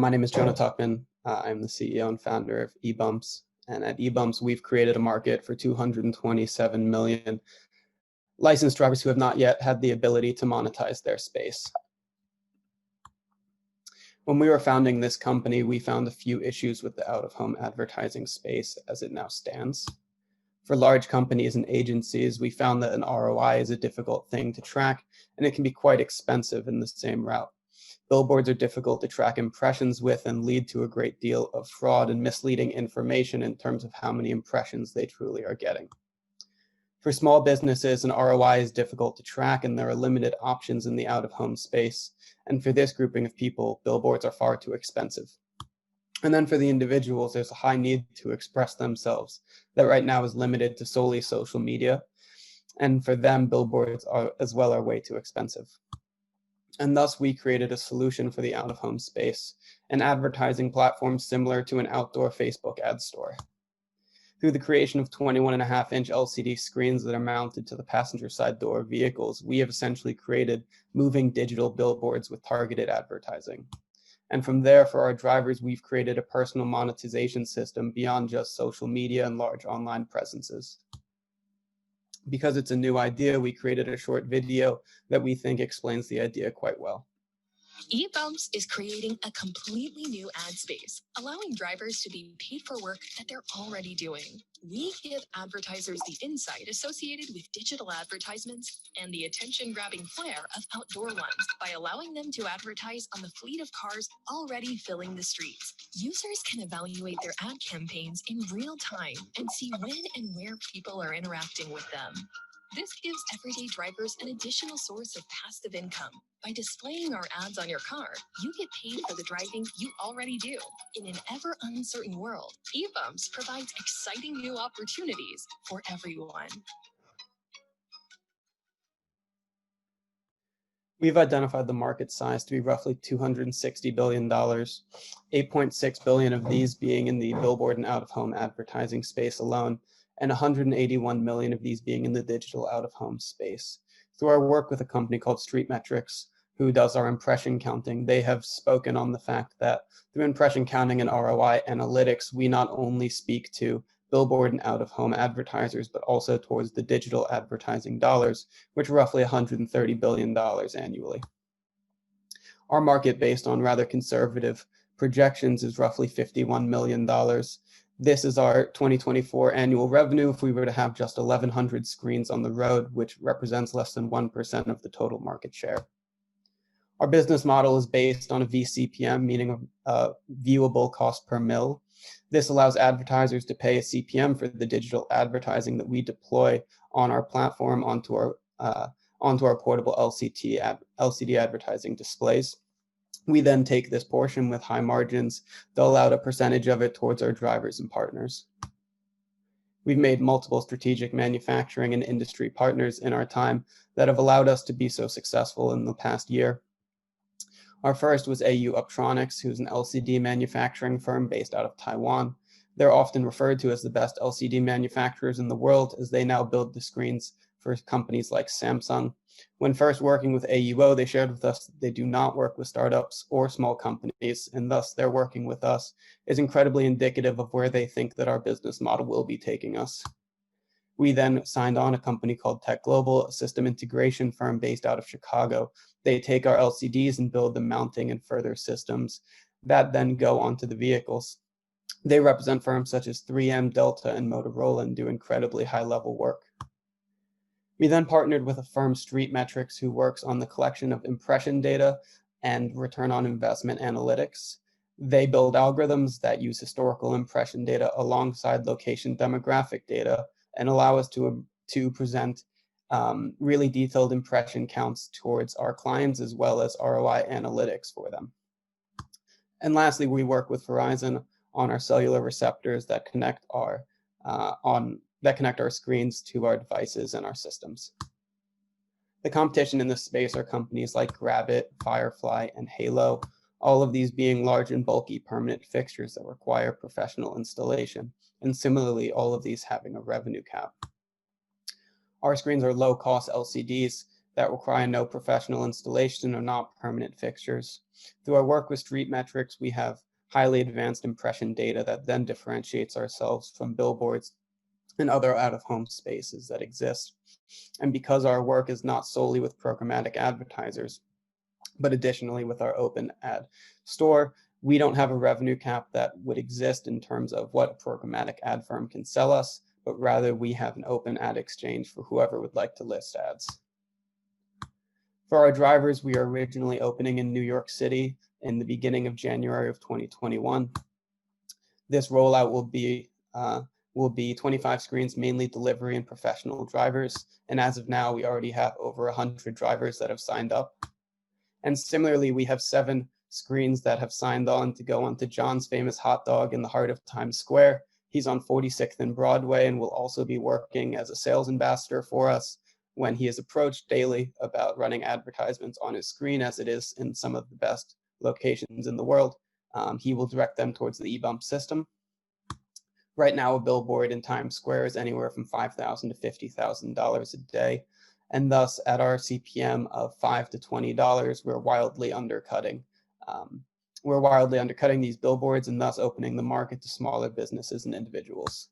name is Jonah Tuckman. I'm the CEO and founder of eBumps. And at eBumps, we've created a market for 227 million licensed drivers who have not yet had the ability to monetize their space. When we were founding this company, we found a few issues with the out-of-home advertising space as it now stands. For large companies and agencies, we found that an ROI is a difficult thing to track, and it can be quite expensive in the same route. Billboards are difficult to track impressions with and lead to a great deal of fraud and misleading information in terms of how many impressions they truly are getting. For small businesses, an ROI is difficult to track, and there are limited options in the out-of-home space. And for this grouping of people, billboards are far too expensive. And then for the individuals, there's a high need to express themselves that right now is limited to solely social media. And for them, billboards are way too expensive. And thus we created a solution for the out-of-home space, an advertising platform similar to an outdoor Facebook ad store. Through the creation of 21.5-inch LCD screens that are mounted to the passenger side door of vehicles, we have essentially created moving digital billboards with targeted advertising. And from there, for our drivers, we've created a personal monetization system beyond just social media and large online presences. Because it's a new idea, we created a short video that we think explains the idea quite well. eBumps is creating a completely new ad space, allowing drivers to be paid for work that they're already doing. We give advertisers the insight associated with digital advertisements and the attention-grabbing flair of outdoor ones by allowing them to advertise on the fleet of cars already filling the streets. Users can evaluate their ad campaigns in real time and see when and where people are interacting with them. This gives everyday drivers an additional source of passive income. By displaying our ads on your car, you get paid for the driving you already do. In an ever uncertain world, eBumps provides exciting new opportunities for everyone. We've identified the market size to be roughly $260 billion, 8.6 billion of these being in the billboard and out-of-home advertising space alone, and 181 million of these being in the digital out-of-home space. Through our work with a company called Street Metrics, who does our impression counting, they have spoken on the fact that through impression counting and ROI analytics, we not only speak to billboard and out-of-home advertisers, but also towards the digital advertising dollars, which are roughly $130 billion annually. Our market, based on rather conservative projections, is roughly $51 million. This is our 2024 annual revenue if we were to have just 1,100 screens on the road, which represents less than 1% of the total market share. Our business model is based on a VCPM, meaning a viewable cost per mil. This allows advertisers to pay a CPM for the digital advertising that we deploy on our platform onto our portable LCD advertising displays. We then take this portion with high margins, they'll allow a percentage of it towards our drivers and partners. We've made multiple strategic manufacturing and industry partners in our time that have allowed us to be so successful in the past year. Our first was AU Uptronics, who's an LCD manufacturing firm based out of Taiwan. They're often referred to as the best LCD manufacturers in the world, as they now build the screens for companies like Samsung. When first working with AUO, they shared with us that they do not work with startups or small companies, and thus their working with us is incredibly indicative of where they think that our business model will be taking us. We then signed on a company called Tech Global, a system integration firm based out of Chicago. They take our LCDs and build the mounting and further systems that then go onto the vehicles. They represent firms such as 3M, Delta, and Motorola and do incredibly high-level work. We then partnered with a firm, Street Metrics, who works on the collection of impression data and return on investment analytics. They build algorithms that use historical impression data alongside location demographic data and allow us to present really detailed impression counts towards our clients, as well as ROI analytics for them. And lastly, we work with Verizon on our cellular receptors that connect our screens to our devices and our systems. The competition in this space are companies like Grabbit, Firefly, and Halo, all of these being large and bulky permanent fixtures that require professional installation, and similarly, all of these having a revenue cap. Our screens are low-cost LCDs that require no professional installation or not permanent fixtures. Through our work with Street Metrics, we have highly advanced impression data that then differentiates ourselves from billboards and other out-of-home spaces that exist. And because our work is not solely with programmatic advertisers, but additionally with our open ad store, we don't have a revenue cap that would exist in terms of what a programmatic ad firm can sell us, but rather we have an open ad exchange for whoever would like to list ads. For our drivers, we are originally opening in New York City in the beginning of January of 2021. This rollout will be 25 screens, mainly delivery and professional drivers. And as of now, we already have over 100 drivers that have signed up. And similarly, we have 7 screens that have signed on to go onto John's famous hot dog in the heart of Times Square. He's on 46th and Broadway and will also be working as a sales ambassador for us when he is approached daily about running advertisements on his screen, as it is in some of the best locations in the world. He will direct them towards the eBump system. Right now, a billboard in Times Square is anywhere from $5,000 to $50,000 a day. And thus, at our CPM of $5 to $20, we're wildly undercutting. These billboards and thus opening the market to smaller businesses and individuals.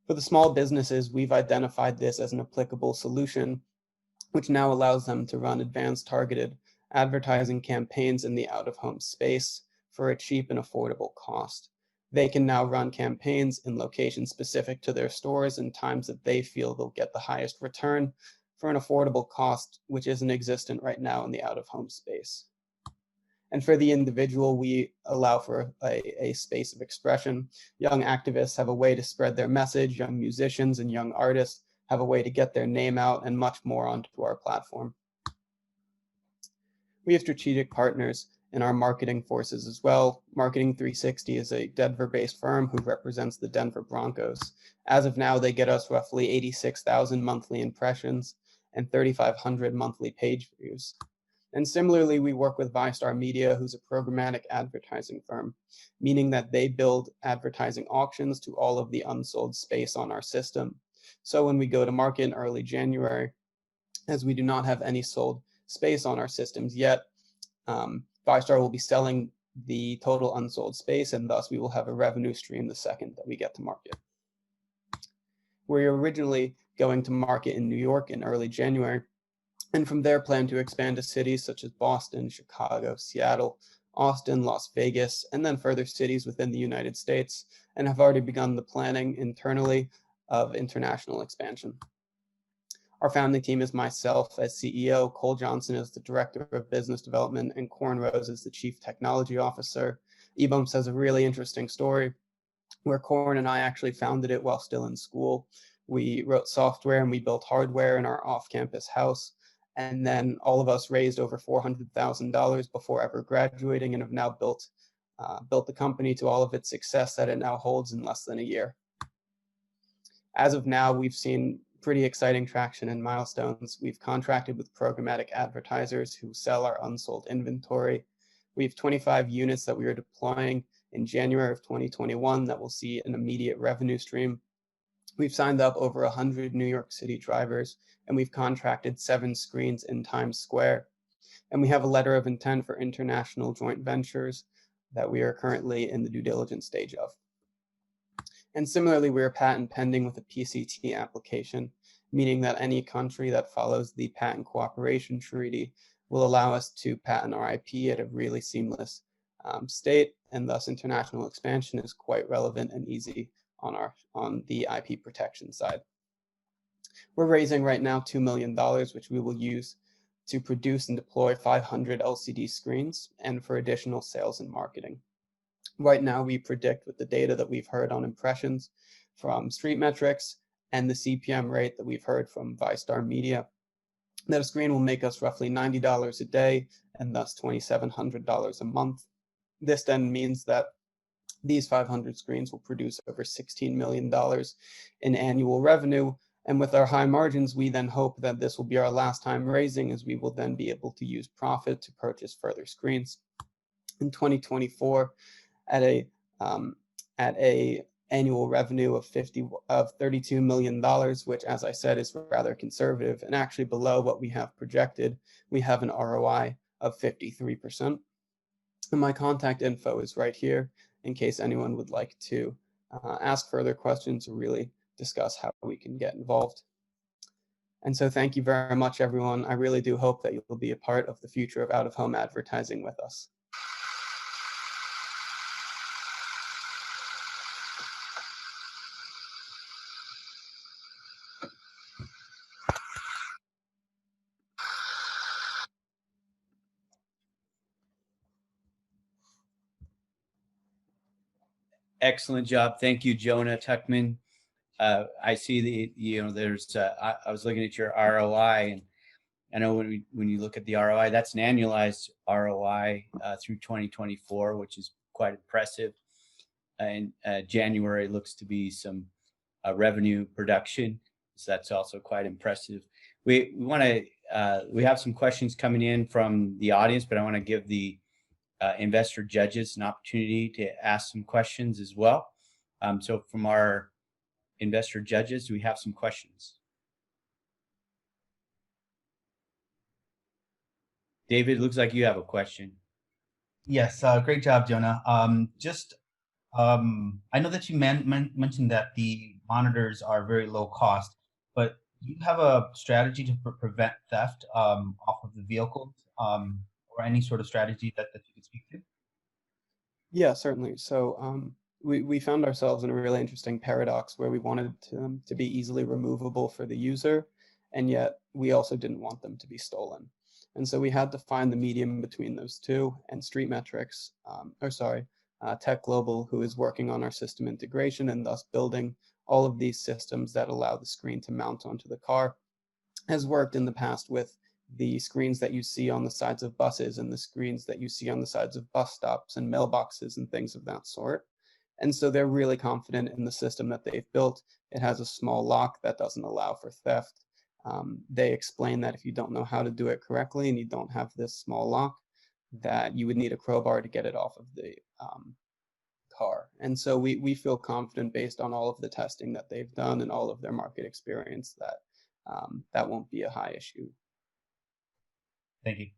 For the small businesses, we've identified this as an applicable solution, which now allows them to run advanced targeted advertising campaigns in the out-of-home space for a cheap and affordable cost. They can now run campaigns in locations specific to their stores and times that they feel they'll get the highest return for an affordable cost, which isn't existent right now in the out-of-home space. And for the individual, we allow for a space of expression. Young activists have a way to spread their message, young musicians and young artists have a way to get their name out, and much more onto our platform. We have strategic partners in our marketing forces as well. Marketing 360 is a Denver-based firm who represents the Denver Broncos. As of now, they get us roughly 86,000 monthly impressions and 3,500 monthly page views. And similarly, we work with ViStar Media, who's a programmatic advertising firm, meaning that they build advertising auctions to all of the unsold space on our system. So when we go to market in early January, as we do not have any sold space on our systems yet, ViStar will be selling the total unsold space, and thus we will have a revenue stream the second that we get to market. We were originally going to market in New York in early January, and from there plan to expand to cities such as Boston, Chicago, Seattle, Austin, Las Vegas, and then further cities within the United States, and have already begun the planning internally of international expansion. Our founding team is myself as CEO, Cole Johnson as the Director of Business Development, and Corn Rose as the Chief Technology Officer. eBumps has a really interesting story where Corn and I actually founded it while still in school. We wrote software and we built hardware in our off-campus house. And then all of us raised over $400,000 before ever graduating, and have now built the company to all of its success that it now holds in less than a year. As of now, we've seen pretty exciting traction in Milestones. We've contracted with programmatic advertisers who sell our unsold inventory. We have 25 units that we are deploying in January of 2021 that will see an immediate revenue stream. We've signed up over 100 New York City drivers, and we've contracted 7 screens in Times Square. And we have a letter of intent for international joint ventures that we are currently in the due diligence stage of. And similarly, we are patent pending with a PCT application, meaning that any country that follows the Patent Cooperation Treaty will allow us to patent our IP at a really seamless state, and thus international expansion is quite relevant and easy on the IP protection side. We're raising right now $2 million, which we will use to produce and deploy 500 LCD screens and for additional sales and marketing. Right now, we predict with the data that we've heard on impressions from Street Metrics and the CPM rate that we've heard from ViStar Media, that a screen will make us roughly $90 a day and thus $2,700 a month. This then means that these 500 screens will produce over $16 million in annual revenue. And with our high margins, we then hope that this will be our last time raising, as we will then be able to use profit to purchase further screens. In 2024, at a annual revenue of $32 million, which, as I said, is rather conservative and actually below what we have projected, we have an ROI of 53%. And my contact info is right here in case anyone would like to ask further questions or really discuss how we can get involved. And so thank you very much, everyone. I really do hope that you'll be a part of the future of out-of-home advertising with us. Excellent job. Thank you, Jonah Tuckman. I see there's, I was looking at your ROI, and I know when you look at the ROI, that's an annualized ROI through 2024, which is quite impressive. And January looks to be some revenue production, so that's also quite impressive. We have some questions coming in from the audience, but I want to give the investor judges an opportunity to ask some questions as well. So from our investor judges, do we have some questions? David, looks like you have a question. Yes, great job, Jonah. I know that you mentioned that the monitors are very low cost, but do you have a strategy to prevent theft off of the vehicles, or any sort of strategy that you could speak to? Yeah, certainly. So we found ourselves in a really interesting paradox where we wanted them to be easily removable for the user, and yet we also didn't want them to be stolen. And so we had to find the medium between those two, and Street Metrics, Tech Global, who is working on our system integration and thus building all of these systems that allow the screen to mount onto the car, has worked in the past with the screens that you see on the sides of buses and the screens that you see on the sides of bus stops and mailboxes and things of that sort. And so they're really confident in the system that they've built. It has a small lock that doesn't allow for theft. They explain that if you don't know how to do it correctly and you don't have this small lock, that you would need a crowbar to get it off of the car. And so we feel confident, based on all of the testing that they've done and all of their market experience, that that won't be a high issue. Thank you.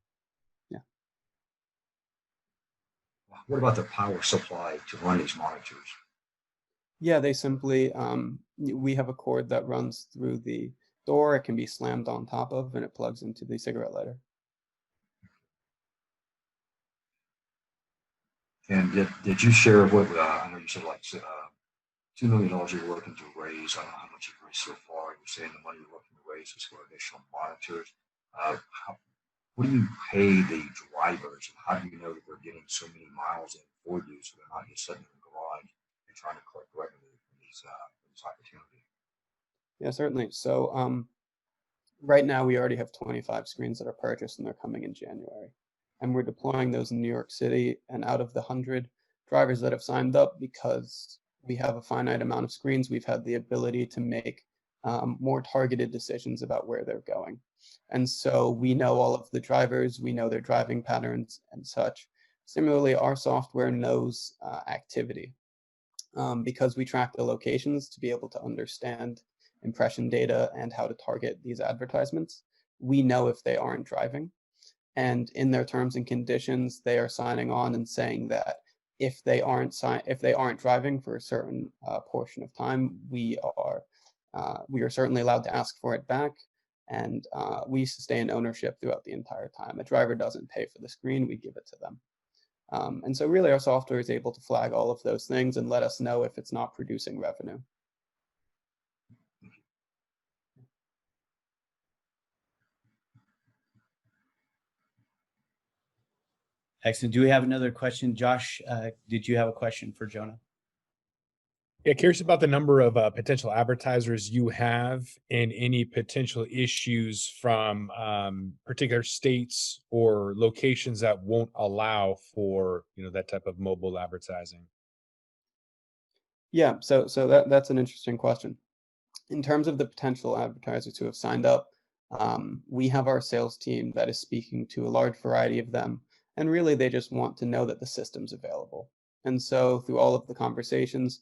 Yeah. What about the power supply to run these monitors? Yeah, they simply, we have a cord that runs through the door. It can be slammed on top of, and it plugs into the cigarette lighter. And did you share what, I know you said like $2 million you're looking to raise. I don't know how much you've raised so far. You're saying the money you're looking to raise is for additional monitors. What do you pay the drivers, and how do you know that they're getting so many miles in for you, so they're not just sitting in the garage and trying to collect revenue from these opportunities? Yeah, certainly. So right now we already have 25 screens that are purchased, and they're coming in January. And we're deploying those in New York City. And out of the 100 drivers that have signed up, because we have a finite amount of screens, we've had the ability to make more targeted decisions about where they're going. And so we know all of the drivers, we know their driving patterns and such. Similarly, our software knows activity because we track the locations to be able to understand impression data and how to target these advertisements. We know if they aren't driving. And in their terms and conditions, they are signing on and saying that if they aren't driving for a certain portion of time, we are certainly allowed to ask for it back, and we sustain ownership throughout the entire time. A driver doesn't pay for the screen; we give it to them. And so, really, our software is able to flag all of those things and let us know if it's not producing revenue. Excellent. Do we have another question? Josh, did you have a question for Jonah? Yeah, curious about the number of potential advertisers you have and any potential issues from particular states or locations that won't allow for that type of mobile advertising. Yeah, so that's an interesting question. In terms of the potential advertisers who have signed up, we have our sales team that is speaking to a large variety of them, and really they just want to know that the system's available. And so through all of the conversations,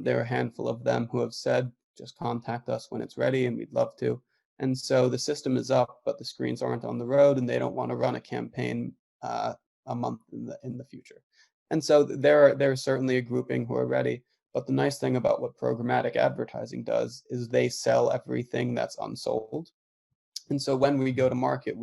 there are a handful of them who have said, just contact us when it's ready and we'd love to. And so the system is up, but the screens aren't on the road and they don't want to run a campaign a month in the future. And so there's certainly a grouping who are ready. But the nice thing about what programmatic advertising does is they sell everything that's unsold. And so when we go to market,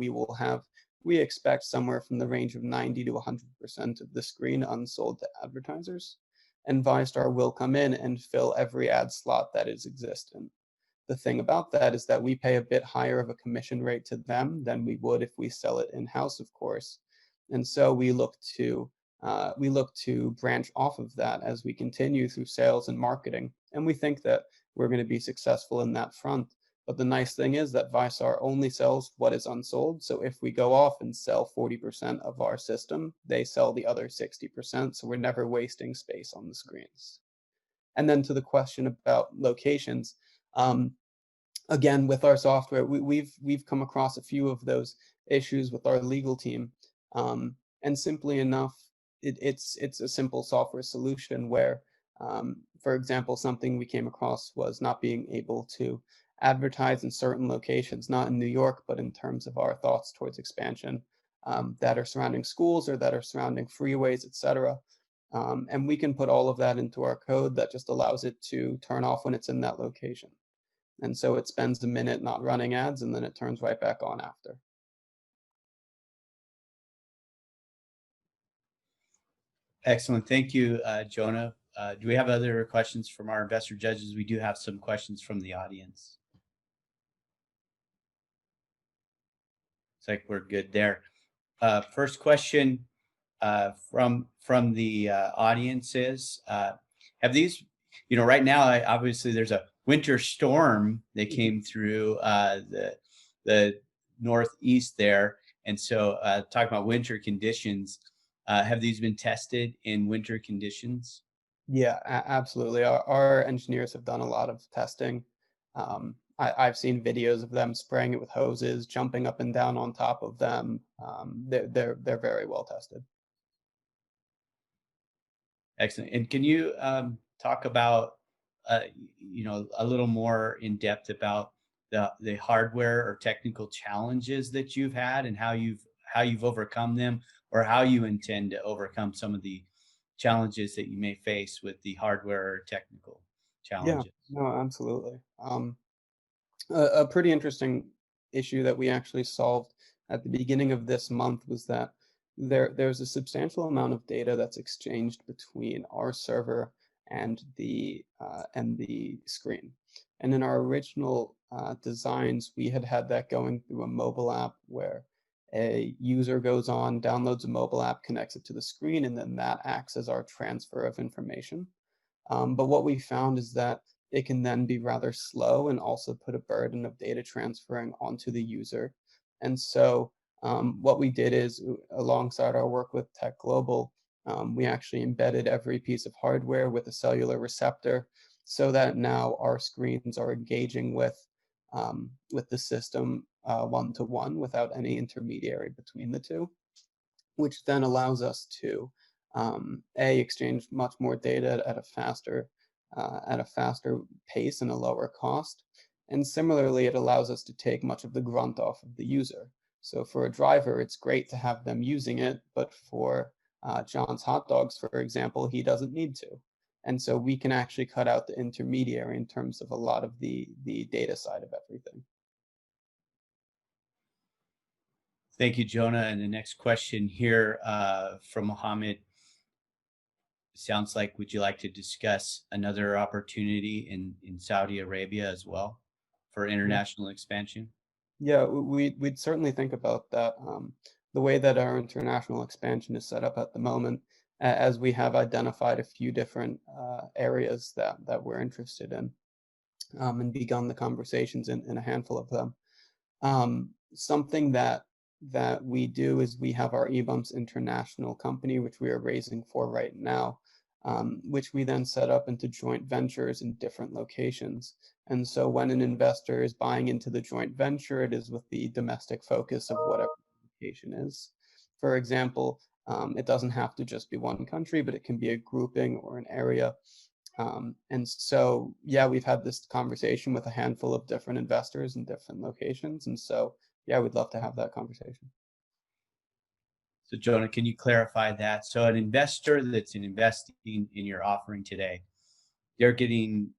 we expect somewhere from the range of 90 to 100% of the screen unsold to advertisers. And Vistar will come in and fill every ad slot that is existent. The thing about that is that we pay a bit higher of a commission rate to them than we would if we sell it in-house, of course. And so we look to branch off of that as we continue through sales and marketing. And we think that we're going to be successful in that front. But the nice thing is that Visar only sells what is unsold. So if we go off and sell 40% of our system, they sell the other 60%. So we're never wasting space on the screens. And then to the question about locations, again, with our software, we've come across a few of those issues with our legal team. And simply enough, it's a simple software solution where, for example, something we came across was not being able to advertise in certain locations, not in New York, but in terms of our thoughts towards expansion that are surrounding schools or that are surrounding freeways, etc. And we can put all of that into our code that just allows it to turn off when it's in that location. And so it spends a minute not running ads and then it turns right back on after. Excellent. Thank you, Jonah. Do we have other questions from our investor judges? We do have some questions from the audience. It's like we're good there. First question from the audience is, have these, right now, obviously there's a winter storm that came through the northeast there. And so talking about winter conditions, have these been tested in winter conditions? Yeah, absolutely. Our engineers have done a lot of testing. I've seen videos of them spraying it with hoses, jumping up and down on top of them. They're very well tested. Excellent. And can you talk about, a little more in depth about the hardware or technical challenges that you've had and how you've overcome them, or how you intend to overcome some of the challenges that you may face with the hardware or technical Yeah, challenges? no, absolutely. A pretty interesting issue that we actually solved at the beginning of this month was that there's a substantial amount of data that's exchanged between our server and the screen. And in our original designs, we had that going through a mobile app where a user goes on, downloads a mobile app, connects it to the screen, and then that acts as our transfer of information. But what we found is that it can then be rather slow and also put a burden of data transferring onto the user. And so what we did is, alongside our work with Tech Global, We actually embedded every piece of hardware with a cellular receptor so that now our screens are engaging with the system one-to-one without any intermediary between the two, which then allows us to exchange much more data at a faster pace and a lower cost. And similarly, it allows us to take much of the grunt off of the user. So for a driver, it's great to have them using it, but for John's Hot Dogs, for example, he doesn't need to. And so we can actually cut out the intermediary in terms of a lot of the data side of everything. Thank you, Jonah. And the next question here from Mohammed. Sounds like, would you like to discuss another opportunity in Saudi Arabia as well for international expansion? Yeah, we'd certainly think about that. The way that our international expansion is set up at the moment, as we have identified a few different areas that we're interested in, and begun the conversations in a handful of them. Something that we do is we have our eBumps International company, which we are raising for right now, which we then set up into joint ventures in different locations. And so when an investor is buying into the joint venture, it is with the domestic focus of whatever the location is. For example, it doesn't have to just be one country, but it can be a grouping or an area. And so, yeah, we've had this conversation with a handful of different investors in different locations. And so, yeah, we'd love to have that conversation. So Jonah, can you clarify that? So an investor that's investing in your offering today, they're getting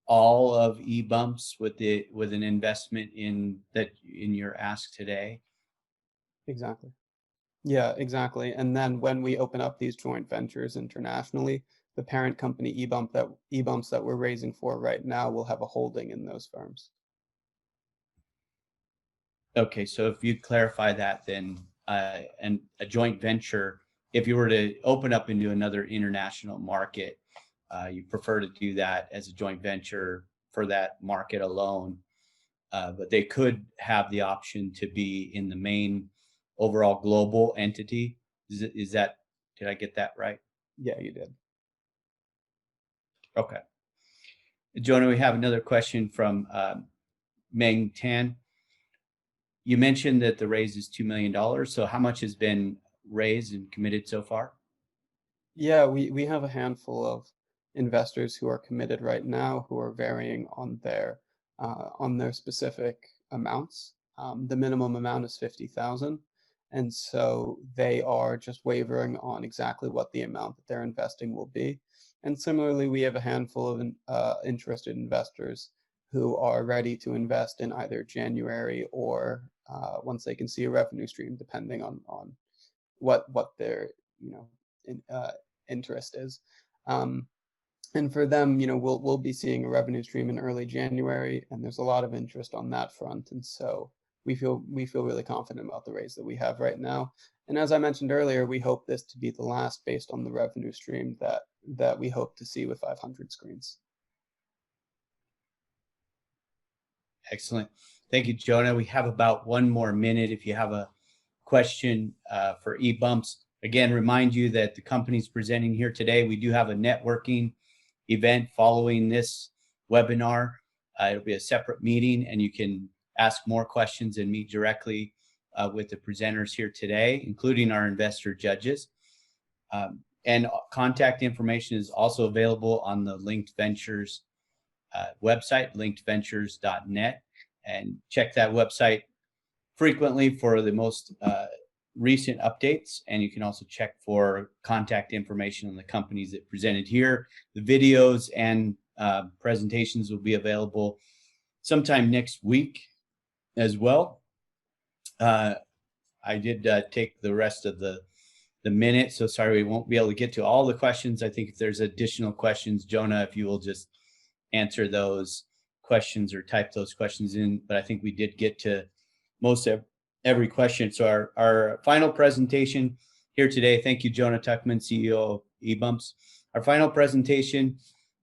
all of eBumps with an investment in your ask today? Exactly. Yeah, exactly. And then when we open up these joint ventures internationally, the parent company eBumps that we're raising for right now will have a holding in those firms. Okay, so if you clarify that, then and a joint venture, if you were to open up into another international market, you prefer to do that as a joint venture for that market alone, but they could have the option to be in the main overall global entity. Is that, did I get that right? Yeah, you did. Okay. Jonah, we have another question from Meng Tan. You mentioned that the raise is $2 million. So how much has been raised and committed so far? Yeah, we have a handful of investors who are committed right now who are varying on their specific amounts. The minimum amount is 50,000, and so they are just wavering on exactly what the amount that they're investing will be. And similarly, we have a handful of interested investors who are ready to invest in either January or once they can see a revenue stream, depending on what their interest is. And for them, we'll be seeing a revenue stream in early January, and there's a lot of interest on that front. And so we feel really confident about the raise that we have right now. And as I mentioned earlier, we hope this to be the last based on the revenue stream that we hope to see with 500 screens. Excellent. Thank you, Jonah. We have about 1 more minute. If you have a question for eBumps, again, remind you that the company's presenting here today. We do have a networking event following this webinar. It'll be a separate meeting, and you can ask more questions and meet directly with the presenters here today, including our investor judges. And contact information is also available on the Linked Ventures website, linkedventures.net, and check that website frequently for the most recent updates. And you can also check for contact information on the companies that presented here. The videos and presentations will be available sometime next week as well. I did take the rest of the minute, so sorry we won't be able to get to all the questions. I think if there's additional questions, Jonah, if you will just answer those questions or type those questions in, but I think we did get to most of every question. So our final presentation here today, thank you, Jonah Tuckman, CEO of eBumps. Our final presentation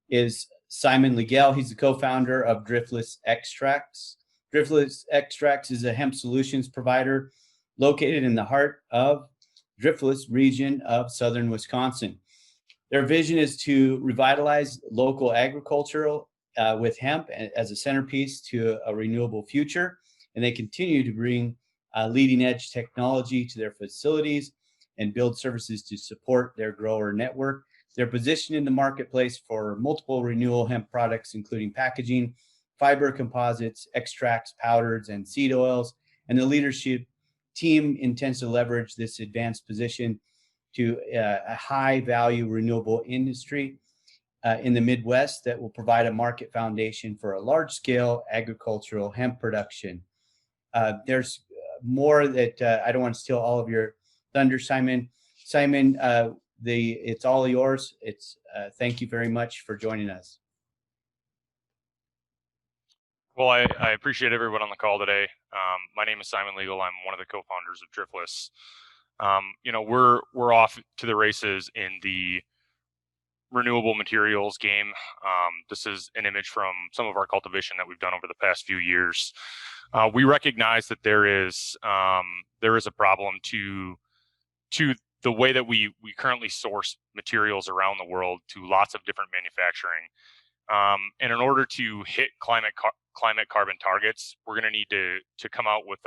is Simon Legel. He's the co-founder of Driftless Extracts. Driftless Extracts is a hemp solutions provider located in the heart of driftless region of southern Wisconsin. Their vision is to revitalize local agricultural with hemp as a centerpiece to a renewable future. And they continue to bring leading edge technology to their facilities and build services to support their grower network. They're positioned in the marketplace for multiple renewal hemp products, including packaging, fiber composites, extracts, powders, and seed oils. And the leadership team intends to leverage this advanced position to a high value renewable industry in the Midwest that will provide a market foundation for a large scale agricultural hemp production. There's more that I don't want to steal all of your thunder, Simon. Simon, it's all yours. Thank you very much for joining us. Well, I appreciate everyone on the call today. My name is Simon Legal. I'm one of the co-founders of Driftless. We're off to the races in the renewable materials game. This is an image from some of our cultivation that we've done over the past few years. We recognize that there is a problem to the way that we currently source materials around the world to lots of different manufacturing. And in order to hit climate carbon targets, we're going to need to come out with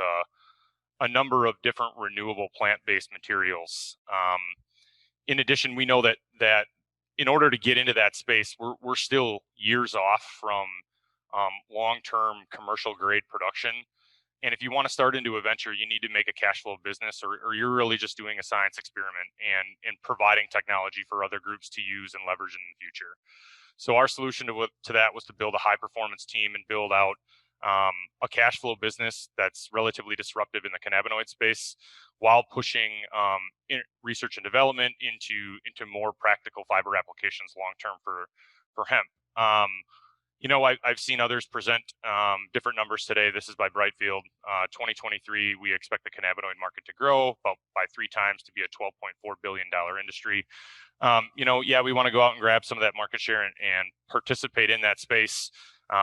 a number of different renewable plant-based materials. In addition, we know that in order to get into that space, we're still years off from long-term commercial grade production. And if you want to start into a venture, you need to make a cash flow business, or you're really just doing a science experiment and providing technology for other groups to use and leverage in the future. So our solution to that was to build a high performance team and build out a cash flow business that's relatively disruptive in the cannabinoid space, while pushing research and development into more practical fiber applications long term for hemp. I've seen others present different numbers today. This is by Brightfield. 2023, we expect the cannabinoid market to grow by 3 times to be a $12.4 billion industry. We want to go out and grab some of that market share and participate in that space.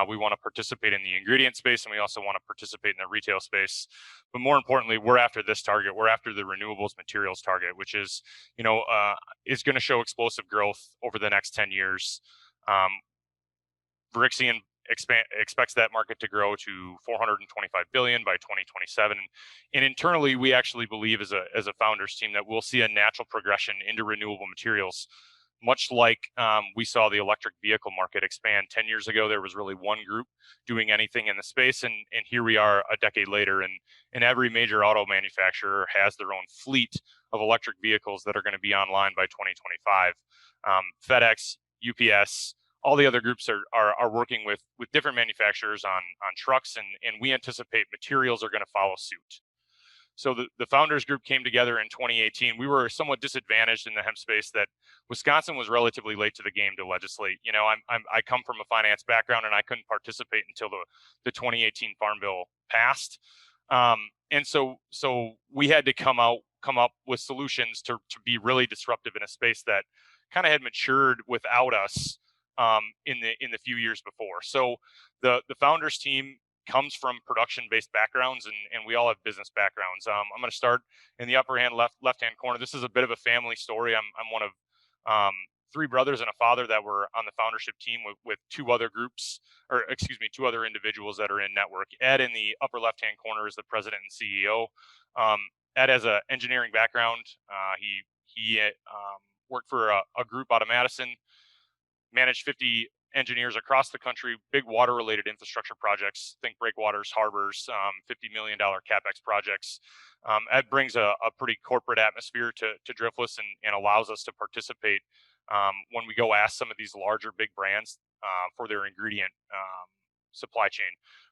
We want to participate in the ingredient space, and we also want to participate in the retail space. But more importantly, we're after this target. We're after the renewables materials target, which is going to show explosive growth over the next 10 years. Verixian expects that market to grow to $425 billion by 2027. And internally, we actually believe as a founders team that we'll see a natural progression into renewable materials. Much like we saw the electric vehicle market expand 10 years ago, there was really one group doing anything in the space. And here we are a decade later, and every major auto manufacturer has their own fleet of electric vehicles that are going to be online by 2025. FedEx, UPS, all the other groups are working with different manufacturers on trucks, and we anticipate materials are going to follow suit. So the founders group came together in 2018. We were somewhat disadvantaged in the hemp space that Wisconsin was relatively late to the game to legislate. I come from a finance background, and I couldn't participate until the 2018 Farm Bill passed. And so we had to come up with solutions to be really disruptive in a space that kind of had matured without us in the few years before. So the founders team comes from production-based backgrounds, and we all have business backgrounds. I'm going to start in the upper hand left-hand corner. This is a bit of a family story. I'm one of 3 brothers and a father that were on the foundership team with 2 other groups, 2 other individuals that are in network. Ed in the upper left-hand corner is the president and CEO. Ed has an engineering background. He worked for a group out of Madison, managed 50 engineers across the country, big water-related infrastructure projects, think breakwaters, harbors, $50 million CapEx projects. Ed brings a pretty corporate atmosphere to Driftless and allows us to participate when we go ask some of these larger, big brands for their ingredient supply chain.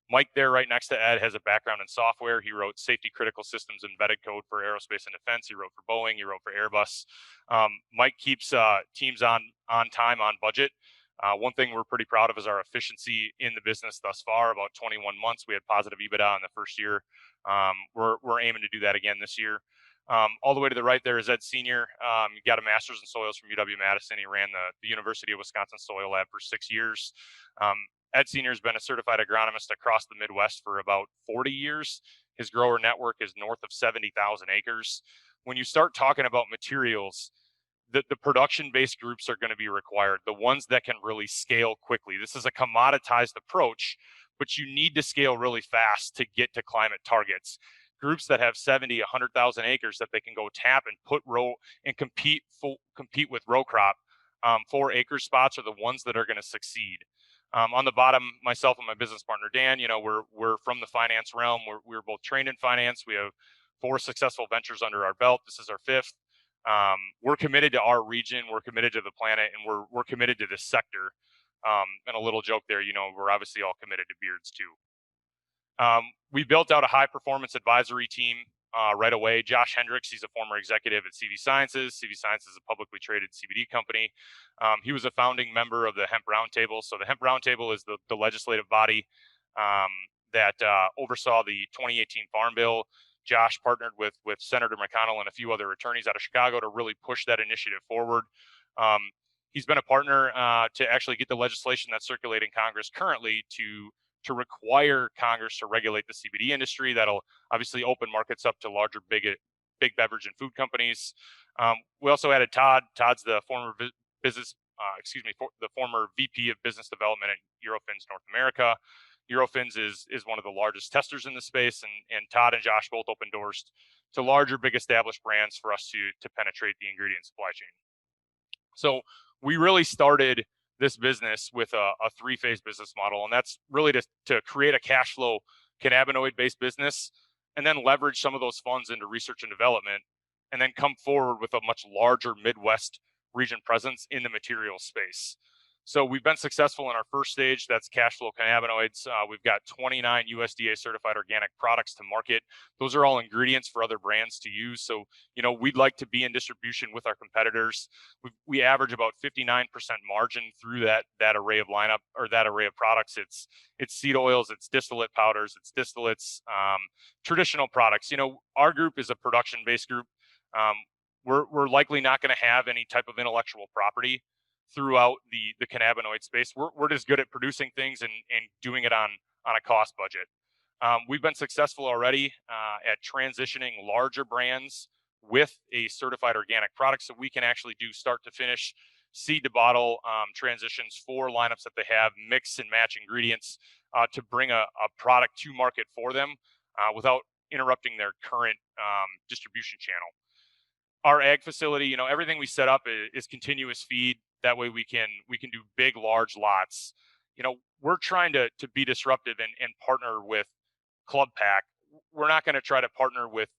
Mike there right next to Ed has a background in software. He wrote safety critical systems embedded code for aerospace and defense. He wrote for Boeing. He wrote for Airbus. Mike keeps teams on time, on budget. One thing we're pretty proud of is our efficiency in the business thus far. About 21 months, we had positive EBITDA in the first year. We're aiming to do that again this year. All the way to the right there is Ed Senior. He got a master's in soils from UW-Madison. He ran the University of Wisconsin Soil Lab for 6 years. Ed Senior has been a certified agronomist across the Midwest for about 40 years. His grower network is north of 70,000 acres. when you start talking about materials, the production-based groups are going to be required, the ones that can really scale quickly. This is a commoditized approach, but you need to scale really fast to get to climate targets. Groups that have 70, 100,000 acres that they can go tap and put row and compete with row crop 4 acre spots are the ones that are going to succeed. On the bottom, myself and my business partner Dan, you know, we're from the finance realm. We're both trained in finance. We have 4 successful ventures under our belt. This is our 5th. We're committed to our region. We're committed to the planet, and we're committed to this sector. And a little joke there, you know, we're obviously all committed to beards too. We built out a high performance advisory team right away. Josh Hendricks, he's a former executive at CV Sciences. CV Sciences is a publicly traded CBD company. He was a founding member of the Hemp Roundtable. So the Hemp Roundtable is the legislative body that oversaw the 2018 Farm Bill. Josh partnered with Senator McConnell and a few other attorneys out of Chicago to really push that initiative forward. He's been a partner to actually get the legislation that's circulating Congress currently to require Congress to regulate the CBD industry. That'll obviously open markets up to larger, big beverage and food companies. We also added Todd. Todd's the former the former VP of Business Development at Eurofins North America. Eurofins is one of the largest testers in the space, and Todd and Josh both opened doors to larger, big established brands for us to penetrate the ingredient supply chain. So we really started this business with a 3-phase business model, and that's really to create a cash flow cannabinoid-based business, and then leverage some of those funds into research and development, and then come forward with a much larger Midwest region presence in the materials space. So we've been successful in our first stage. That's cash flow cannabinoids. We've got 29 USDA certified organic products to market. Those are all ingredients for other brands to use. So, you know, we'd like to be in distribution with our competitors. We average about 59% margin through that array of lineup, or that array of products. It's seed oils, it's distillate powders, it's distillates, traditional products. You know, our group is a production-based group. We're likely not going to have any type of intellectual property throughout the cannabinoid space. We're just good at producing things and doing it on a cost budget. We've been successful already at transitioning larger brands with a certified organic product, so we can actually do start to finish, seed to bottle transitions for lineups that they have, mix and match ingredients to bring a product to market for them without interrupting their current distribution channel. Our ag facility, you know, everything we set up is continuous feed. That way we can do big, large lots. You know, we're trying to be disruptive and partner with Club Pack. We're not going to try to partner with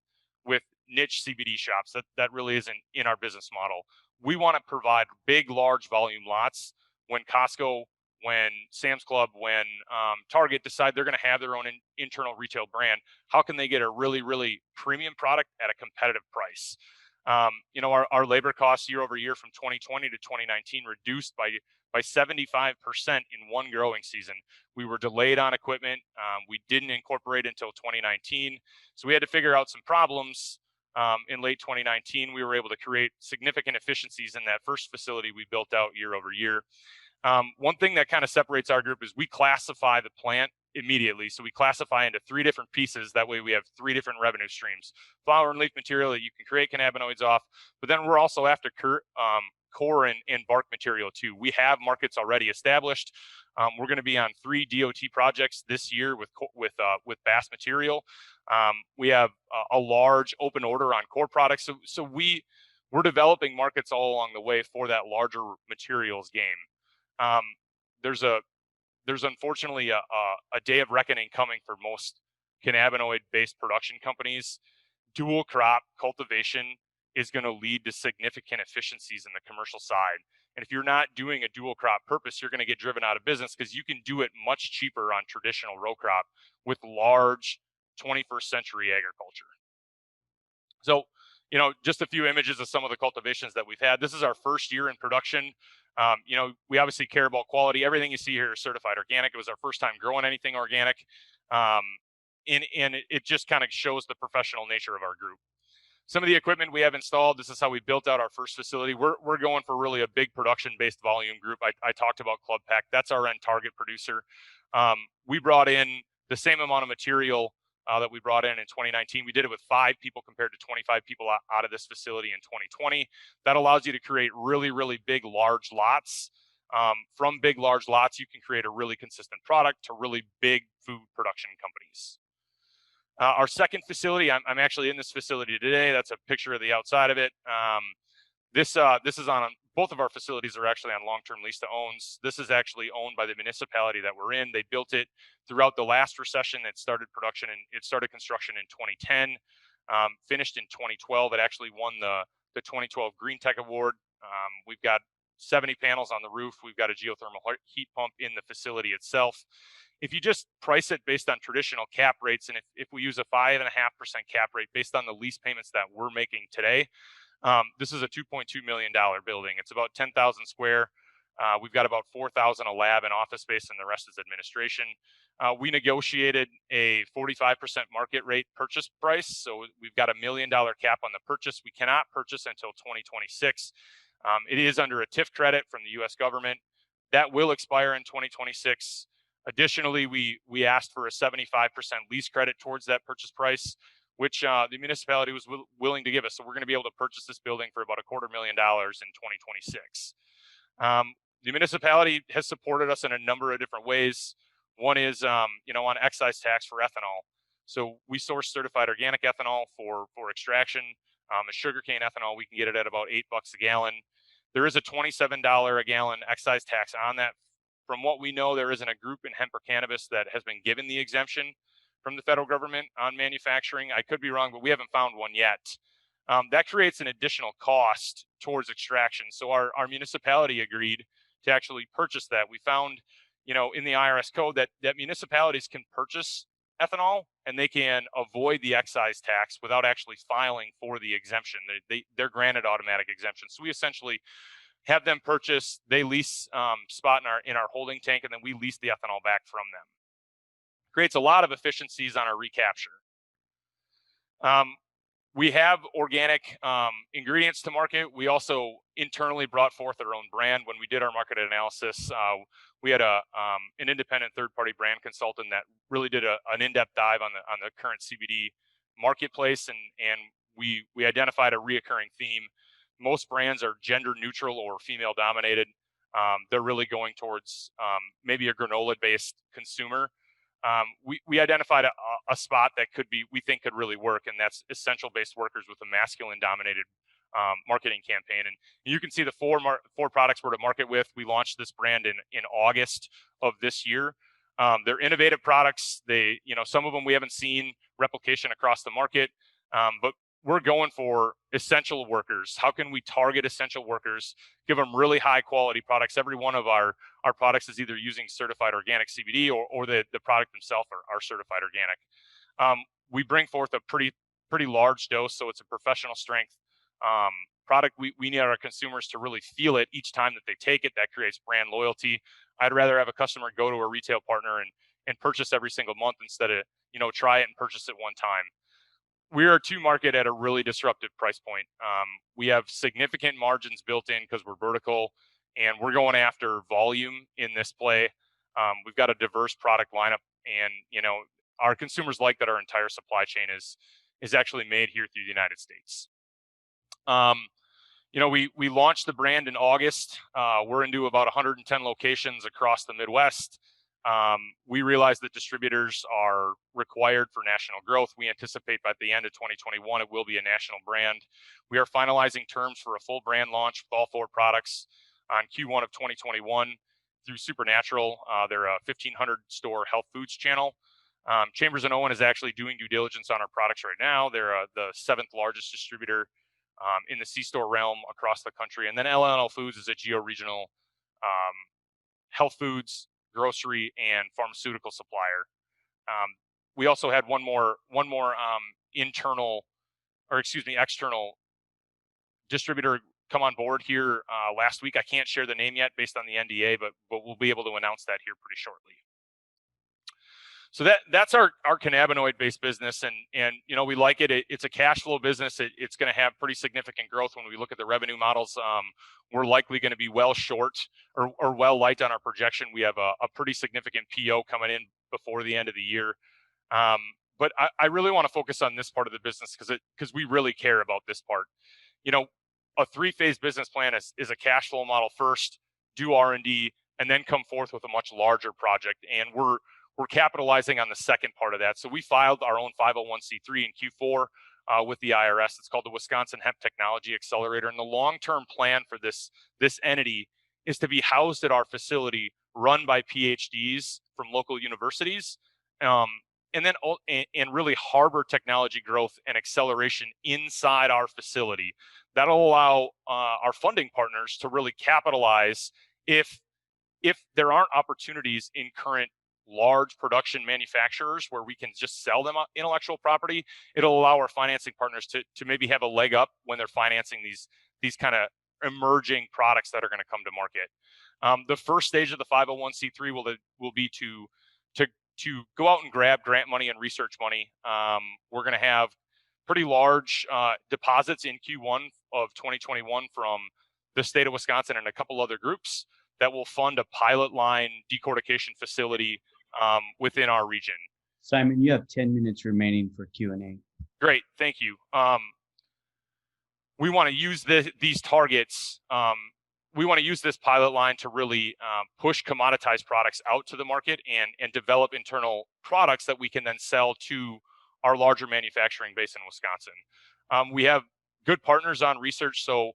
niche CBD shops. That really isn't in our business model. We want to provide big, large volume lots. When Costco, when Sam's Club, when Target decide they're going to have their own internal retail brand, how can they get a really, really premium product at a competitive price? You know, our labor costs year over year from 2020 to 2019 reduced by 75% in one growing season. We were delayed on equipment. We didn't incorporate until 2019. So we had to figure out some problems. In late 2019, we were able to create significant efficiencies in that first facility we built out year over year. One thing that kind of separates our group is we classify the plant immediately. So we classify into 3 different pieces. That way we have 3 different revenue streams: flower and leaf material that you can create cannabinoids off, but then we're also after core and bark material too. We have markets already established. We're going to be on 3 DOT projects this year with Bass material. We have a large open order on core products. So we're developing markets all along the way for that larger materials game. There's unfortunately a day of reckoning coming for most cannabinoid-based production companies. Dual crop cultivation is going to lead to significant efficiencies in the commercial side. And if you're not doing a dual crop purpose, you're going to get driven out of business because you can do it much cheaper on traditional row crop with large 21st century agriculture. So, you know, just a few images of some of the cultivations that we've had. This is our first year in production. You know, we obviously care about quality. Everything you see here is certified organic. It was our first time growing anything organic. And it just kind of shows the professional nature of our group. Some of the equipment we have installed, this is how we built out our first facility. We're going for really a big production-based volume group. I talked about Club Pack. That's our end target producer. We brought in the same amount of material that we brought in 2019. We did it with 5 people compared to 25 people out of this facility in 2020. That allows you to create really, really big, large lots. From big, large lots, you can create a really consistent product to really big food production companies. Our second facility, I'm actually in this facility today. That's a picture of the outside of it. This is on, both of our facilities are actually on long-term lease to owns. This is actually owned by the municipality that we're in. They built it throughout the last recession. It started production and it started construction in 2010, finished in 2012. It actually won the 2012 Green Tech Award. We've got 70 panels on the roof. We've got a geothermal heat pump in the facility itself. If you just price it based on traditional cap rates, and if we use a 5.5% cap rate based on the lease payments that we're making today, this is a $2.2 million building. It's about 10,000 square. We've got about 4,000 a lab and office space, and the rest is administration. We negotiated a 45% market rate purchase price. So we've got $1 million cap on the purchase. We cannot purchase until 2026. It is under a TIF credit from the U.S. government. That will expire in 2026. Additionally, we asked for a 75% lease credit towards that purchase price, which the municipality was willing to give us. So we're going to be able to purchase this building for about $250,000 in 2026. The municipality has supported us in a number of different ways. One is, on excise tax for ethanol. So we source certified organic ethanol for extraction. A sugarcane ethanol, we can get it at about $8 a gallon. There is a $27 a gallon excise tax on that. From what we know, there isn't a group in hemp or cannabis that has been given the exemption from the federal government on manufacturing. I could be wrong, but we haven't found one yet. That creates an additional cost towards extraction. So our municipality agreed to actually purchase that. We found, in the IRS code that municipalities can purchase ethanol and they can avoid the excise tax without actually filing for the exemption. They're granted automatic exemption. So we essentially have them purchase, they lease spot in our holding tank, and then we lease the ethanol back from them. Creates a lot of efficiencies on our recapture. We have organic ingredients to market. We also internally brought forth our own brand. When we did our market analysis, we had an independent third-party brand consultant that really did an in-depth dive on the current CBD marketplace, and we identified a reoccurring theme. Most brands are gender neutral or female dominated. They're really going towards maybe a granola-based consumer. We identified a spot that we think could really work, and that's essential-based workers with a masculine-dominated marketing campaign. And you can see the four products we're to market with. We launched this brand in August of this year. They're innovative products. Some of them we haven't seen replication across the market, but we're going for essential workers. How can we target essential workers, give them really high quality products? Every one of our products is either using certified organic CBD or the product themselves are certified organic. We bring forth a pretty large dose, so it's a professional strength product. We need our consumers to really feel it each time that they take it. That creates brand loyalty. I'd rather have a customer go to a retail partner and purchase every single month instead of try it and purchase it one time. We are to market at a really disruptive price point. We have significant margins built in because we're vertical, and we're going after volume in this play. We've got a diverse product lineup, and our consumers like that our entire supply chain is actually made here through the United States. We launched the brand in August. We're into about 110 locations across the Midwest. We realize that distributors are required for national growth. We anticipate by the end of 2021, it will be a national brand. We are finalizing terms for a full brand launch with all 4 products on Q1 of 2021 through Supernatural. They're a 1,500 store health foods channel. Chambers & Owen is actually doing due diligence on our products right now. They're the 7th largest distributor in the C-store realm across the country. And then LNL Foods is a geo-regional health foods, grocery, and pharmaceutical supplier. We also had one more external distributor come on board here last week. I can't share the name yet based on the NDA, but we'll be able to announce that here pretty shortly. So that's our cannabinoid-based business, and we like it. It's a cash flow business. It's going to have pretty significant growth when we look at the revenue models. We're likely going to be well short or well light on our projection. We have a pretty significant PO coming in before the end of the year. but I really want to focus on this part of the business because we really care about this part. You know, a 3-phase business plan is a cash flow model first, do R&D, and then come forth with a much larger project. And we're capitalizing on the second part of that. So we filed our own 501c3 in Q4 with the IRS. It's called the Wisconsin Hemp Technology Accelerator. And the long-term plan for this entity is to be housed at our facility, run by PhDs from local universities, and then really harbor technology growth and acceleration inside our facility. That'll allow our funding partners to really capitalize if there aren't opportunities in current large production manufacturers where we can just sell them intellectual property. It'll allow our financing partners to maybe have a leg up when they're financing these kind of emerging products that are going to come to market. The first stage of the 501c3 will be to go out and grab grant money and research money. We're going to have pretty large deposits in Q1 of 2021 from the state of Wisconsin and a couple other groups that will fund a pilot line decortication facility within our region. Simon, you have 10 minutes remaining for Q&A. Great, thank you. We want to use these targets. We want to use this pilot line to really push commoditized products out to the market and develop internal products that we can then sell to our larger manufacturing base in Wisconsin. We have good partners on research. So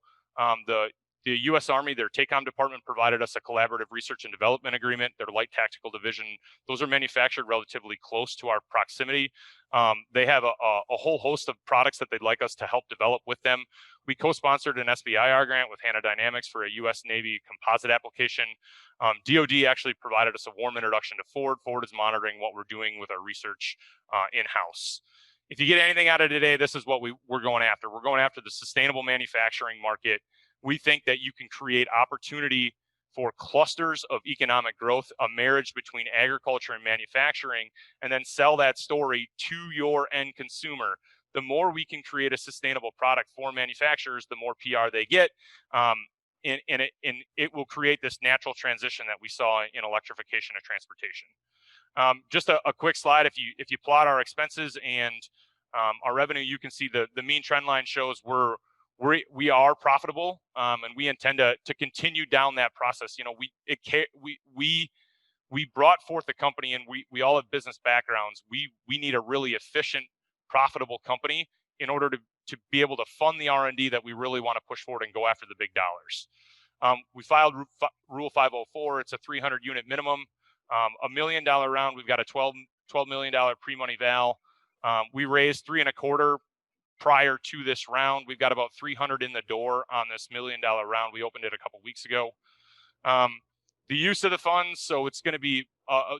the U.S. Army, their TACOM department provided us a collaborative research and development agreement. Their light tactical division, those are manufactured relatively close to our proximity. They have a whole host of products that they'd like us to help develop with them. We co-sponsored an SBIR grant with Hanna Dynamics for a U.S. Navy composite application. DoD actually provided us a warm introduction to Ford. Ford is monitoring what we're doing with our research in-house. If you get anything out of today, this is what we're going after. We're going after the sustainable manufacturing market. We think that you can create opportunity for clusters of economic growth, a marriage between agriculture and manufacturing, and then sell that story to your end consumer. The more we can create a sustainable product for manufacturers, the more PR they get, and it will create this natural transition that we saw in electrification of transportation. Just a quick slide. If you plot our expenses and our revenue, you can see the mean trend line shows we are profitable, and we intend to continue down that process. You know, we brought forth the company, and we all have business backgrounds. We need a really efficient, profitable company in order to be able to fund the R&D that we really want to push forward and go after the big dollars. We filed Rule 504. It's a 300 unit minimum, $1 million round. We've got a $12 million pre-money val. We raised 3.25 prior to this round. We've got about 300 in the door on this $1 million round. We opened it a couple weeks ago. The use of the funds, so it's going to be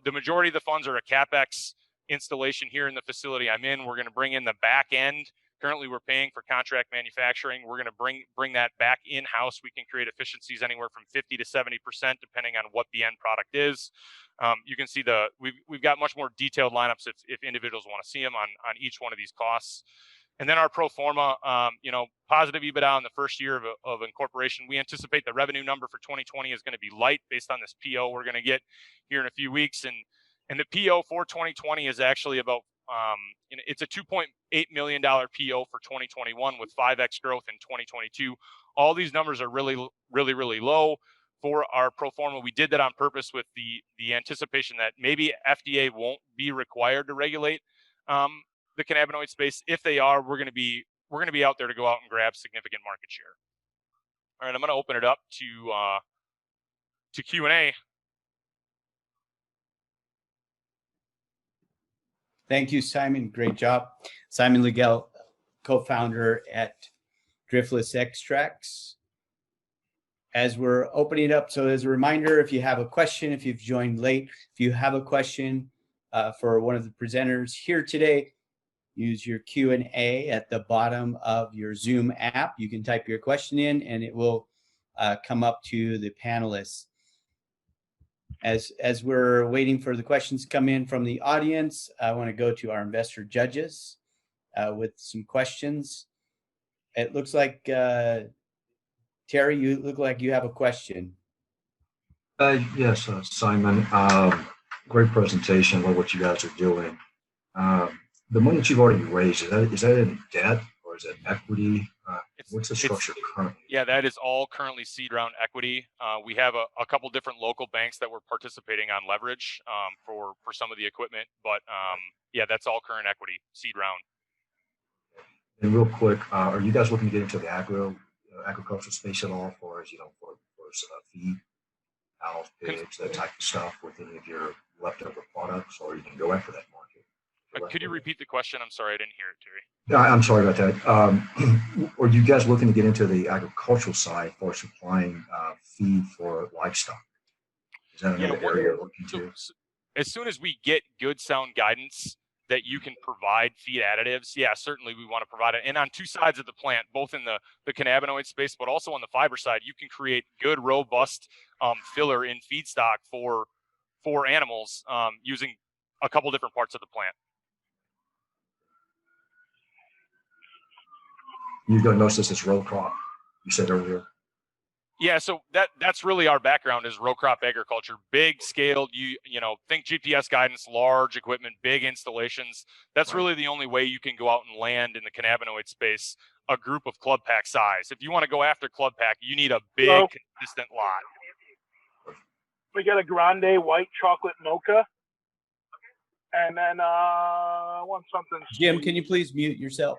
the majority of the funds are a CapEx installation here in the facility I'm in. We're going to bring in the back end. Currently, we're paying for contract manufacturing. We're going to bring that back in-house. We can create efficiencies anywhere from 50 to 70%, depending on what the end product is. You can see we've got much more detailed lineups if individuals want to see them on each one of these costs. And then our pro forma, positive EBITDA in the first year of incorporation. We anticipate the revenue number for 2020 is going to be light based on this PO we're going to get here in a few weeks. And the PO for 2020 is actually about, it's a $2.8 million PO for 2021 with 5x growth in 2022. All these numbers are really, really, really low for our pro forma. We did that on purpose with the anticipation that maybe FDA won't be required to regulate the cannabinoid space. If they are, we're going to be out there to go out and grab significant market share. All right, I'm going to open it up to Q&A. Thank you, Simon. Great job. Simon Legel, co-founder at Driftless Extracts. As we're opening it up, so as a reminder, if you have a question, if you've joined late, if you have a question for one of the presenters here today, use your Q&A at the bottom of your Zoom app. You can type your question in and it will come up to the panelists. As we're waiting for the questions to come in from the audience, I want to go to our investor judges with some questions. It looks like, Terry, you look like you have a question. Yes, Simon. Great presentation. Love what you guys are doing. the money that you've already raised, is that in debt or is it equity? What's the It's structure currently? yeah, that is all currently seed round equity. We have a couple different local banks that were participating on leverage for some of the equipment, but yeah, that's all current equity seed round. And real quick, are you guys looking to get into the agricultural space at all, for feed, cows, pigs, that type of stuff with any of your leftover products, or you can go after that market? Could you repeat the question? I'm sorry, I didn't hear it, Terry. I'm sorry about that. Are you guys looking to get into the agricultural side for supplying feed for livestock? Is that another area you're looking to? As soon as we get good sound guidance that you can provide feed additives, yeah, certainly we want to provide it. And on two sides of the plant, both in the cannabinoid space, but also on the fiber side, you can create good, robust filler in feedstock for animals using a couple different parts of the plant. You're going to notice this as row crop, you said earlier. Yeah, so that's really our background is row crop agriculture, big scaled, you know, think GPS guidance, large equipment, big installations. That's really the only way you can go out and land in the cannabinoid space, a group of club pack size. If you want to go after club pack, you need a big, consistent lot. We got a grande white chocolate mocha. And then I want something. Jim, can you please mute yourself?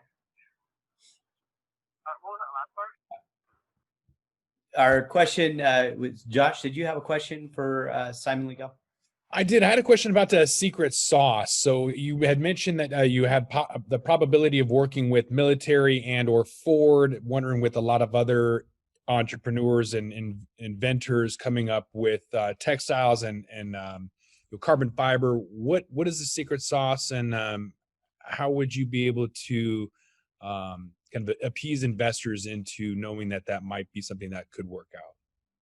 What was that last part? Our question was, Josh, did you have a question for Simon Legal? I did. I had a question about the secret sauce. So you had mentioned that you had the probability of working with military and or Ford, wondering with a lot of other entrepreneurs and inventors coming up with textiles and carbon fiber. What is the secret sauce, and how would you be able to kind of appease investors into knowing that that might be something that could work out?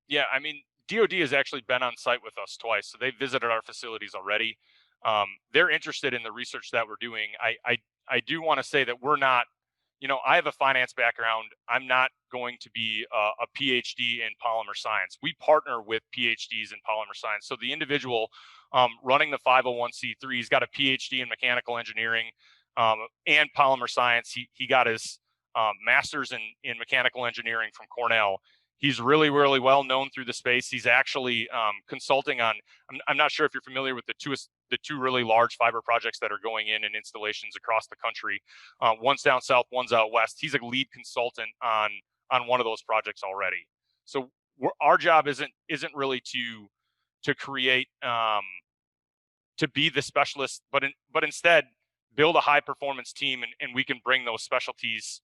Yeah, I mean, DoD has actually been on site with us twice, so they've visited our facilities already. They're interested in the research that we're doing. I do want to say that we're not, you know, I have a finance background. I'm not going to be a PhD in polymer science. We partner with PhDs in polymer science. So the individual running the 501c3, he's got a PhD in mechanical engineering and polymer science. He got his master's in mechanical engineering from Cornell. He's really, really well known through the space. He's actually consulting on, I'm not sure if you're familiar with the two really large fiber projects that are going in installations across the country. One's down south, one's out west. He's a lead consultant on one of those projects already. So our job isn't really to create, to be the specialist, but instead build a high performance team, and we can bring those specialties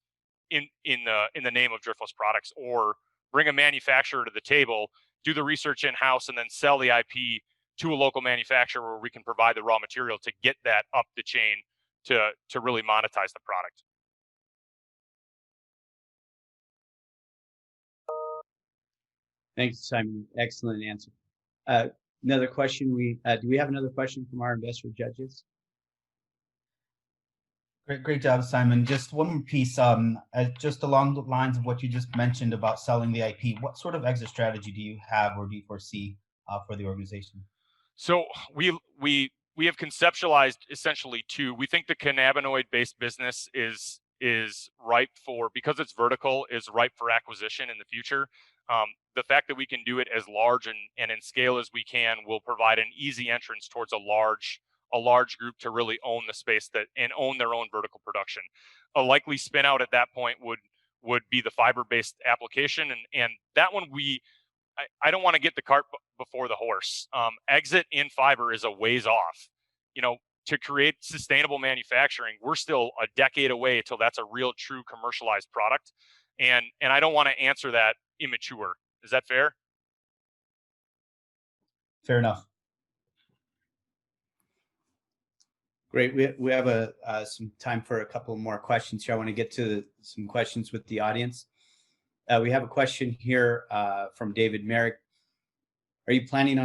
in the name of Driftless products, or bring a manufacturer to the table, do the research in-house, and then sell the IP to a local manufacturer where we can provide the raw material to get that up the chain to really monetize the product. Thanks, Simon. Excellent answer. Another question. Do we have another question from our investor judges? Great job, Simon. Just one more piece, just along the lines of what you just mentioned about selling the IP. What sort of exit strategy do you have or do you foresee for the organization? So we have conceptualized essentially two. We think the cannabinoid-based business is ripe for, because it's vertical, is ripe for acquisition in the future. The fact that we can do it as large and in scale as we can will provide an easy entrance towards a large group to really own the space and own their own vertical production. A likely spin out at that point would be the fiber-based application, and that one I don't want to get the cart before the horse. Exit in fiber is a ways off. You know, to create sustainable manufacturing, we're still a decade away till that's a real, true commercialized product, and I don't want to answer that immature. Is that fair? Fair enough. Great. We have some time for a couple more questions here. I want to get to some questions with the audience. We have a question here from David Merrick. Are you planning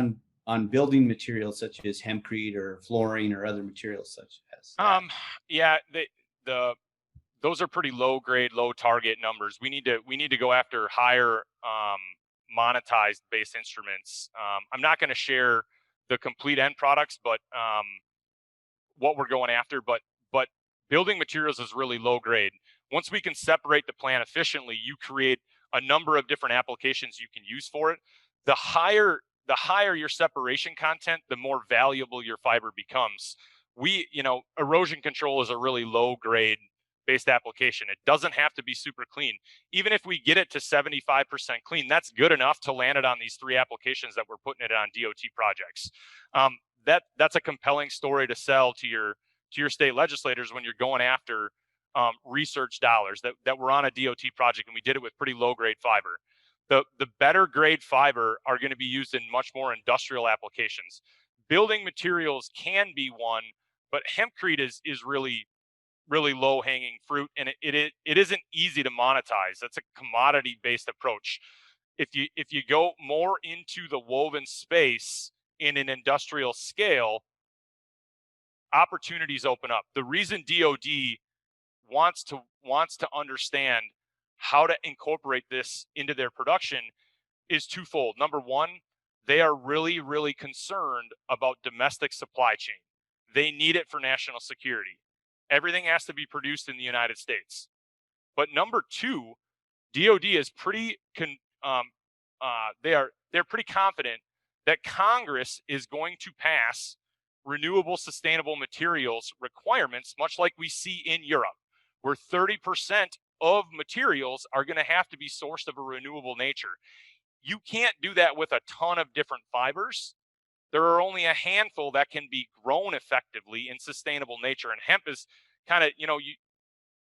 on building materials such as hempcrete or flooring or other materials such as that? Yeah, those are pretty low grade, low target numbers. We need to go after higher monetized base instruments. I'm not going to share the complete end products, but what we're going after, but building materials is really low grade. Once we can separate the plant efficiently, you create a number of different applications you can use for it. The higher your separation content, the more valuable your fiber becomes. Erosion control is a really low grade based application. It doesn't have to be super clean. Even if we get it to 75% clean, that's good enough to land it on these 3 applications that we're putting it on DOT projects. That's a compelling story to sell to your state legislators when you're going after research dollars, that we're on a DOT project and we did it with pretty low grade fiber. The better grade fiber are going to be used in much more industrial applications. Building materials can be one, but hempcrete is really low hanging fruit, and it isn't easy to monetize. That's a commodity based approach. If you go more into the woven space in an industrial scale, opportunities open up. The reason DoD wants to understand how to incorporate this into their production is twofold. Number one, they are really, really concerned about domestic supply chain. They need it for national security. Everything has to be produced in the United States. But number two, DoD is they're pretty confident that Congress is going to pass renewable sustainable materials requirements, much like we see in Europe, where 30% of materials are going to have to be sourced of a renewable nature. You can't do that with a ton of different fibers. There are only a handful that can be grown effectively in sustainable nature. And hemp is kind of,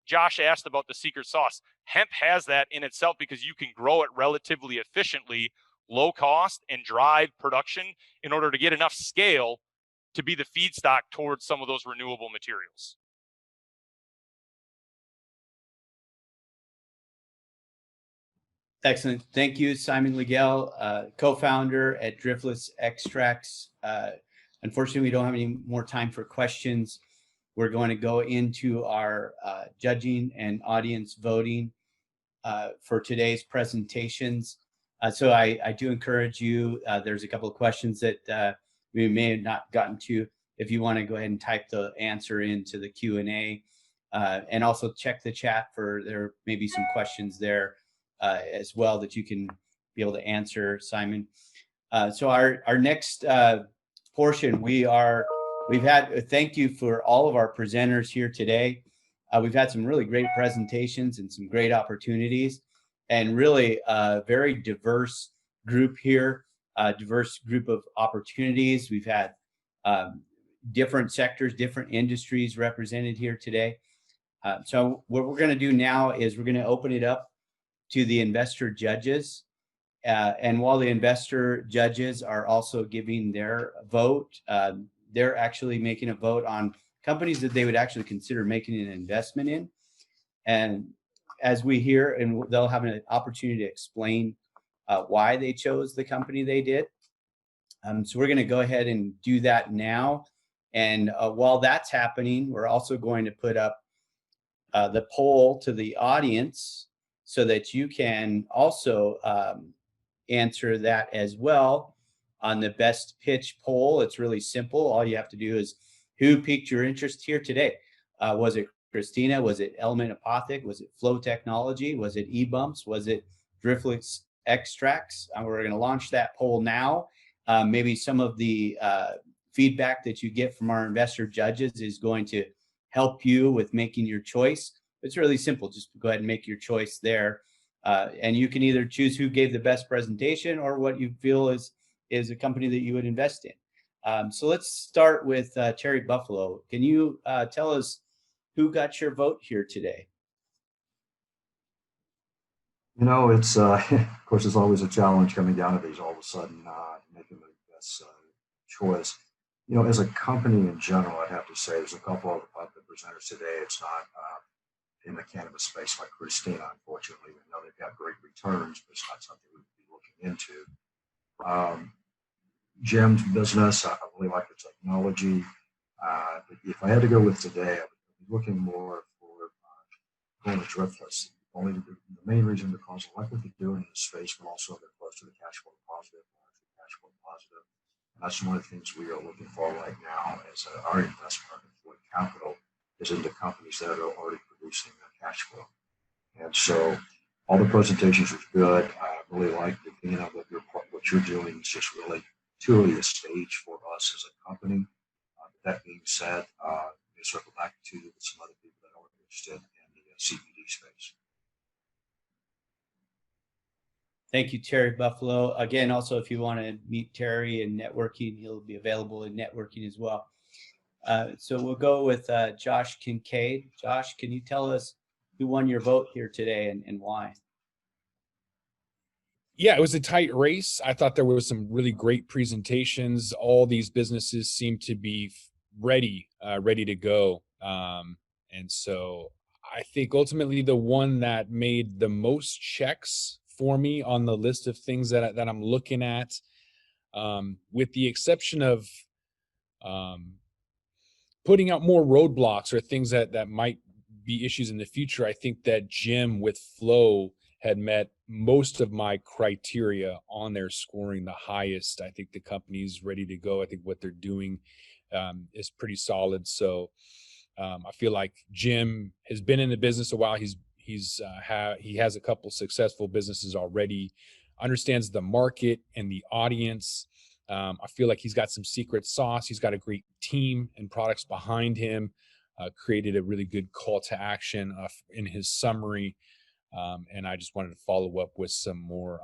Josh asked about the secret sauce. Hemp has that in itself because you can grow it relatively efficiently, low cost, and drive production in order to get enough scale to be the feedstock towards some of those renewable materials. Excellent. Thank you, Simon Legel, co-founder at Driftless Extracts. Unfortunately, we don't have any more time for questions. We're going to go into our judging and audience voting for today's presentations. So I do encourage you, there's a couple of questions that we may have not gotten to. If you want to go ahead and type the answer into the Q&A, and also check the chat for there may be some questions there as well that you can be able to answer, Simon. So our next portion, thank you for all of our presenters here today. We've had some really great presentations and some great opportunities, and really a very diverse group here, a diverse group of opportunities. We've had different sectors, different industries represented here today. So what we're going to do now is we're going to open it up to the investor judges. And while the investor judges are also giving their vote, they're actually making a vote on companies that they would actually consider making an investment in. And as we hear, and they'll have an opportunity to explain why they chose the company they did. So we're going to go ahead and do that now. And while that's happening, we're also going to put up the poll to the audience so that you can also answer that as well on the best pitch poll. It's really simple. All you have to do is, who piqued your interest here today? Was it Christina? Was it Element Apothic? Was it Flow Technology? Was it eBumps? Was it Driftless Extracts? We're going to launch that poll now. Maybe some of the feedback that you get from our investor judges is going to help you with making your choice. It's really simple. Just go ahead and make your choice there. And you can either choose who gave the best presentation or what you feel is a company that you would invest in. So let's start with Terry Buffalo. Can you tell us who got your vote here today? It's of course, it's always a challenge coming down to these all of a sudden, making the best choice. As a company in general, I'd have to say there's a couple of the presenters today. It's not in the cannabis space like Christina, unfortunately. We know they've got great returns, but it's not something we'd be looking into. Jim's business, I really like the technology. But if I had to go with today, I would be looking more for going to Driftless. Only the main reason because I like what they're doing in the space, but also they're close to the cash flow positive, And that's one of the things we are looking for right now as our investment deployed capital is into companies that are already producing cash flow. And so all the presentations are good. I really like the thing of what you're doing is just really too early a stage for us as a company. That being said, we circle back to some other people that are interested in the CBD space. Thank you, Terry Buffalo. Again, also, if you want to meet Terry in networking, he'll be available in networking as well. So we'll go with Josh Kincaid. Josh, can you tell us who won your vote here today and why? Yeah, it was a tight race. I thought there was some really great presentations. All these businesses seem to be ready to go. And so I think ultimately the one that made the most checks for me on the list of things that I'm looking at, with the exception of putting out more roadblocks or things that might be issues in the future, I think that Jim with Flow had met most of my criteria on their scoring the highest. I think the company's ready to go. I think what they're doing is pretty solid. So I feel like Jim has been in the business a while. He has a couple successful businesses already, understands the market and the audience. I feel like he's got some secret sauce. He's got a great team and products behind him. Created a really good call to action in his summary. And I just wanted to follow up with some more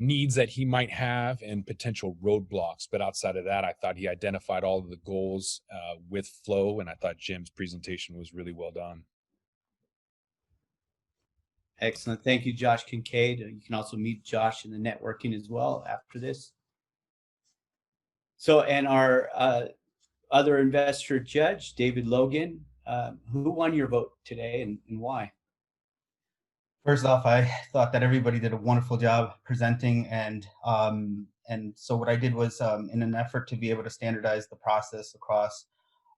needs that he might have and potential roadblocks. But outside of that, I thought he identified all of the goals with Flow, and I thought Jim's presentation was really well done. Excellent. Thank you, Josh Kincaid. You can also meet Josh in the networking as well after this. So, and our other investor judge, David Logan, who won your vote today and why? First off, I thought that everybody did a wonderful job presenting, and so what I did was, in an effort to be able to standardize the process across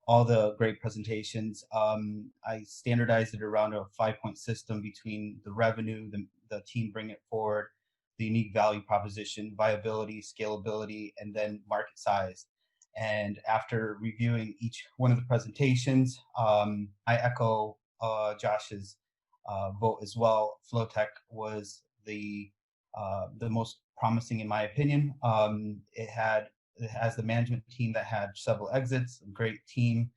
all the great presentations, I standardized it around a 5-point system between the revenue, the team bring it forward, the unique value proposition, viability, scalability, and then market size. And after reviewing each one of the presentations, I echo Josh's vote as well. Flowtech was the most promising in my opinion. It has the management team that had several exits, a great team.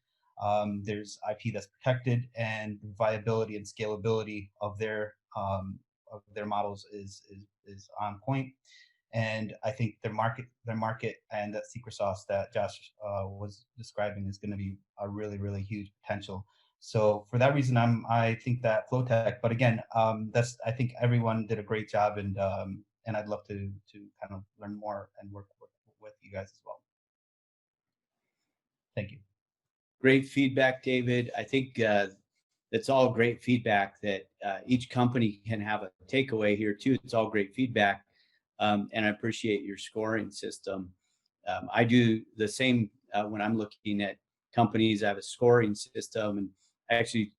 There's IP that's protected, and the viability and scalability of their models is on point. And I think their market and that secret sauce that Josh was describing is going to be a really, really huge potential. So for that reason, I think that Flowtech. But again, I think everyone did a great job, and I'd love to kind of learn more and work with you guys as well. Thank you. Great feedback, David. I think that's all great feedback that each company can have a takeaway here too. It's all great feedback. And I appreciate your scoring system. I do the same when I'm looking at companies. I have a scoring system, and actually,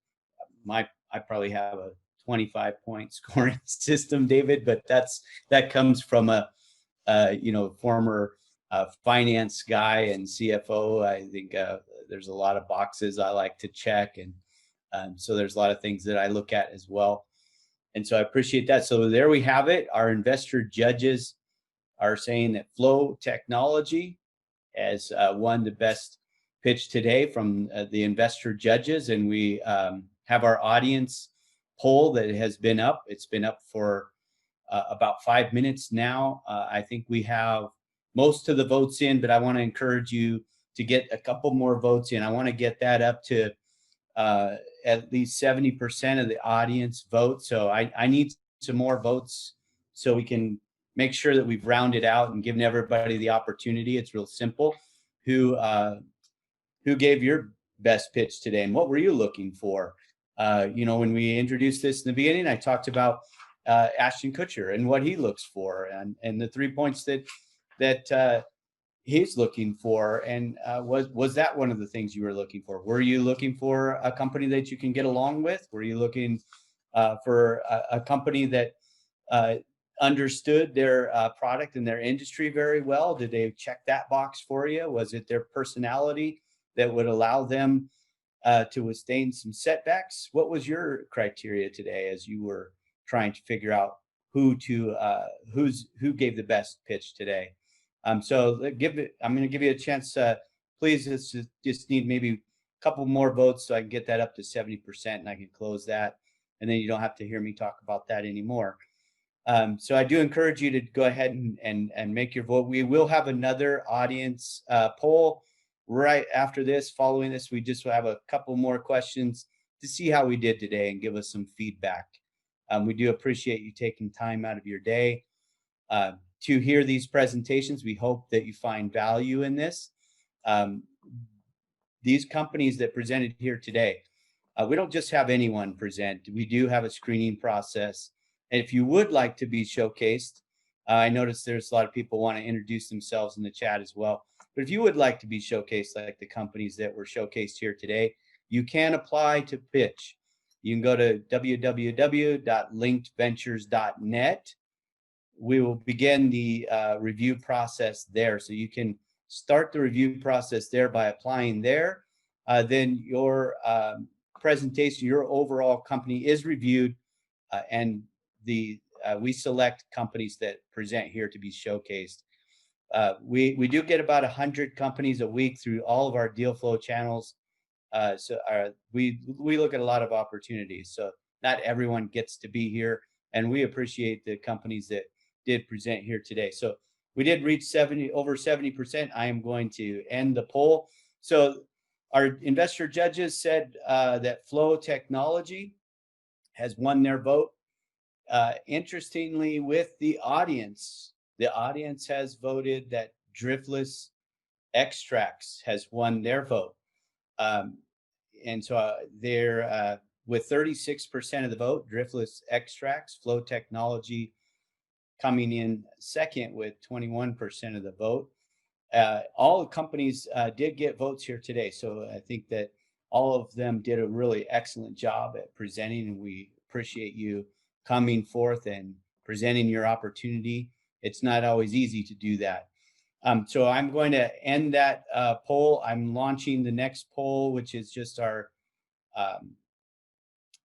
I probably have a 25-point scoring system, David. But that comes from a former finance guy and CFO. I think there's a lot of boxes I like to check, and so there's a lot of things that I look at as well. And so I appreciate that. So there we have it. Our investor judges are saying that Flow Technology has won the best pitch today from the investor judges. And we have our audience poll that has been up. It's been up for about 5 minutes now. I think we have most of the votes in, but I want to encourage you to get a couple more votes in. I want to get that up to at least 70% of the audience vote. So I need some more votes so we can make sure that we've rounded out and given everybody the opportunity. It's real simple. Who gave your best pitch today, and what were you looking for? When we introduced this in the beginning, I talked about Ashton Kutcher and what he looks for, and the 3 points that he's looking for. And was that one of the things you were looking for? Were you looking for a company that you can get along with? Were you looking for a company that understood their product and their industry very well? Did they check that box for you? Was it their personality that would allow them to withstand some setbacks. What was your criteria today as you were trying to figure out who gave the best pitch today? So I'm going to give you a chance. Please, just need maybe a couple more votes so I can get that up to 70% and I can close that. And then you don't have to hear me talk about that anymore. So I do encourage you to go ahead and make your vote. We will have another audience poll right after this. Following this, we just have a couple more questions to see how we did today and give us some feedback. We do appreciate you taking time out of your day to hear these presentations. We hope that you find value in this. These companies that presented here today, we don't just have anyone present. We do have a screening process. And if you would like to be showcased, I noticed there's a lot of people want to introduce themselves in the chat as well. But if you would like to be showcased like the companies that were showcased here today, you can apply to pitch. You can go to www.linkedventures.net. We will begin the review process there. So you can start the review process there by applying there. Then your presentation, your overall company is reviewed, and we select companies that present here to be showcased. We do get about 100 companies a week through all of our deal flow channels. So we look at a lot of opportunities. So not everyone gets to be here, and we appreciate the companies that did present here today. So we did reach over 70%. I am going to end the poll. So our investor judges said that Flow Technology has won their vote. Interestingly, with the audience has voted that Driftless Extracts has won their vote. And so they're with 36% of the vote, Driftless Extracts, Flow Technology coming in second with 21% of the vote. All the companies did get votes here today. So I think that all of them did a really excellent job at presenting, and we appreciate you coming forth and presenting your opportunity. It's not always easy to do that. So I'm going to end that poll. I'm launching the next poll, which is just our,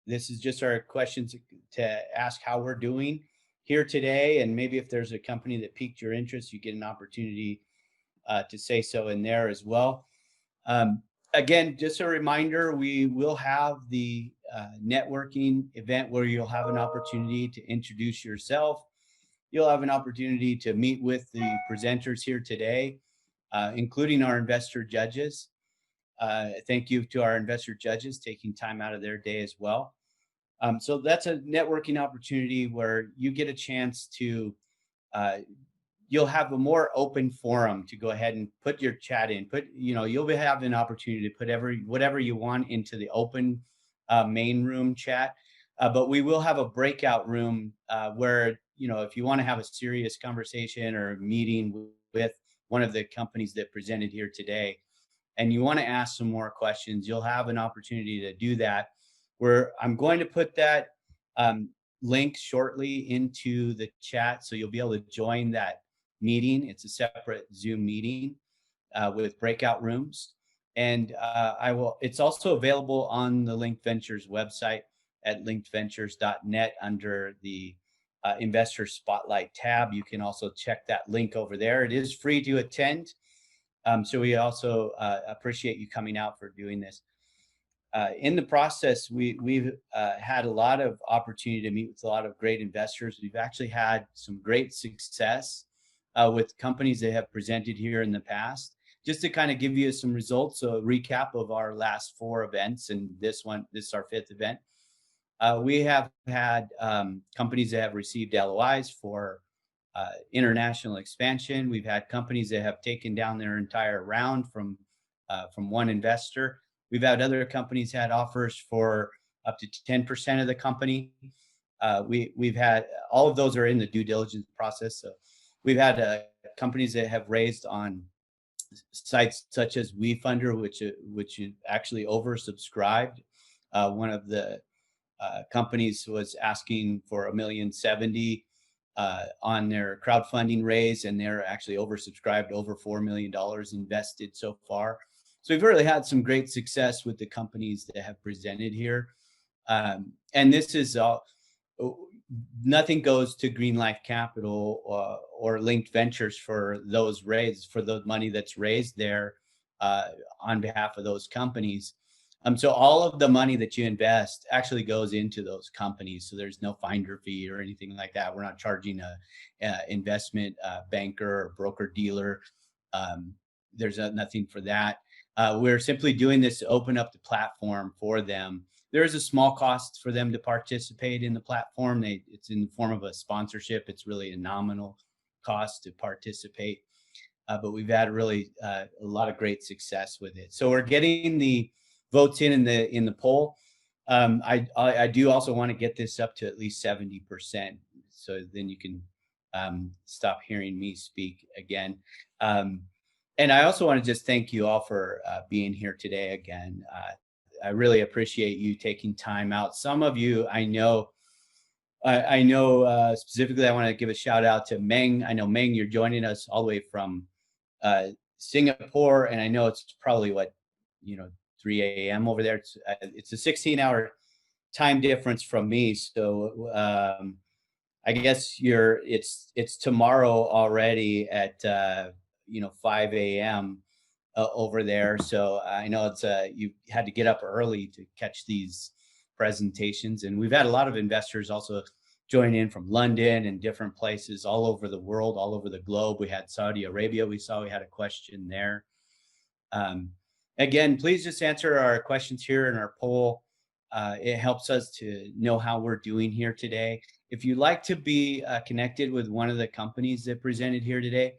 this is just our questions to ask how we're doing here today. And maybe if there's a company that piqued your interest, you get an opportunity to say so in there as well. Again, just a reminder, we will have the networking event where you'll have an opportunity to introduce yourself. You'll have an opportunity to meet with the presenters here today, including our investor judges. Thank you to our investor judges taking time out of their day as well. So that's a networking opportunity where you get a chance to, you'll have a more open forum to go ahead and put your chat in. You'll have an opportunity to put whatever you want into the open main room chat. But we will have a breakout room where, if you want to have a serious conversation or meeting with one of the companies that presented here today, and you want to ask some more questions, you'll have an opportunity to do that. Where I'm going to put that link shortly into the chat, so you'll be able to join that meeting. It's a separate Zoom meeting with breakout rooms, and it's also available on the Linked Ventures website at linkedventures.net under the Investor Spotlight tab. You can also check that link over there. It is free to attend, so we also appreciate you coming out for doing this. In the process, we've had a lot of opportunity to meet with a lot of great investors. We've actually had some great success with companies that have presented here in the past. Just to kind of give you some results, so a recap of our last 4 events, and this is our 5th event. We have had companies that have received LOIs for international expansion. We've had companies that have taken down their entire round from one investor. We've had other companies had offers for up to 10% of the company. We've had, all of those are in the due diligence process. So we've had companies that have raised on sites such as WeFunder, which actually oversubscribed. One of the companies was asking for $1,070,000 on their crowdfunding raise, and they're actually oversubscribed, over $4 million invested so far. So we've really had some great success with the companies that have presented here. And this is all, nothing goes to Green Life Capital or Linked Ventures for those raised, for the money that's raised there on behalf of those companies. So all of the money that you invest actually goes into those companies. So there's no finder fee or anything like that. We're not charging a investment banker or broker dealer. There's nothing for that. We're simply doing this to open up the platform for them. There is a small cost for them to participate in the platform. It's in the form of a sponsorship. It's really a nominal cost to participate. But we've had really a lot of great success with it. So we're getting the votes in the poll. I do also want to get this up to at least 70%. So then you can stop hearing me speak again. And I also want to just thank you all for being here today again. I really appreciate you taking time out. Some of you, I know specifically, I want to give a shout out to Meng. I know, Meng, you're joining us all the way from Singapore, and I know it's probably 3 a.m. over there. It's a 16-hour time difference from me. So I guess it's tomorrow already at 5 a.m. Over there. So I know it's you had to get up early to catch these presentations, and we've had a lot of investors also join in from London and different places all over the world, all over the globe. We had Saudi Arabia. We had a question there. Again, please just answer our questions here in our poll. It helps us to know how we're doing here today. If you'd like to be connected with one of the companies that presented here today,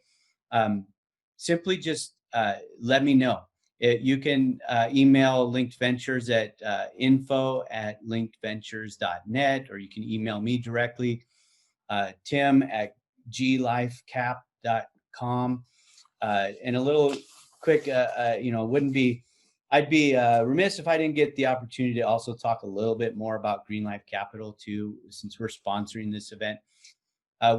simply just let me know. You can email Linked Ventures at info@linkedventures.net, or you can email me directly, tim@glifecap.com. And a little quick, I'd be remiss if I didn't get the opportunity to also talk a little bit more about Green Life Capital too, since we're sponsoring this event.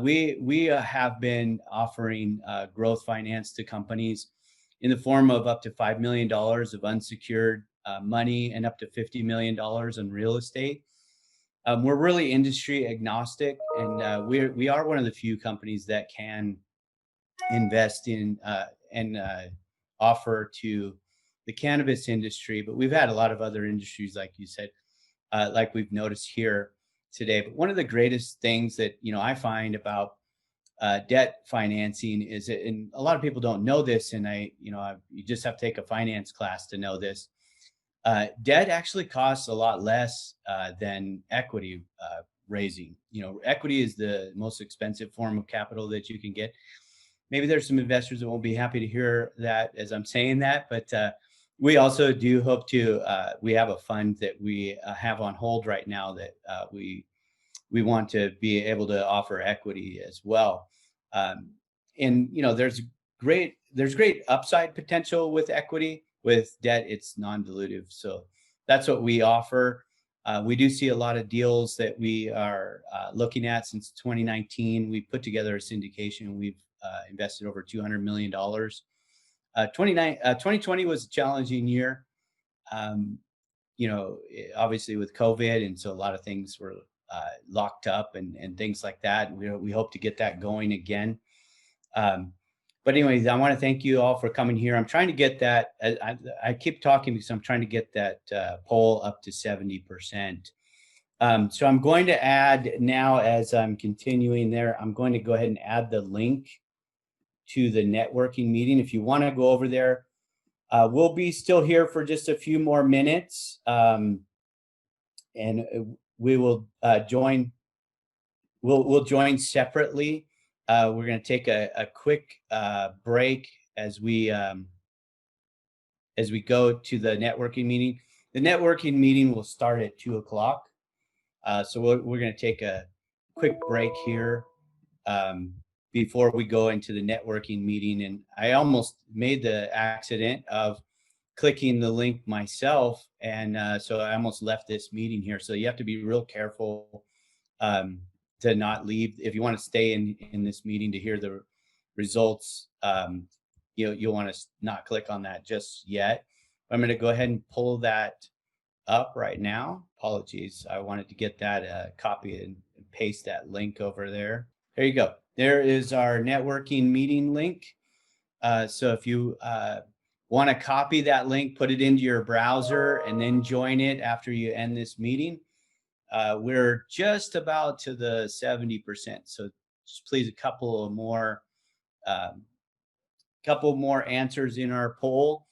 We have been offering growth finance to companies in the form of up to $5 million of unsecured money and up to $50 million in real estate. We're really industry agnostic, and we are one of the few companies that can invest in and offer to the cannabis industry. But we've had a lot of other industries, like you said, like we've noticed here today. But one of the greatest things that I find about debt financing is, and a lot of people don't know this, and you just have to take a finance class to know this. Debt actually costs a lot less than equity raising. Equity is the most expensive form of capital that you can get. Maybe there's some investors that won't be happy to hear that as I'm saying that, but we also do hope to. We have a fund that we have on hold right now that we want to be able to offer equity as well. And there's great upside potential with equity. With debt, it's non-dilutive. So that's what we offer. We do see a lot of deals that we are looking at since 2019. We put together a syndication. We've invested over $200 million. 2020 was a challenging year, obviously with COVID. And so a lot of things were locked up and things like that. We hope to get that going again. But anyways, I want to thank you all for coming here. I'm trying to get that. I keep talking because I'm trying to get that poll up to 70%. So I'm going to add now, as I'm continuing there, I'm going to go ahead and add the link to the networking meeting. If you want to go over there, we'll be still here for just a few more minutes. And we will join. We'll join separately. We're going to take a quick break as we go to the networking meeting. The networking meeting will start at 2:00. So we're going to take a quick break here before we go into the networking meeting. And I almost made the accident of clicking the link myself, and so I almost left this meeting here. So you have to be real careful to not leave. If you want to stay in this meeting to hear the results, you'll want to not click on that just yet. I'm going to go ahead and pull that up right now. Apologies. I wanted to get that copy and paste that link over there. There you go. There is our networking meeting link. So if you want to copy that link, put it into your browser and then join it after you end this meeting. We're just about to the 70%. So just please a couple more answers in our poll.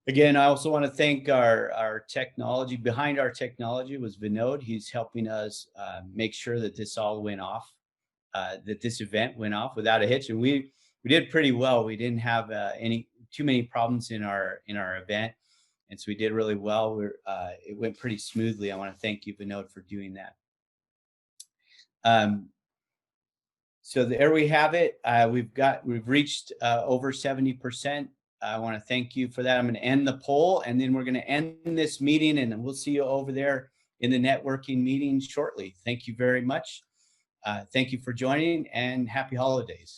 Again, I also want to thank our technology. Behind our technology was Vinod. He's helping us make sure that this all went off, that this event went off without a hitch. And we did pretty well. We didn't have too many problems in our event. And so we did really well. It went pretty smoothly. I want to thank you, Vinod, for doing that. So there we have it. We've reached over 70%. I want to thank you for that. I'm going to end the poll, and then we're going to end this meeting, and we'll see you over there in the networking meeting shortly. Thank you very much. Thank you for joining, and happy holidays.